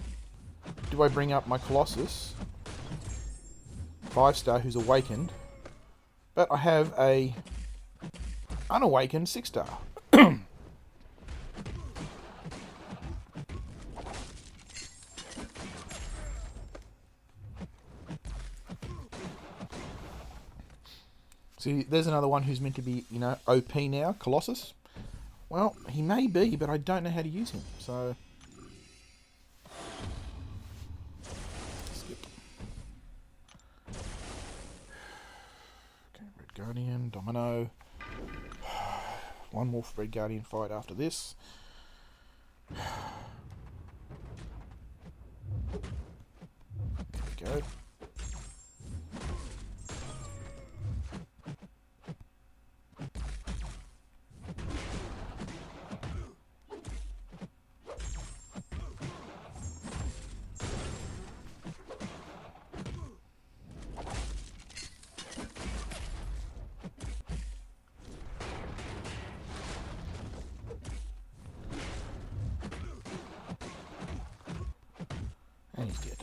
Do I bring up my Colossus 5-star who's awakened, but I have a unawakened 6-star. See, there's another one who's meant to be, you know, OP now, Colossus. Well, he may be, but I don't know how to use him, so... Skip. Okay, Red Guardian, Domino. One more Red Guardian fight after this. There we go. And he's dead.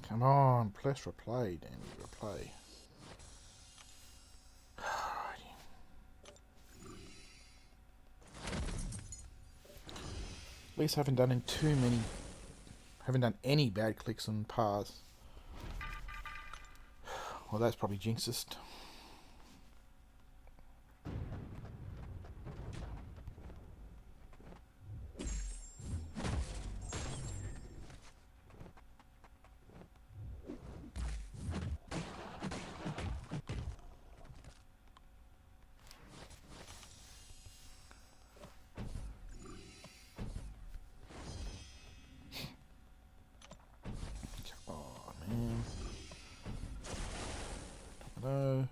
Come on, press replay, damn it, replay. At least I haven't done any bad clicks on pars. Well, that's probably jinxest. No.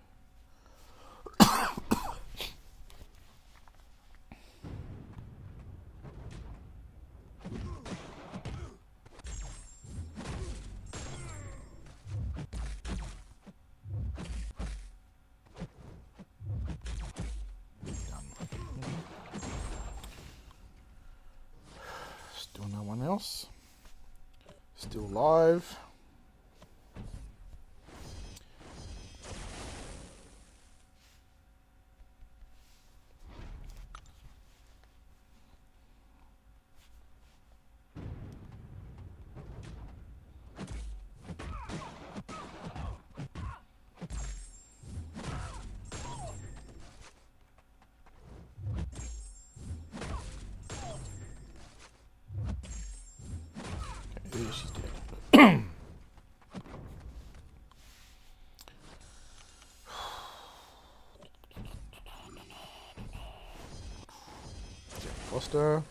Still no one else. Still live. Okay, she's dead. Foster.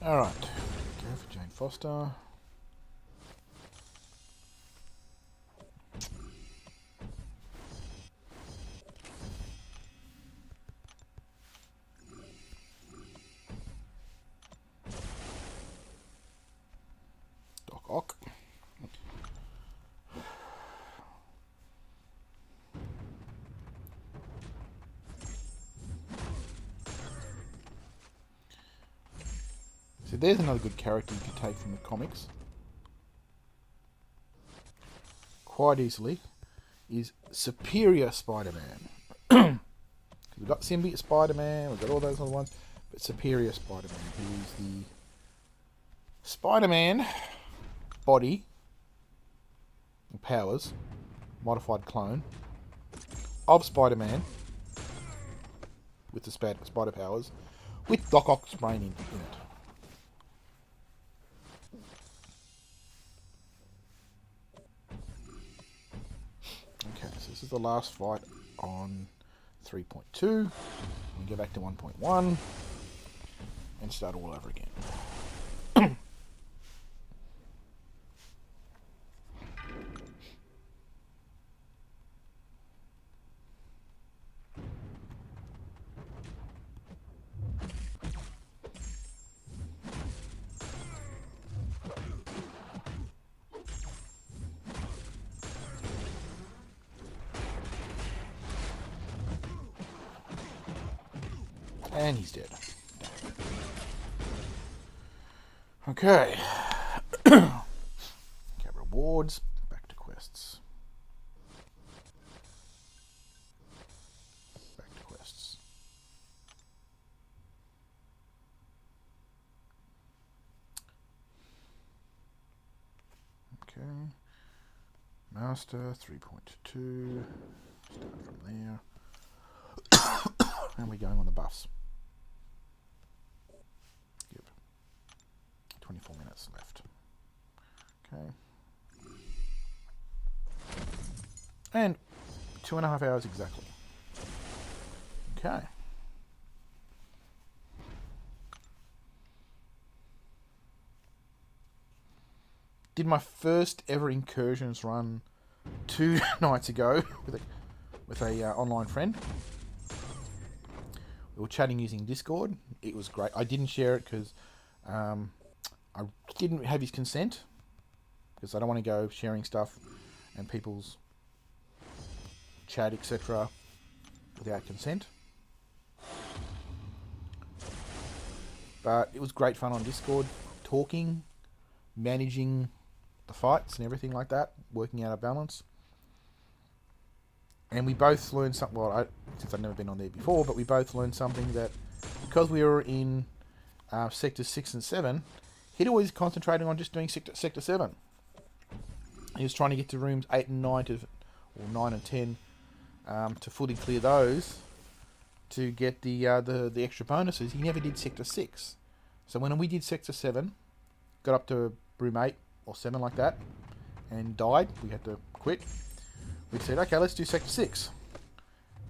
All right, go for Jane Foster. Doc Ock. So there's another good character you could take from the comics quite easily, is Superior Spider-Man. We've got Symbiote Spider-Man, we've got all those other ones, but Superior Spider-Man, who is the Spider-Man body and powers, modified clone of Spider-Man with the spider powers, with Doc Ock's brain in it. Okay, so this is the last fight on 3.2. We go back to 1.1 and start all over again. And he's dead. Okay. Okay, rewards. Back to quests. Back to quests. Okay. Master 3.2. Start from there. And we're going on the buffs. Yep. 24 minutes left. Okay. And 2.5 hours exactly. Okay. Did my first ever incursions run 2 nights ago with a online friend. We were chatting using Discord. It was great. I didn't share it because I didn't have his consent, because I don't want to go sharing stuff and people's chat, etc. without consent. But it was great fun on Discord, talking, managing the fights and everything like that, working out a balance. And we both learned something, well, since I've never been on there before, but we both learned something, that because we were in sectors 6 and 7, he'd always concentrating on just doing sector 7. He was trying to get to rooms 8 and 9 or 9 and 10 to fully clear those to get the extra bonuses. He never did sector 6. So when we did sector 7, got up to room 8 or 7 like that, and died, we had to quit. We said, okay, let's do sector 6.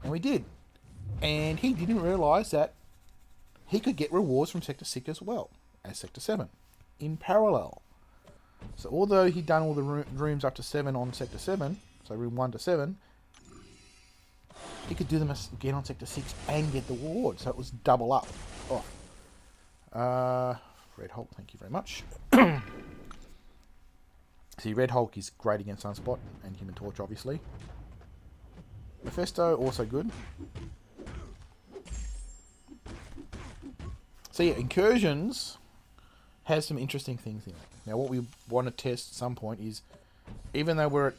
And we did. And he didn't realise that he could get rewards from sector 6 as well as sector 7 in parallel. So although he'd done all the rooms up to 7 on sector 7, so room 1 to 7, he could do them again on sector 6 and get the reward. So it was double up. Red Hulk, thank you very much. See, Red Hulk is great against Sunspot and Human Torch, obviously. Mephisto, also good. So yeah, Incursions has some interesting things in it. Now what we want to test at some point is, even though we're at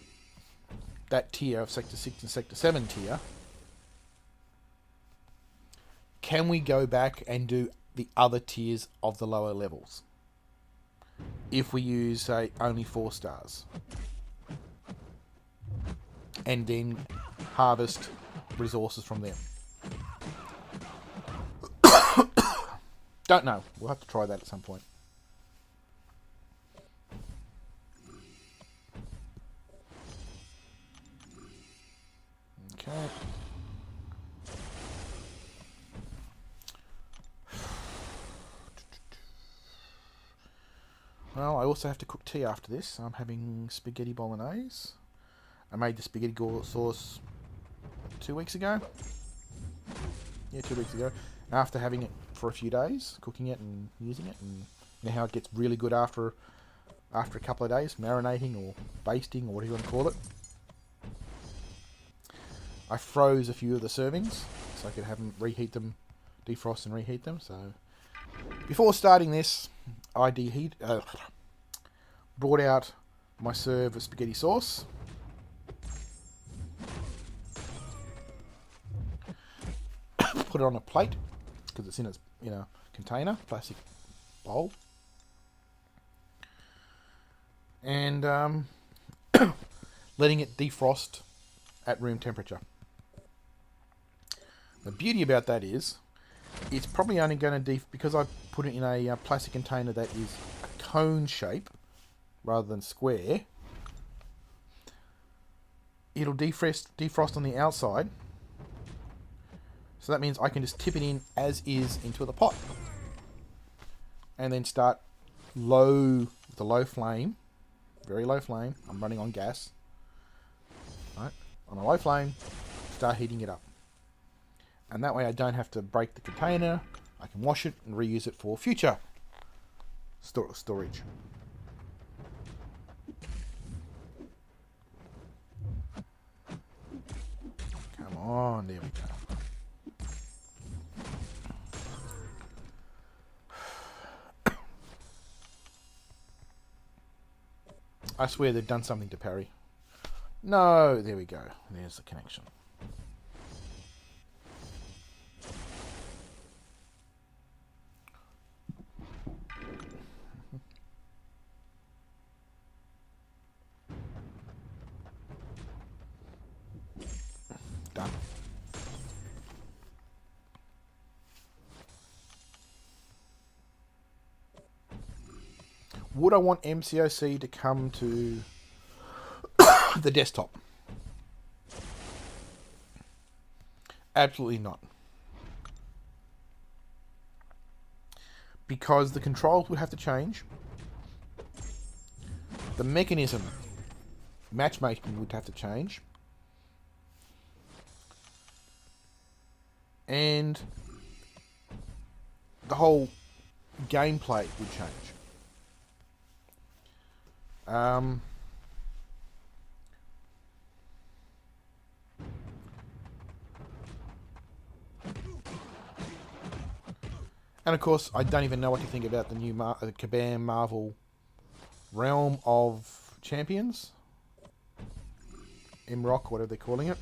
that tier of Sector 6 and Sector 7 tier, can we go back and do the other tiers of the lower levels? If we use, say, only 4 stars. And then harvest resources from them. Don't know. We'll have to try that at some point. Okay. Well, I also have to cook tea after this. I'm having spaghetti bolognese. I made the spaghetti sauce 2 weeks ago. Yeah, 2 weeks ago. After having it for a few days, cooking it and using it, and you know how it gets really good after a couple of days, marinating or basting or whatever you want to call it. I froze a few of the servings so I could have them, reheat them, defrost and reheat them. So before starting this, I brought out my serve of spaghetti sauce. Put it on a plate because it's in its container, plastic bowl, and letting it defrost at room temperature. The beauty about that is it's probably only going to because I put it in a plastic container that is a cone shape rather than square. It'll defrost on the outside. So that means I can just tip it in as is into the pot. And then start low flame, very low flame. I'm running on gas. Right? On a low flame, start heating it up. And that way I don't have to break the container. I can wash it and reuse it for future storage. Come on, there we go. I swear they've done something to parry. No, there we go. There's the connection. Done. Would I want MCOC to come to the desktop? Absolutely not. Because the controls would have to change. The mechanism, matchmaking, would have to change. And the whole gameplay would change. And of course, I don't even know what to think about the new Kabam Marvel Realm of Champions. MCOC, whatever they're calling it.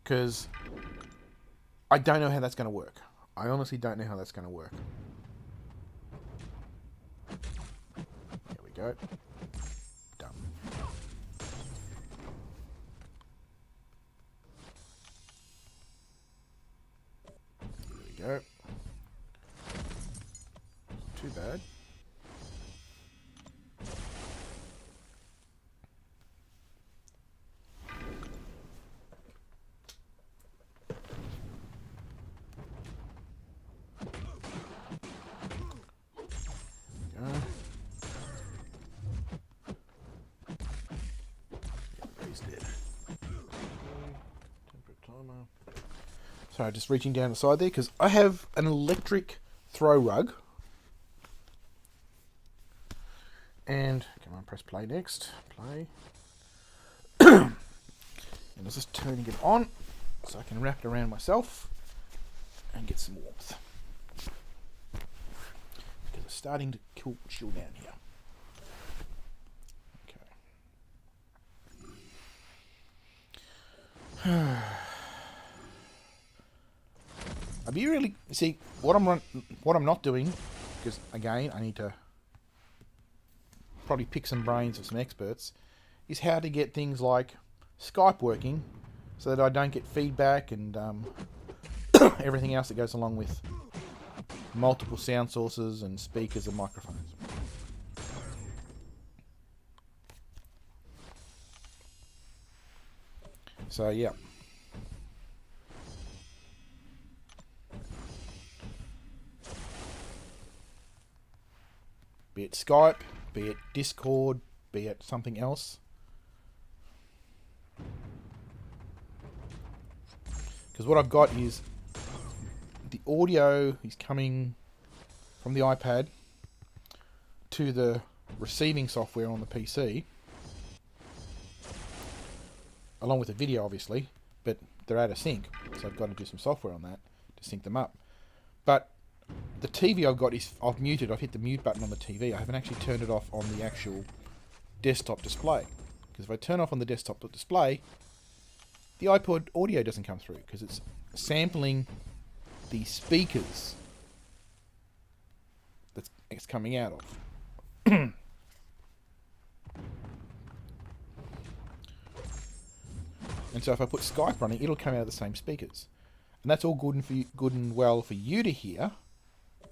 Because I don't know how that's going to work. I honestly don't know how that's going to work. There we go. Done. There we go. Too bad. Sorry, just reaching down the side there because I have an electric throw rug. And come on, press play next. Play. And I was just turning it on so I can wrap it around myself and get some warmth. Because it's starting to chill down here. Okay. I'd be really see what I'm not doing, because again I need to probably pick some brains of some experts, is how to get things like Skype working so that I don't get feedback and everything else that goes along with multiple sound sources and speakers and microphones. So yeah. Be it Skype, be it Discord, be it something else. Because what I've got is the audio is coming from the iPad to the receiving software on the PC, along with the video obviously, but they're out of sync, so I've got to do some software on that to sync them up. But the TV I've got is I've hit the mute button on the TV. I haven't actually turned it off on the actual desktop display. Because if I turn off on the desktop display, the iPod audio doesn't come through because it's sampling the speakers that it's coming out of. And so if I put Skype running, it'll come out of the same speakers. And that's all good and well for you to hear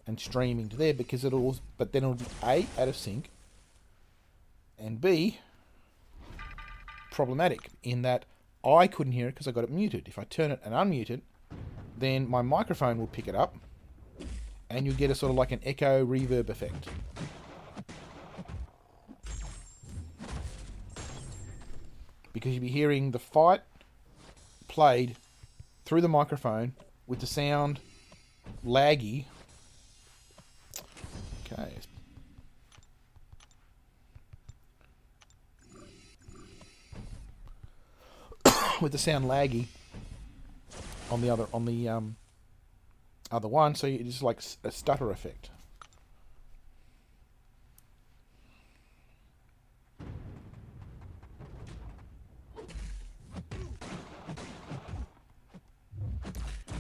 and streaming to there, because but then it'll be A, out of sync, and B, problematic in that I couldn't hear it because I got it muted. If I turn it and unmute it, then my microphone will pick it up and you'll get a sort of like an echo reverb effect. Because you'll be hearing the fight played through the microphone with the sound laggy. Okay. With the sound laggy on the other one, so it's just like a stutter effect.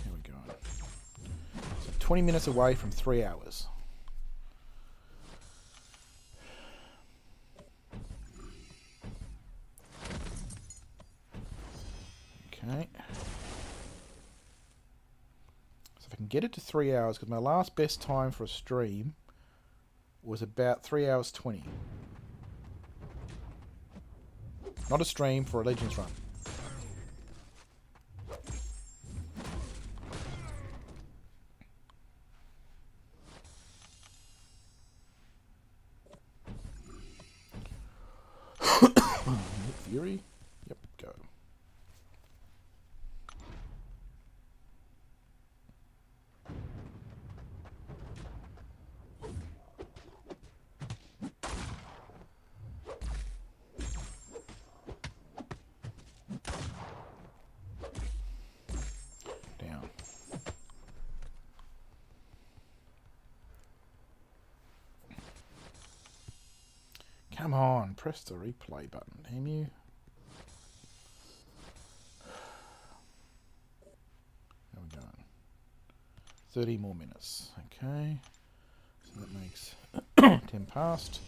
Here we go. So 20 minutes away from 3 hours. Okay. So if I can get it to 3 hours, because my last best time for a stream was about 3 hours 20. Not a stream, for a Legends run. Fury? Yep, go. Down. Come on, press the replay button, damn you. How we going? 30 more minutes. Okay. So that makes 10 past.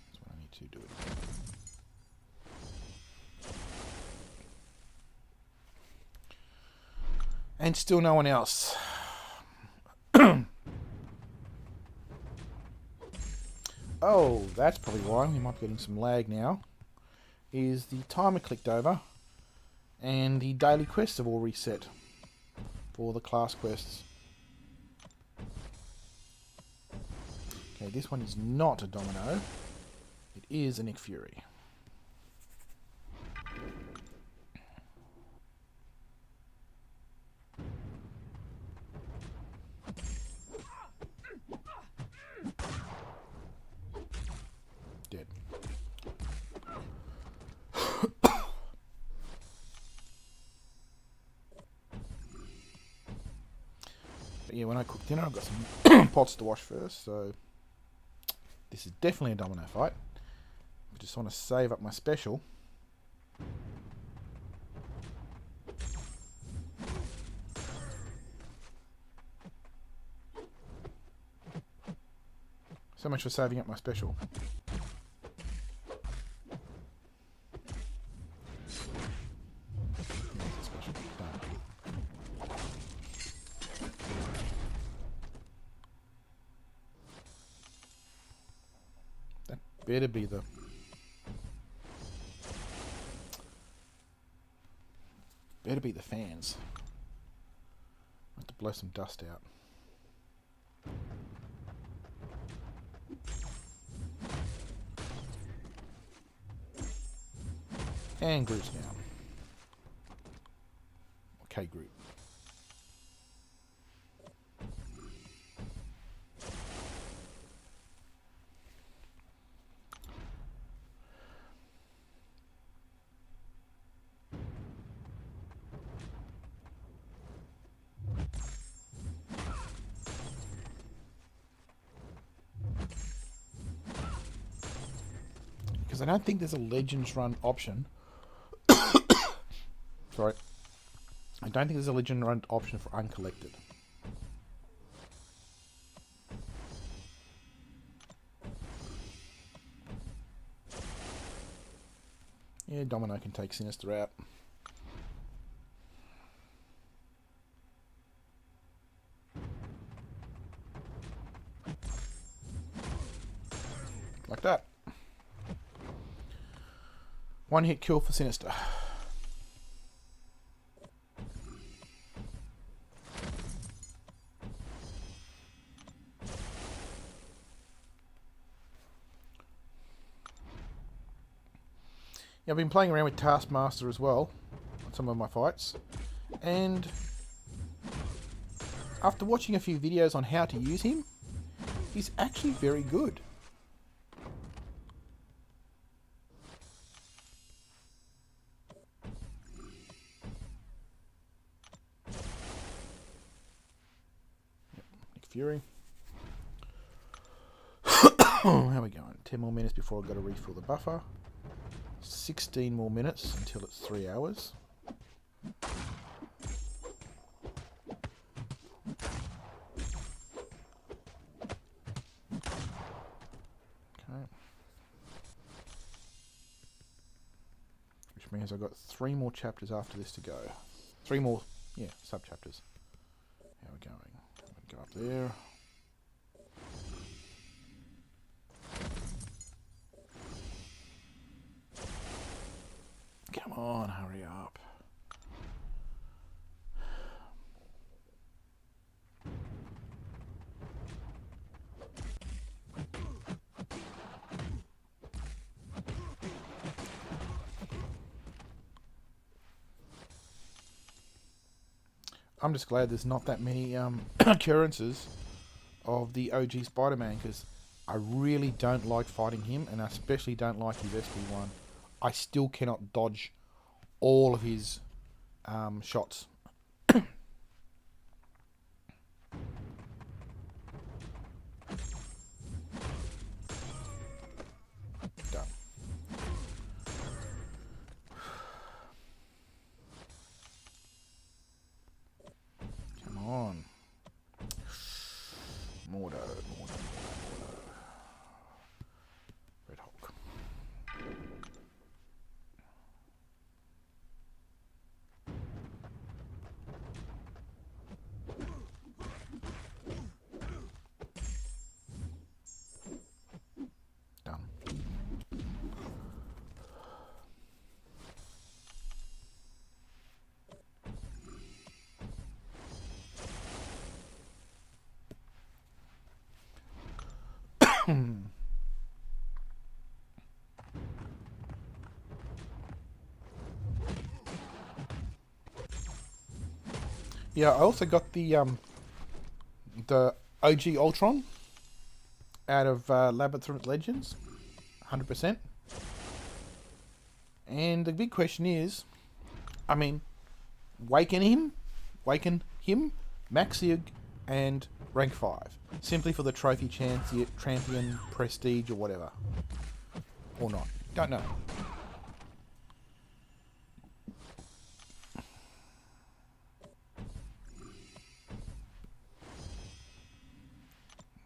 That's what I need to do it. And still no one else. Oh, that's probably why. We might be getting some lag now. Is the timer clicked over and the daily quests have all reset for the class quests. Okay, this one is not a Domino. It is a Nick Fury. Dead. But yeah, when I cook dinner, I've got some pots to wash first, so this is definitely a Domino fight. I just want to save up my special. So much for saving up my special. That better be the... Better be the fans. I have to blow some dust out. And Groot's down. Okay, Groot. Because I don't think there's a Legends run option. Sorry. I don't think there's a Legend run option for uncollected. Yeah, Domino can take Sinister out. Like that. One hit kill for Sinister. Yeah, I've been playing around with Taskmaster as well on some of my fights, and after watching a few videos on how to use him, he's actually very good. Fury. How are we going? 10 more minutes before I've got to refill the buffer. 16 more minutes until it's 3 hours. Okay. Which means I've got 3 more chapters after this to go. 3 more, yeah, sub-chapters. How are we going? I'm going to go up there. Come on, hurry up. I'm just glad there's not that many occurrences of the OG Spider-Man, because I really don't like fighting him, and I especially don't like his SP1. I still cannot dodge all of his shots. Done. Come on. Mordo. Red Hulk. Done. Yeah, I also got the OG Ultron out of Labyrinth Legends, 100%. And the big question is, I mean, waken him, Maxiug, and rank 5, simply for the trophy champion prestige or whatever, or not. Don't know.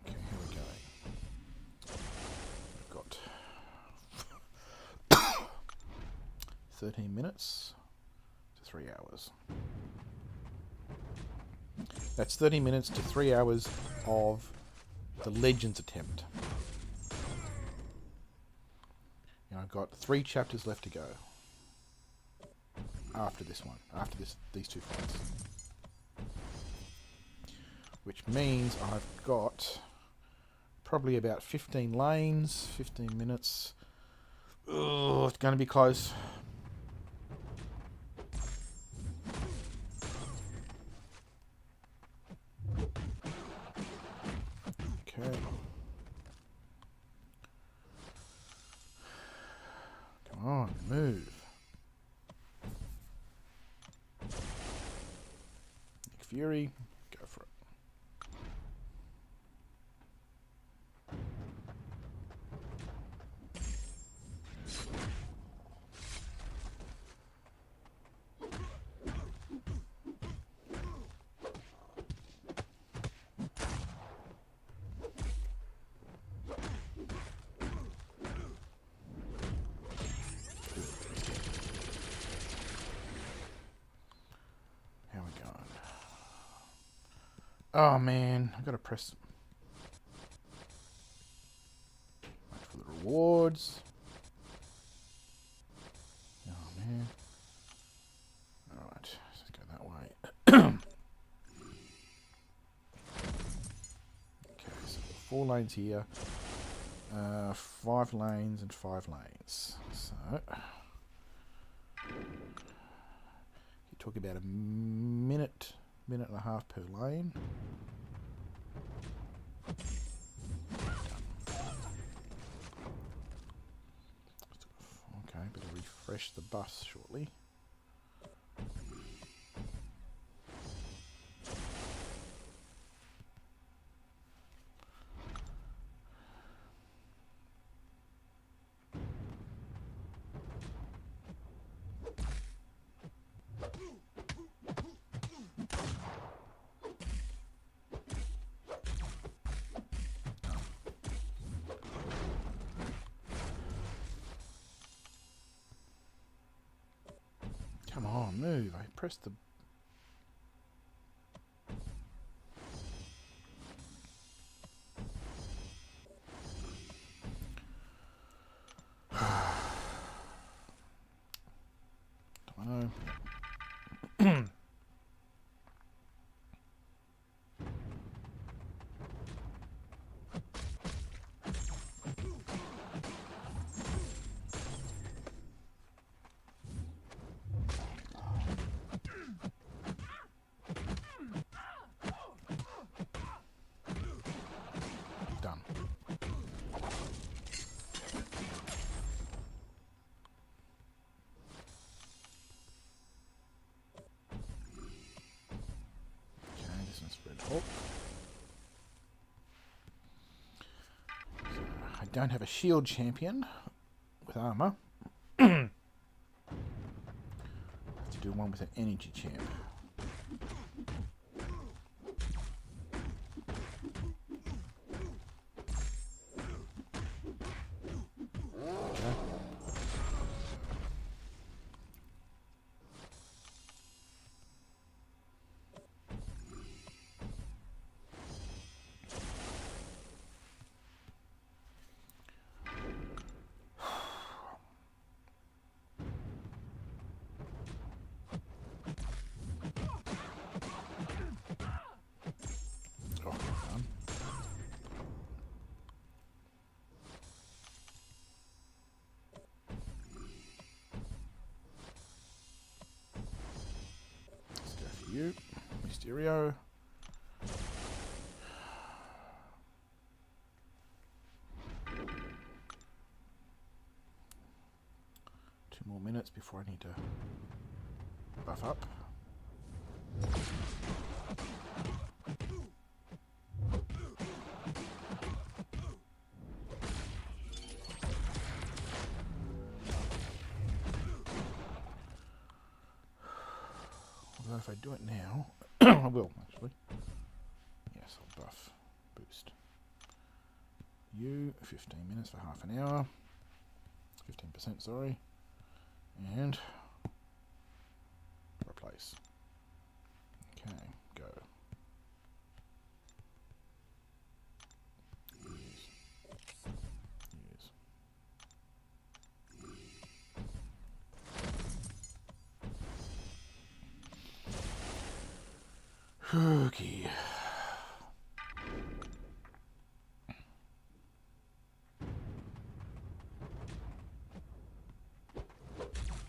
Okay, here we go. We've got 13 minutes to 3 hours. That's 30 minutes to 3 hours of the Legends attempt. Now I've got 3 chapters left to go after this one, after these 2 fights. Which means I've got probably about 15 lanes, 15 minutes. Oh, it's going to be close. Okay. Come on, move. Nick Fury, go for it. Oh man, I gotta press. Wait for the rewards. Oh man. Alright, let's go that way. Okay, so 4 lanes here. 5 lanes and 5 lanes. So you talk about a minute and a half per lane. Okay, better refresh the bus shortly. Oh, move. I pressed the... I know. Done. Okay, this one's Red Hawk. So I don't have a shield champion with armor. Have to do one with an energy champ. Okay. Oh, done. Let's go for you, Mysterio. Two more minutes before I need to buff up. Although if I do it now, I will actually. Yes, I'll buff boost. You 15 minutes for half an hour. 15%, sorry. And replace. Okay, go. Use. Okay.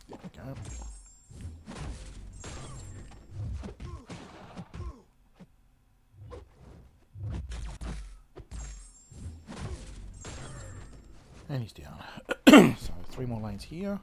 There we go. And he's down. So 3 more lanes here.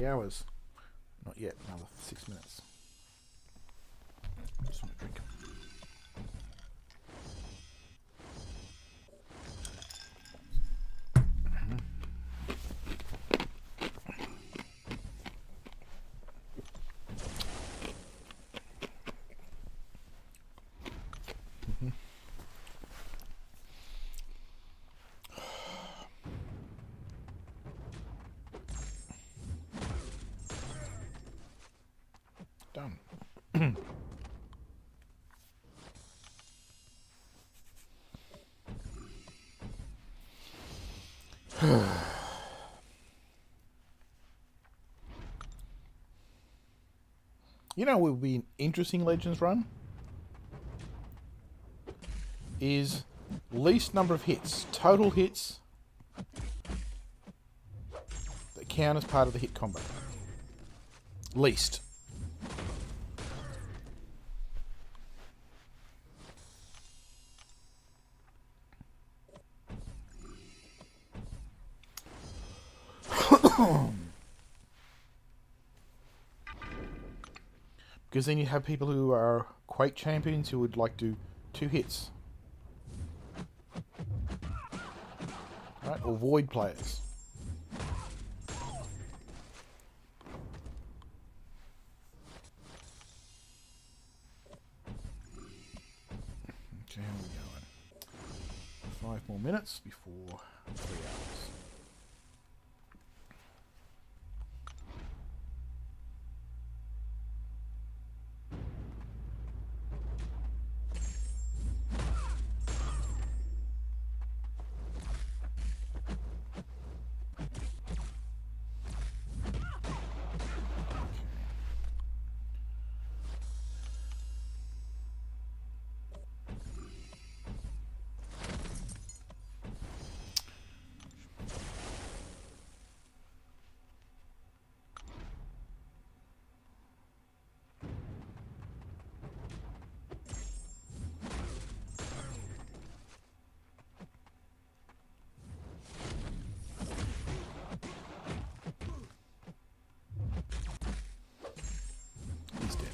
Hours. Not yet, another 6 minutes. Just want a drink. Done. You know, it would be an interesting Legends run is least number of hits. Total hits that count as part of the hit combo. Least. Because then you have people who are Quake champions who would like to do 2 hits. Right? Or Void players. Okay, how are we going? 5 more minutes before 3 hours. He's dead.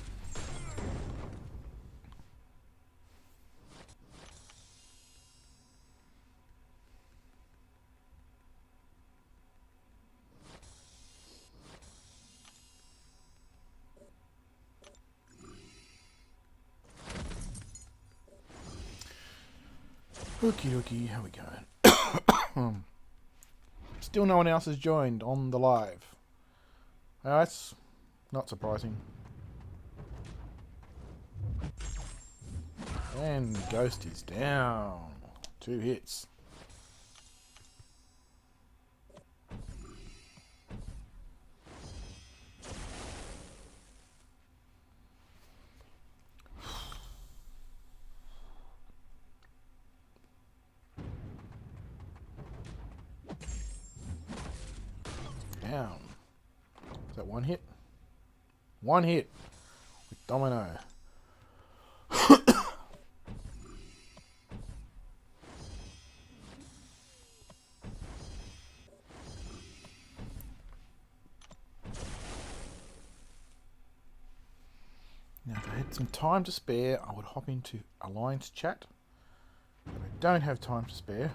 Okie dokie, how we going? Still no one else has joined on the live. That's not surprising. And Ghost is down. 2 hits. Down. Is that 1 hit? 1 hit with Domino. Now, if I had some time to spare, I would hop into Alliance chat. But I don't have time to spare.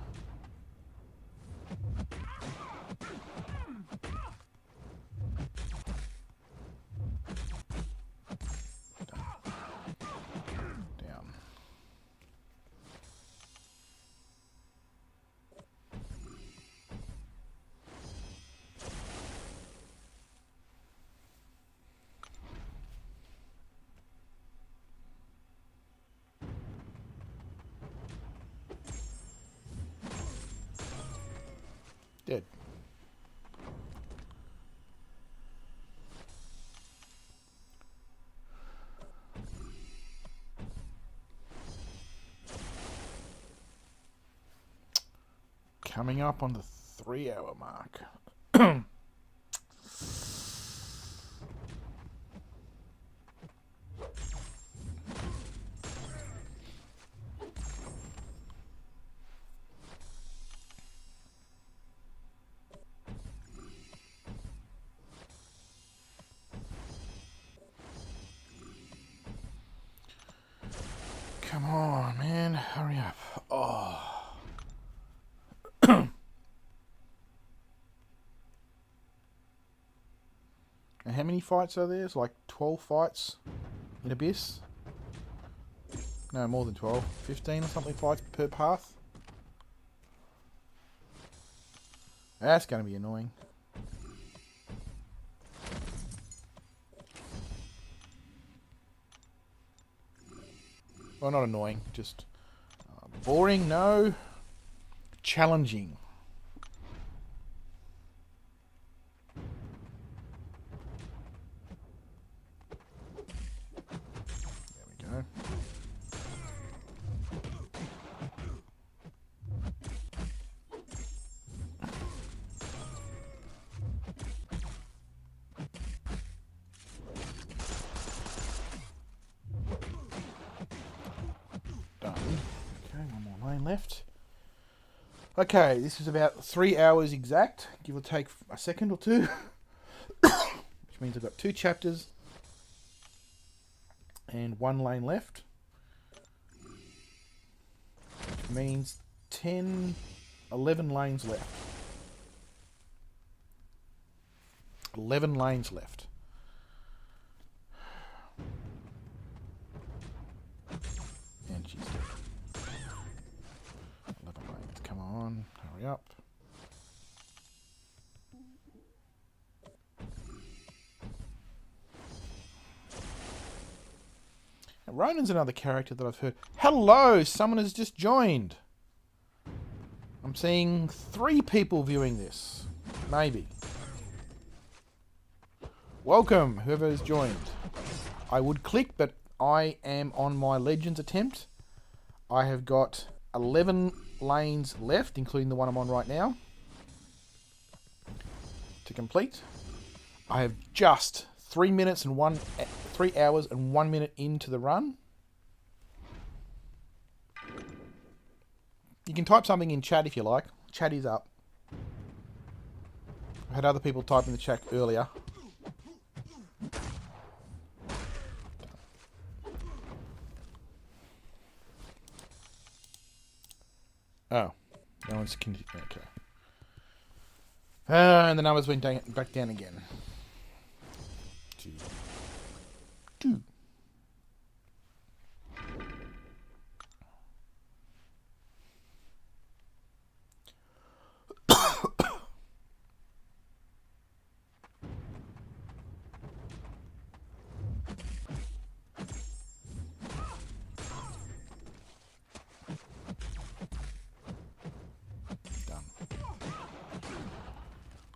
Down. Dead. Coming up on the 3-hour mark. Come on, man. Hurry up. Oh. And how many fights are there? It's like 12 fights in Abyss. No, more than 12. 15 or something fights per path. That's going to be annoying. Well, not annoying, just boring, no. Challenging. There we go. lane left. Okay, this is about 3 hours exact, give or take a second or two. Which means I've got 2 chapters and 1 lane left. Which means 11 lanes left. 11 lanes left. And she's dead. 11 lanes. Come on, hurry up. Now, Ronan's another character that I've heard. Hello, someone has just joined. I'm seeing 3 people viewing this. Maybe. Welcome, whoever has joined. I would click, but I am on my Legends attempt. I have got 11 lanes left, including the one I'm on right now, to complete. I have just 3 hours and 1 minute into the run. You can type something in chat if you like. Chat is up. I had other people type in the chat earlier. Oh, no one's continued. Okay. And the numbers went back down again. 2.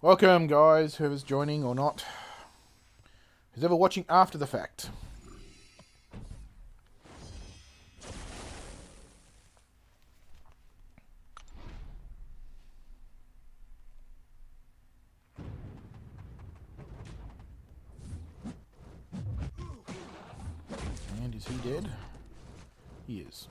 Welcome, guys, whoever's joining or not. Who's ever watching after the fact. And is he dead? He is.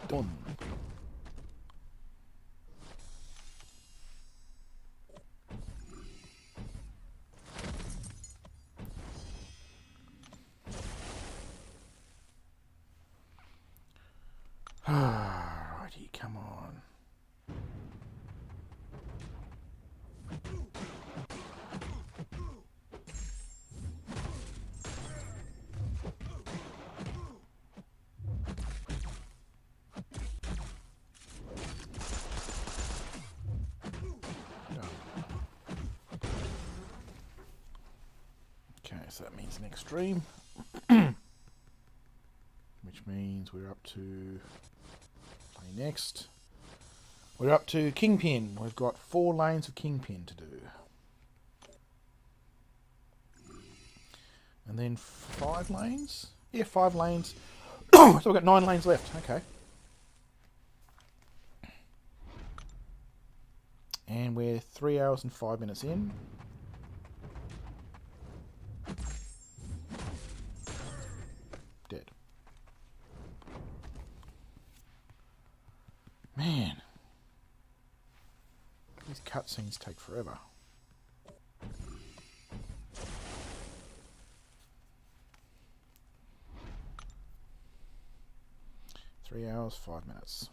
Done. Righty, come on. Okay, so that means next stream. Which means we're up to play next. We're up to Kingpin. We've got 4 lanes of Kingpin to do. And then 5 lanes? Yeah, 5 lanes. So we've got 9 lanes left. Okay. And we're 3 hours and 5 minutes in. Dead. Man. These cutscenes take forever. Three hours, 5 minutes.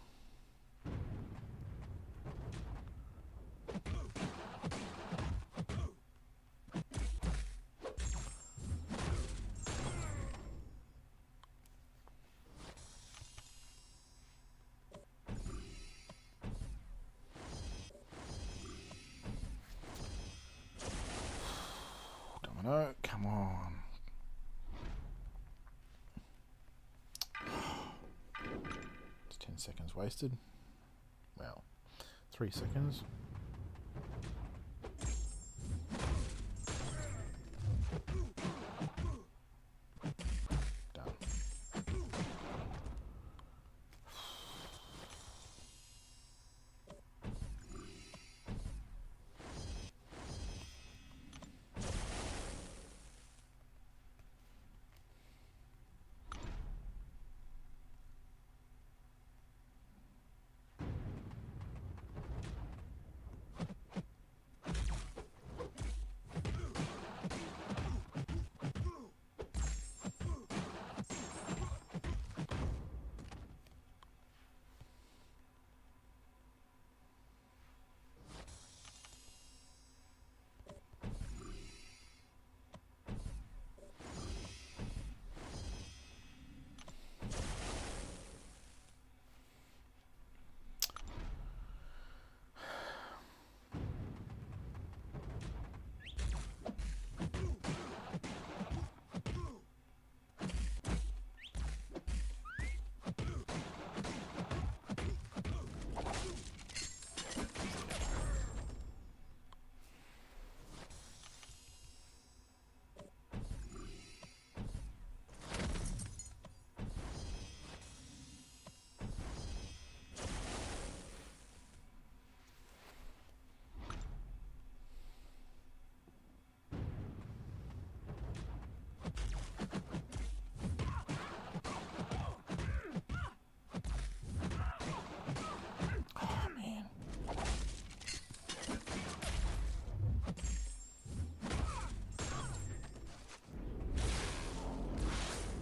Domino, come on. It's 10 seconds wasted. Well, 3 seconds. Done.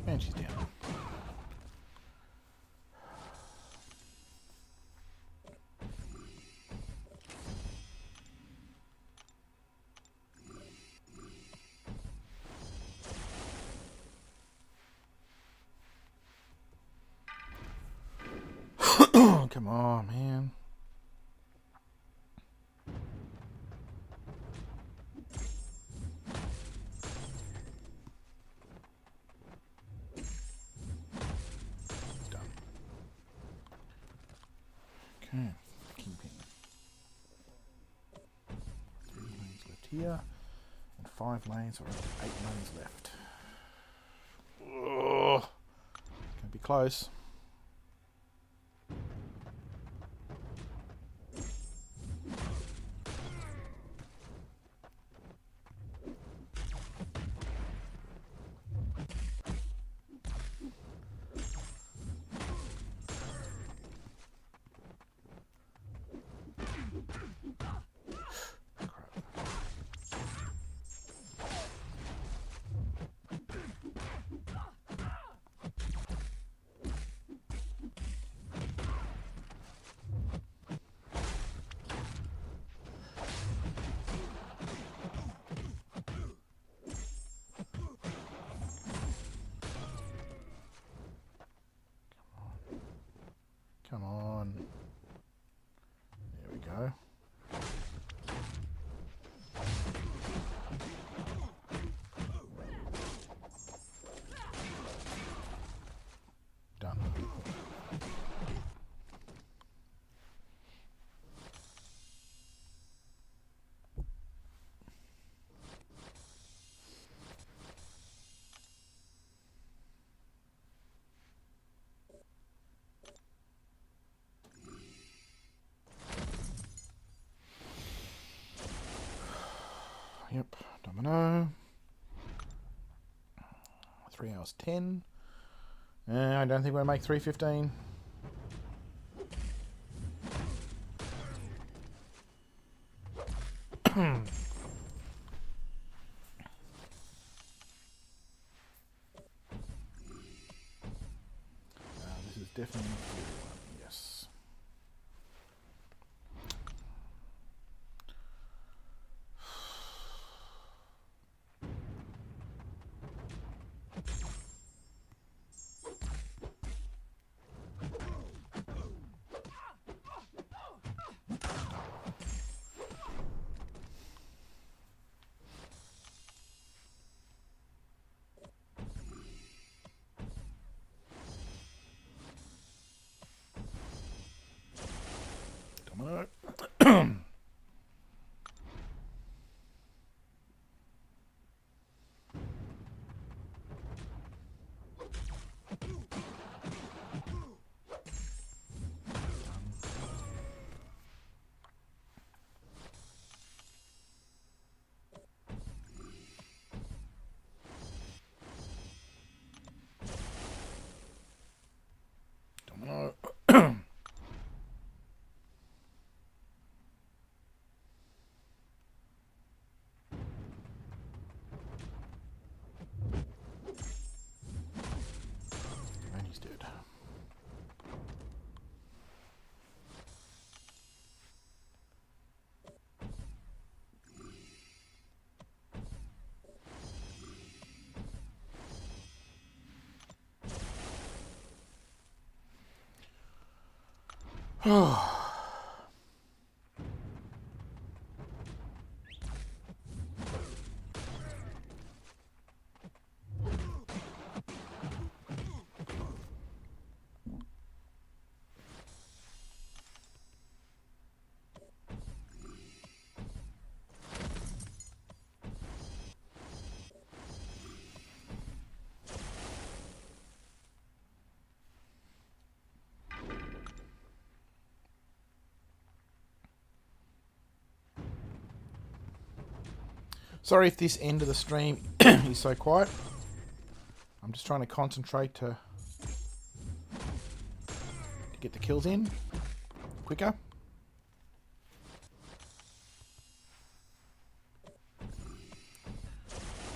And she's down. Come on, man. Okay, keeping 3 lanes left here, and 5 lanes, or up to 8 lanes left. Ugh. Gonna be close. Come on. There we go. Done. Yep, domino. 3 hours 10. I don't think we'll make 3:15. This is definitely not the good one. Yes. Sorry if this end of the stream is so quiet. I'm just trying to concentrate to get the kills in quicker.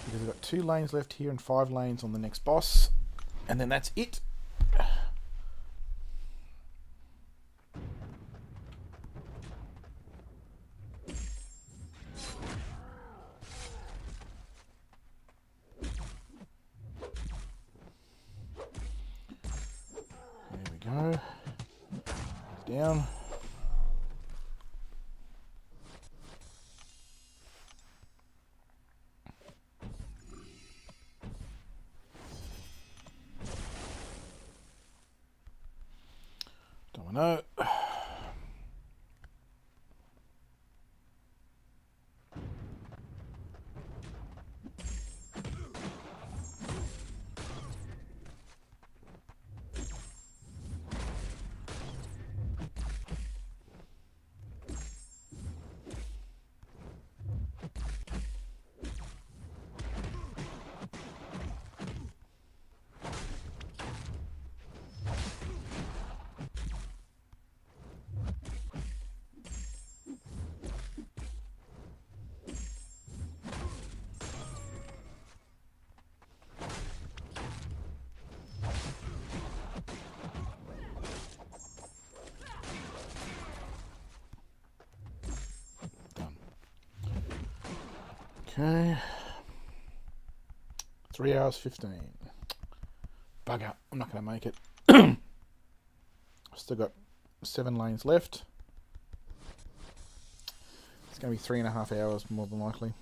Because I've got 2 lanes left here and 5 lanes on the next boss. And then that's it. There we go. Down. Domino. Okay. 3 hours 15. Bugger. I'm not going to make it. I've still got 7 lanes left. It's going to be 3.5 hours more than likely.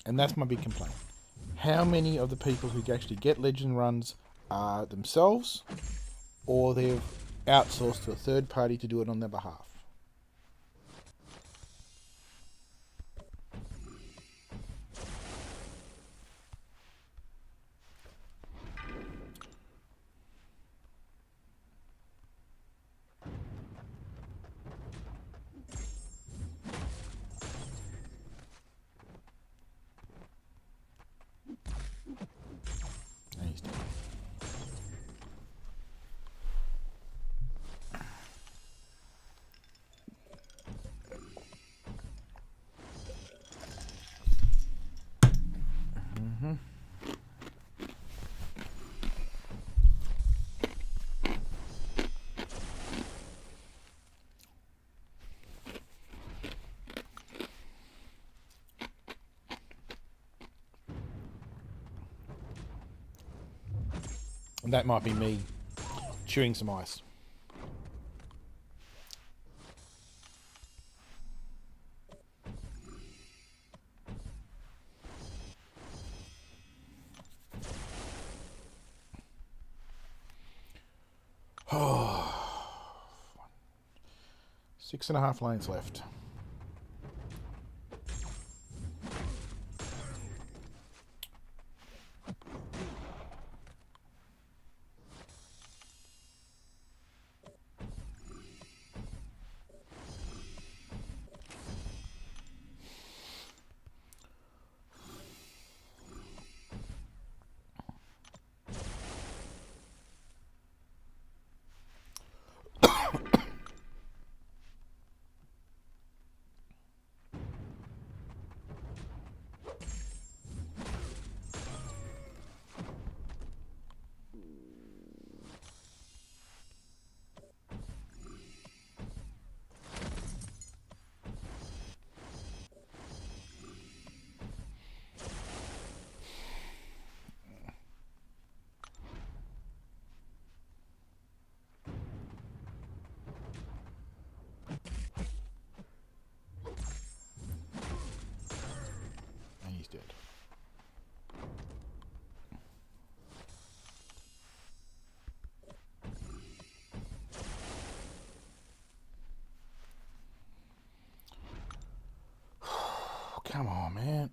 And that's my big complaint. How many of the people who actually get legend runs are themselves, or they've outsourced to a third party to do it on their behalf? And that might be me chewing some ice. Oh, 6.5 lanes left. come on, man.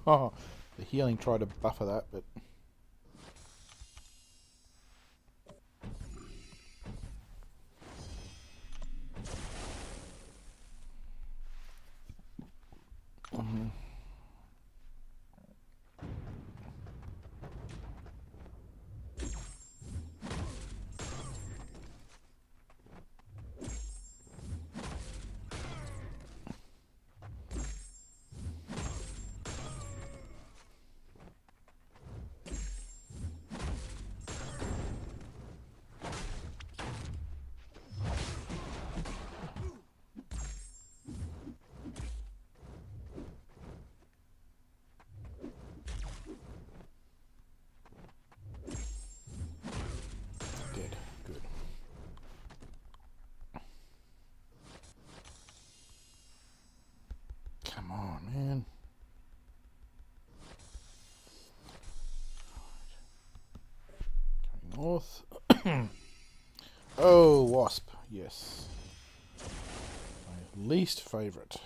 Oh, the healing tried to buffer that, but... Dead. Good. Come on, man. Going north. Oh, wasp. Yes. My least favourite.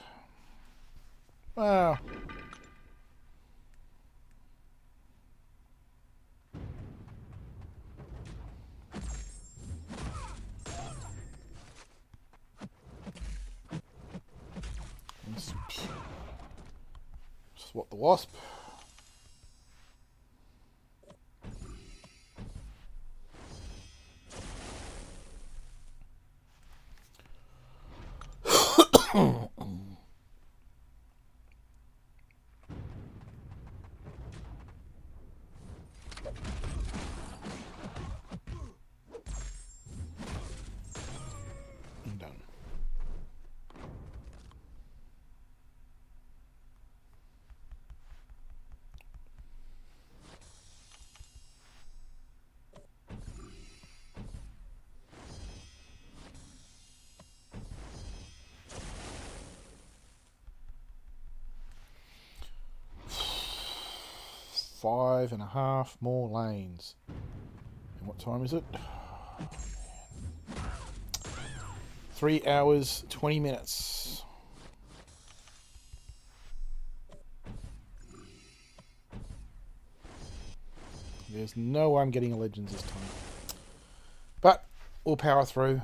Well... Swat the wasp. I'm done. Five and a half more lanes. And what time is it? 3 hours, 20 minutes. There's no way I'm getting a Legends this time. But we'll power through.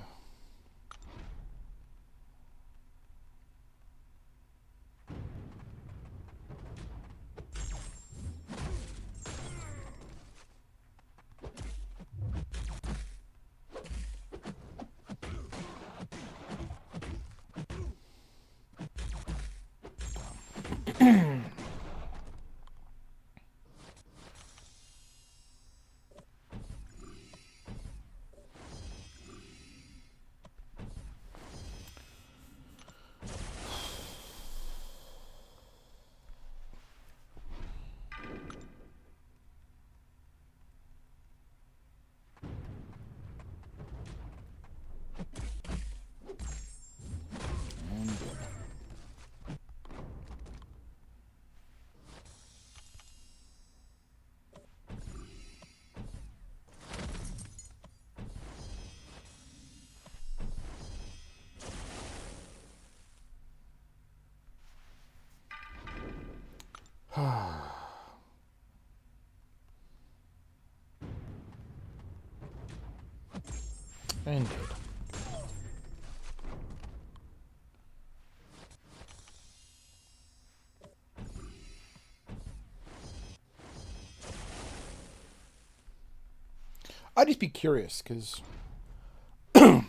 And dead. I'd just be curious, because do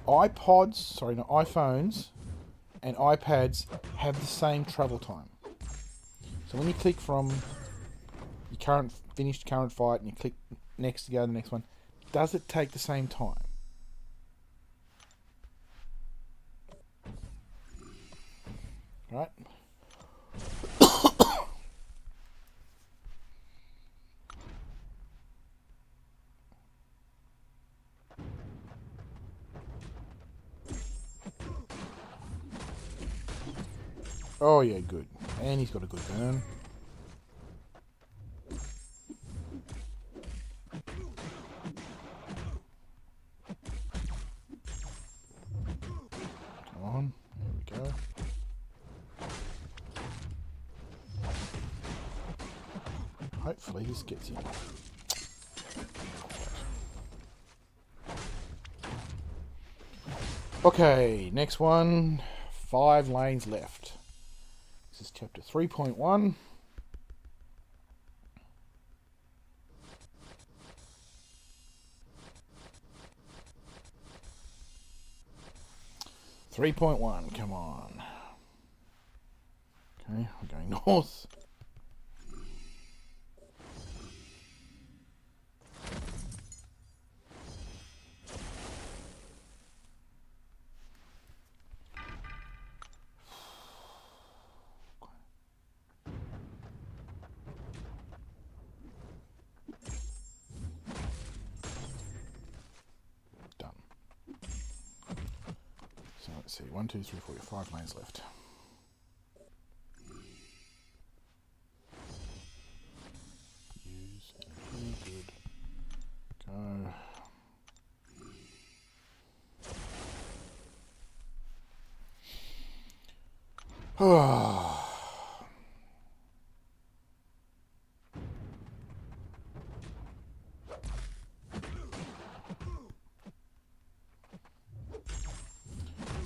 iPhones and iPads have the same travel time? So when you click from your finished current fight and you click next to go to the next one, does it take the same time? Right? Oh yeah, good. And he's got a good burn. Hopefully this gets in. Okay, next one. 5 lanes left. This is chapter 3.1. Come on. Okay, we're going north. Done. So let's see. 1, 2, 3, 4, 5 lanes left. Use energy. Good. Go.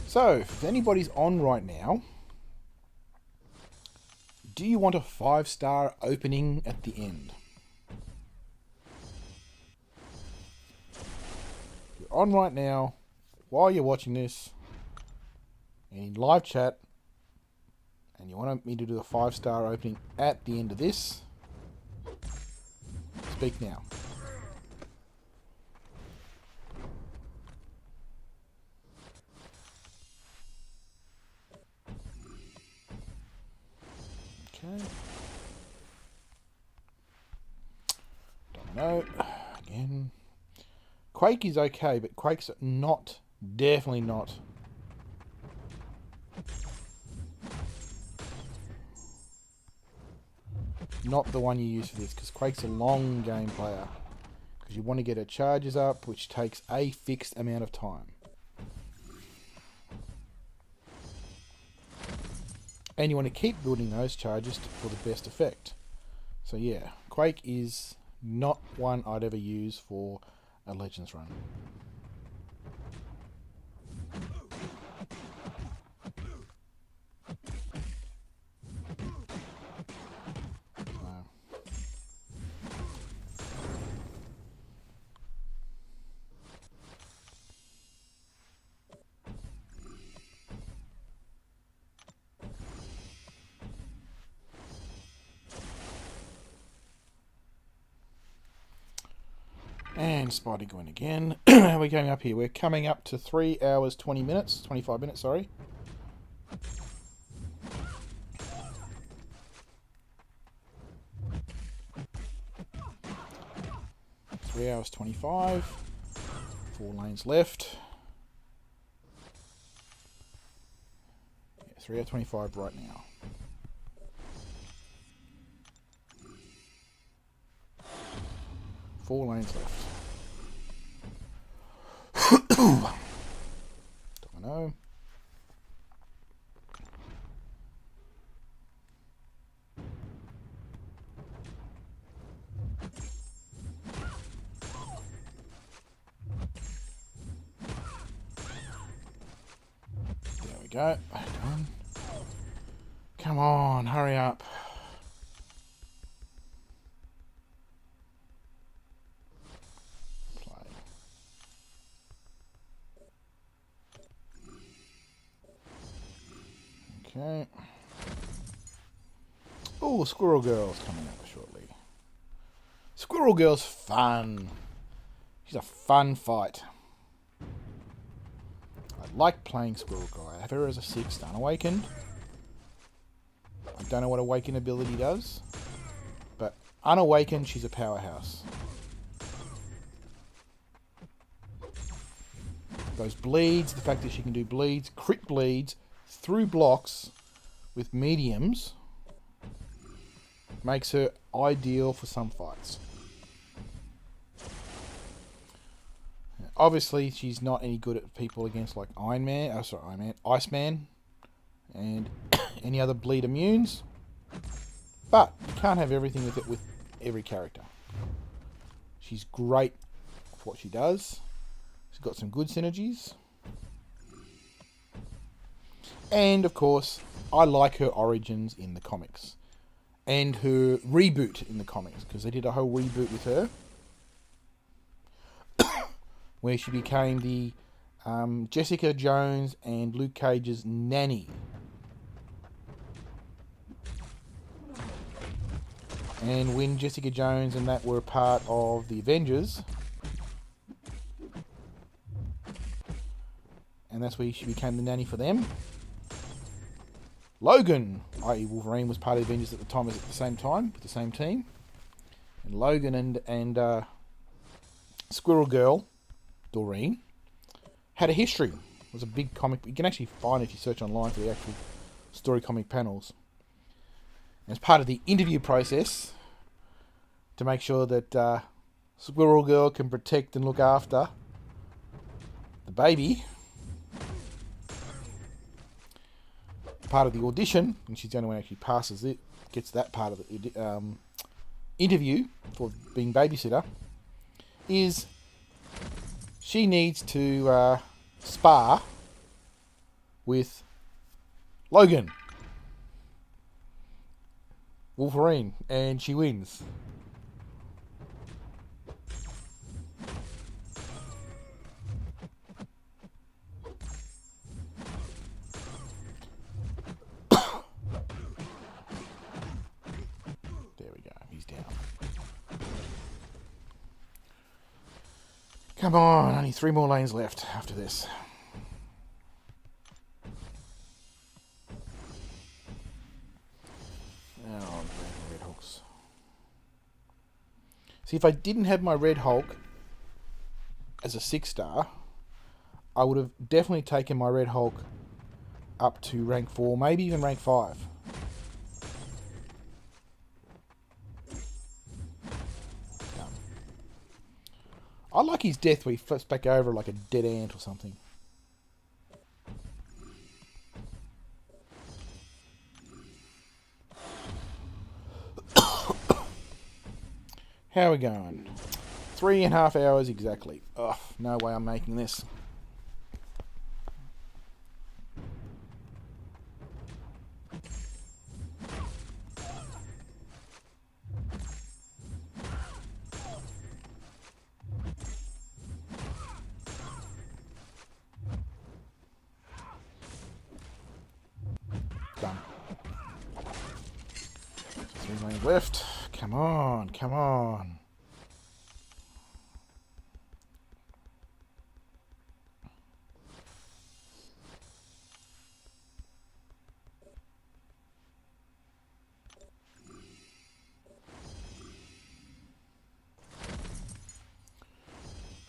So, if anybody's on right now, do you want a 5-star opening at the end? If you're on right now, while you're watching this, in live chat, and you want me to do a 5-star opening at the end of this, speak now. Okay. Domino. Again. Quake is okay, but Quake's not, definitely not. Not the one you use for this, because Quake's a long game player. Because you want to get her charges up, which takes a fixed amount of time. And you want to keep building those charges for the best effect. So yeah, Quake is not one I'd ever use for a Legends run. And Spider going again. How are we going up here? We're coming up to 3 hours 20 minutes. 25 minutes, sorry. Three hours 25. 4 lanes left. Yeah, 3 hours 25 right now. Four lanes left. Domino. There we go. Back on. Come on, hurry up. Okay. Oh, Squirrel Girl's coming up shortly. Squirrel Girl's fun. She's a fun fight. I like playing Squirrel Girl. I have her as a 6th unawakened. I don't know what awaken ability does, but unawakened, she's a powerhouse. Those bleeds, the fact that she can do bleeds, crit bleeds, through blocks with mediums makes her ideal for some fights. Obviously, she's not any good at people against like Iceman, and any other bleed immunes. But you can't have everything with it with every character. She's great for what she does. She's got some good synergies. And, of course, I like her origins in the comics. And her reboot in the comics, because they did a whole reboot with her. Where she became the Jessica Jones and Luke Cage's nanny. And when Jessica Jones and that were part of the Avengers, and that's where she became the nanny for them. Logan, i.e. Wolverine, was part of the Avengers at the time, at the same time, with the same team. And Logan and Squirrel Girl, Doreen, had a history. It was a big comic. You can actually find it if you search online for the actual story comic panels. And as part of the interview process, to make sure that Squirrel Girl can protect and look after the baby, part of the audition, and she's the only one who actually passes it, gets that part of the interview for being babysitter, is she needs to spar with Logan, Wolverine, and she wins. There we go, he's down. Come on, only 3 more lanes left after this. Oh, Red Hulks. See, if I didn't have my Red Hulk as a 6-star, I would have definitely taken my Red Hulk up to rank 4, maybe even rank 5. I like his death where he flips back over like a dead ant or something. How are we going? 3.5 hours exactly. Ugh, no way I'm making this. Done. 3 lanes left. Come on, come on.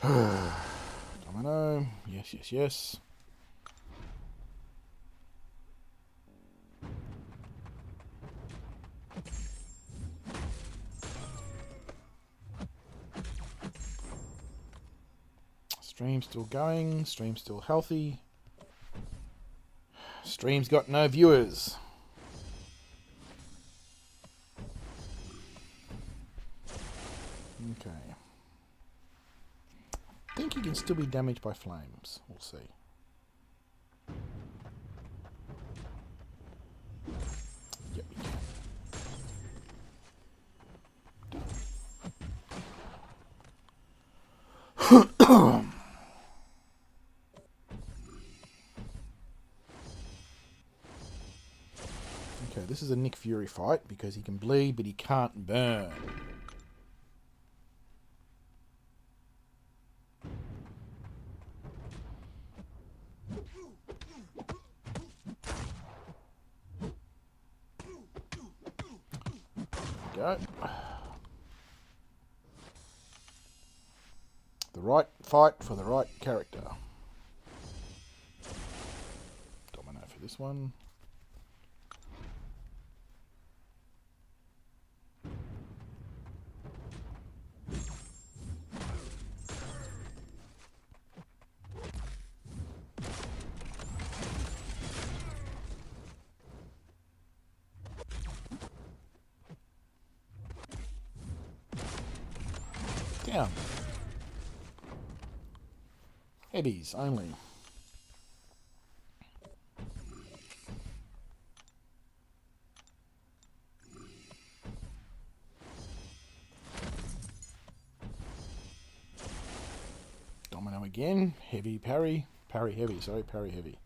Domino. Yes, yes, yes. Stream's still going. Stream's still healthy. Stream's got no viewers. Okay. I think he can still be damaged by flames. We'll see. Yep, we can. Okay, this is a Nick Fury fight because he can bleed but he can't burn. Go. The right fight for the right character. Domino for this one. Down. Heavies only. Domino again. Heavy parry. Parry heavy. Sorry, parry heavy.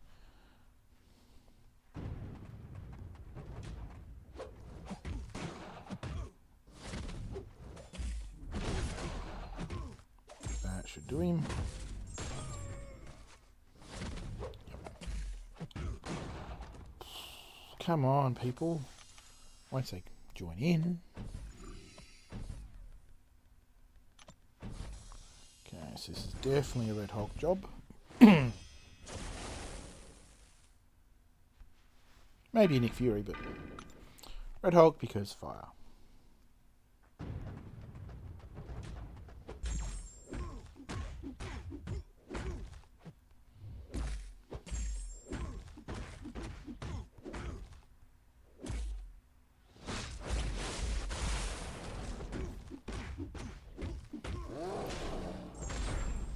That should do him. Come on, people. Once they join in. Okay, so this is definitely a Red Hulk job. Maybe a Nick Fury, but Red Hulk because fire.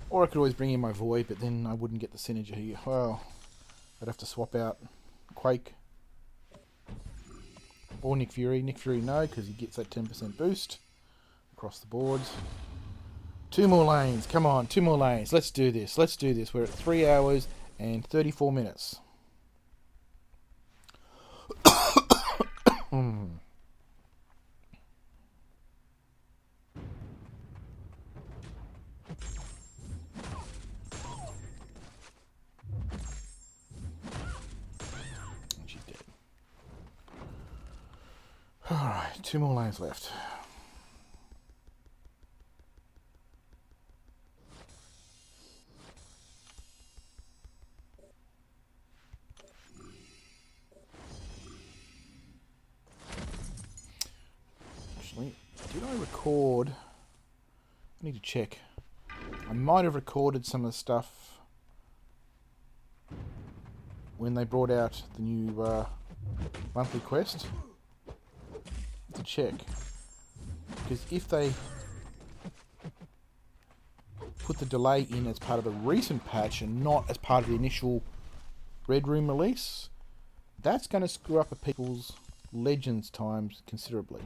Or I could always bring in my Void, but then I wouldn't get the synergy. Well, I'd have to swap out Quake. Or Nick Fury. Nick Fury, no, because he gets that 10% boost across the boards. 2 more lanes. Come on, 2 more lanes. Let's do this. Let's do this. We're at 3 hours and 34 minutes. Alright, 2 more lanes left. Actually, did I record? I need to check. I might have recorded some of the stuff when they brought out the new monthly quest. To check, because if they put the delay in as part of a recent patch and not as part of the initial Red Room release, that's going to screw up a people's Legends times considerably.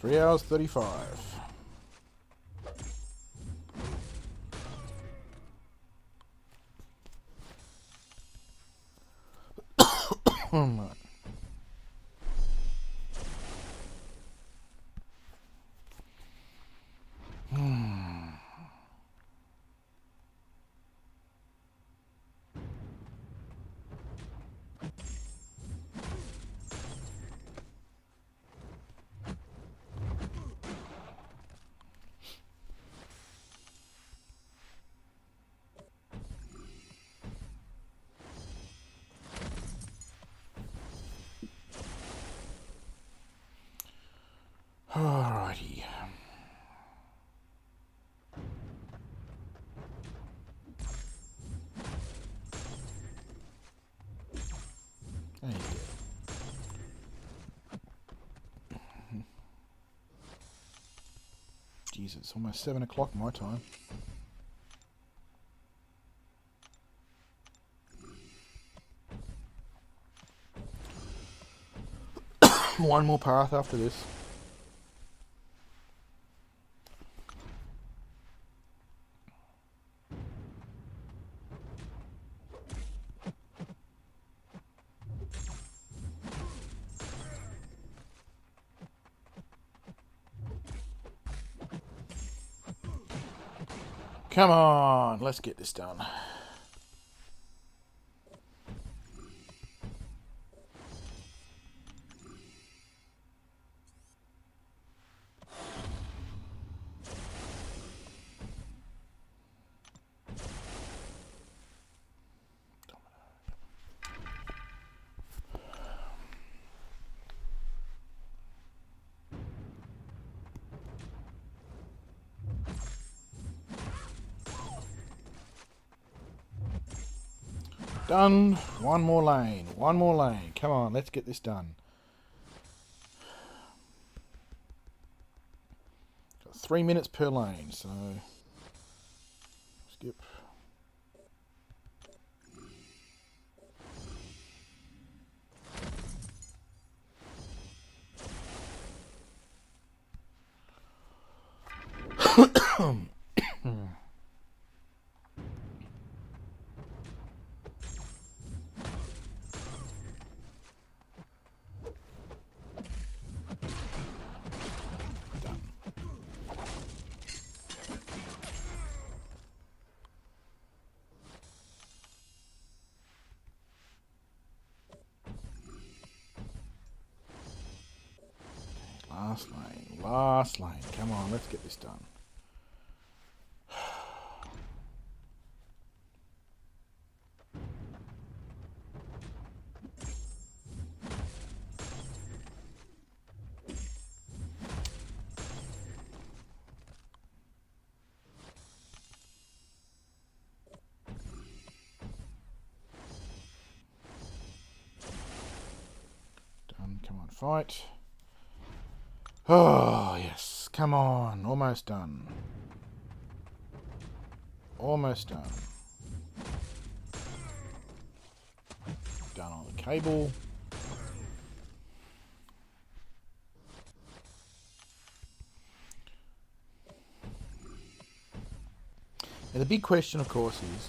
Three hours 35. Oh my. Alrighty. There you go. Jeez, it's almost 7 o'clock my time. One more path after this. Come on, let's get this done. Done. One more lane. One more lane. Come on, let's get this done. Got 3 minutes per lane, so skip. Last lane, last lane. Come on, let's get this done. Done, come on, fight. Oh, yes. Come on. Almost done. Almost done. Done on the cable. Now, the big question, of course, is,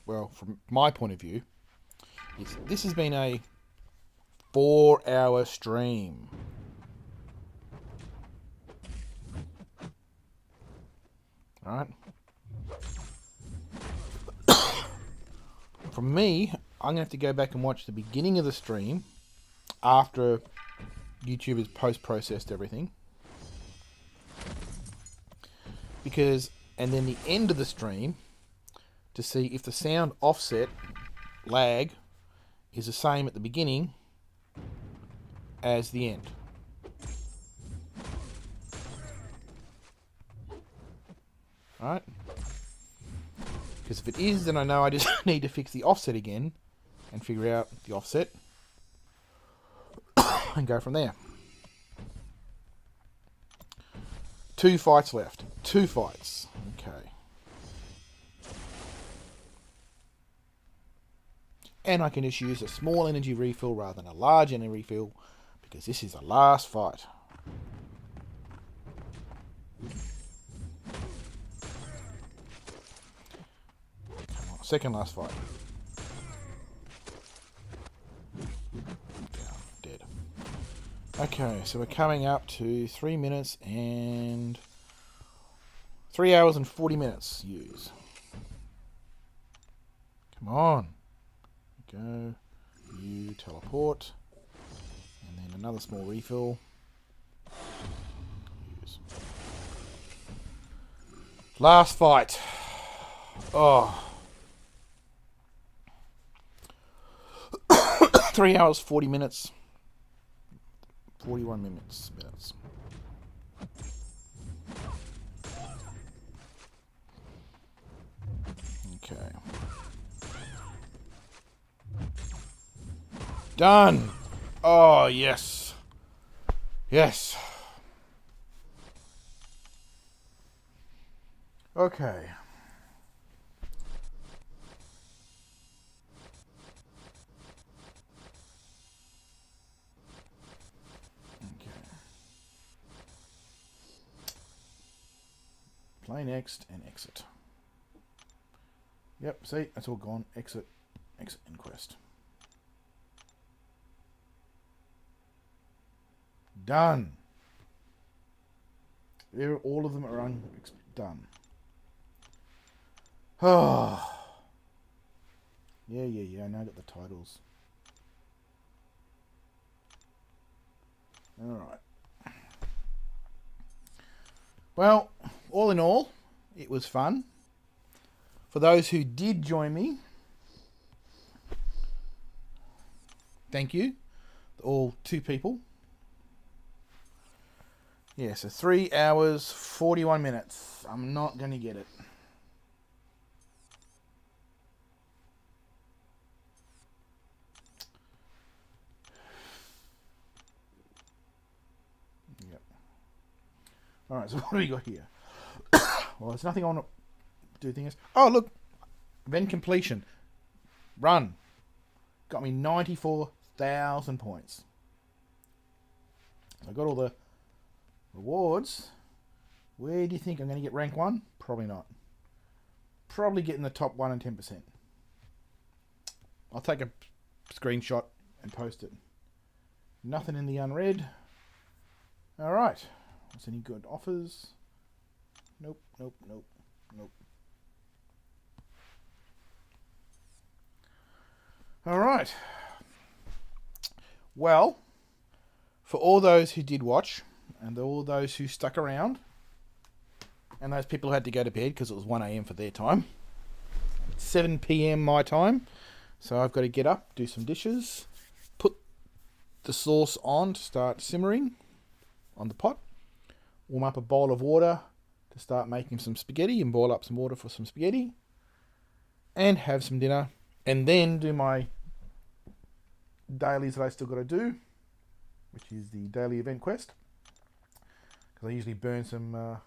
well, from my point of view, is this has been a 4-hour stream. Right. For me, I'm going to have to go back and watch the beginning of the stream after YouTube has post-processed everything. And then the end of the stream to see if the sound offset lag is the same at the beginning as the end. Right? Because if it is, then I know I just need to fix the offset again and figure out the offset and go from there. 2 fights left. 2 fights. Okay. And I can just use a small energy refill rather than a large energy refill because this is the last fight. Second last fight. Down, dead. Okay, so we're coming up to 3 minutes and 3 hours and 40 minutes use. Come on. Go. You teleport. And then another small refill. Use. Last fight. Oh. 3 hours, 40 minutes. 41 minutes. Okay. Done. Oh, yes. Yes. Okay. Play next and exit. Yep, see, that's all gone. Exit, exit and quest. Done. All of them are done. Oh. Yeah, I now got the titles. Alright. Well, all in all, it was fun. For those who did join me, thank you. All 2 people. Yeah, so 3 hours, 41 minutes. I'm not going to get it. Alright, so what do we got here? Well, there's nothing on do things. Oh, look. Event completion. Run. Got me 94,000 points. So I got all the rewards. Where do you think I'm going to get rank 1? Probably not. Probably get in the top 1 and 10%. I'll take a screenshot and post it. Nothing in the unread. Alright. What's any good offers? Nope, nope, nope, nope. Alright. Well, for all those who did watch, and all those who stuck around, and those people who had to go to bed because it was 1 a.m. for their time, 7 p.m. my time, so I've got to get up, do some dishes, put the sauce on to start simmering on the pot, warm up a bowl of water to start making some spaghetti and boil up some water for some spaghetti, and have some dinner, and then do my dailies that I still got to do, which is the daily event quest, because I usually burn some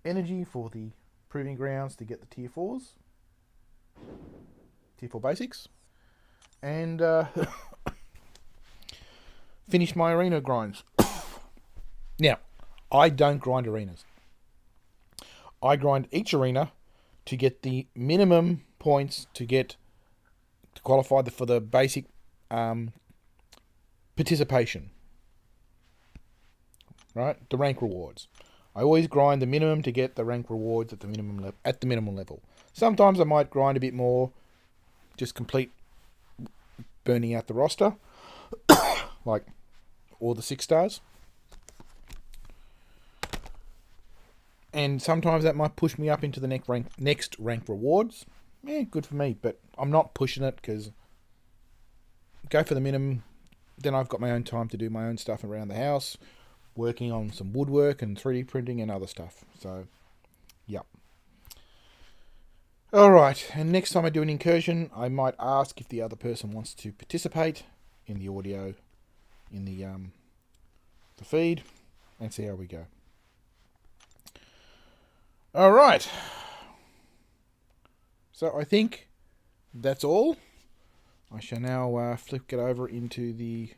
energy for the proving grounds to get the tier 4s, tier 4 basics, and finish my arena grinds. Now, I don't grind arenas. I grind each arena to get the minimum points to qualify for the basic participation. Right? The rank rewards. I always grind the minimum to get the rank rewards at the minimum level. Sometimes I might grind a bit more, just complete burning out the roster, like all the 6 stars. And sometimes that might push me up into the next rank rewards. Yeah, good for me, but I'm not pushing it because go for the minimum. Then I've got my own time to do my own stuff around the house, working on some woodwork and 3D printing and other stuff. So, yep. Alright, and next time I do an incursion, I might ask if the other person wants to participate in the audio, in the feed, and see how we go. Alright. So I think that's all. I shall now flick it over into the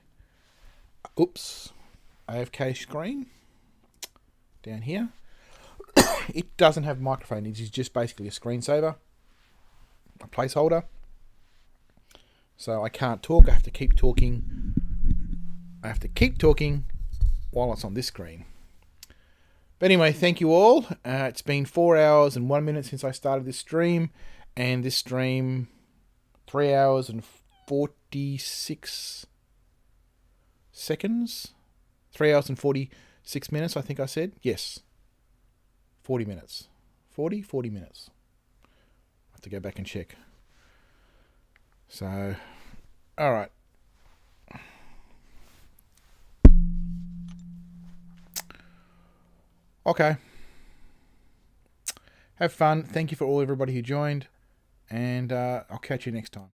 AFK screen down here. It doesn't have a microphone. It is just basically a screensaver, a placeholder. So I can't talk. I have to keep talking. While it's on this screen. But anyway, thank you all. It's been 4 hours and 1 minute since I started this stream. And this stream, 3 hours and 46 seconds. 3 hours and 46 minutes, I think I said. Yes. 40 minutes. 40 minutes. I have to go back and check. So, alright. Okay. Have fun. Thank you for everybody who joined. And I'll catch you next time.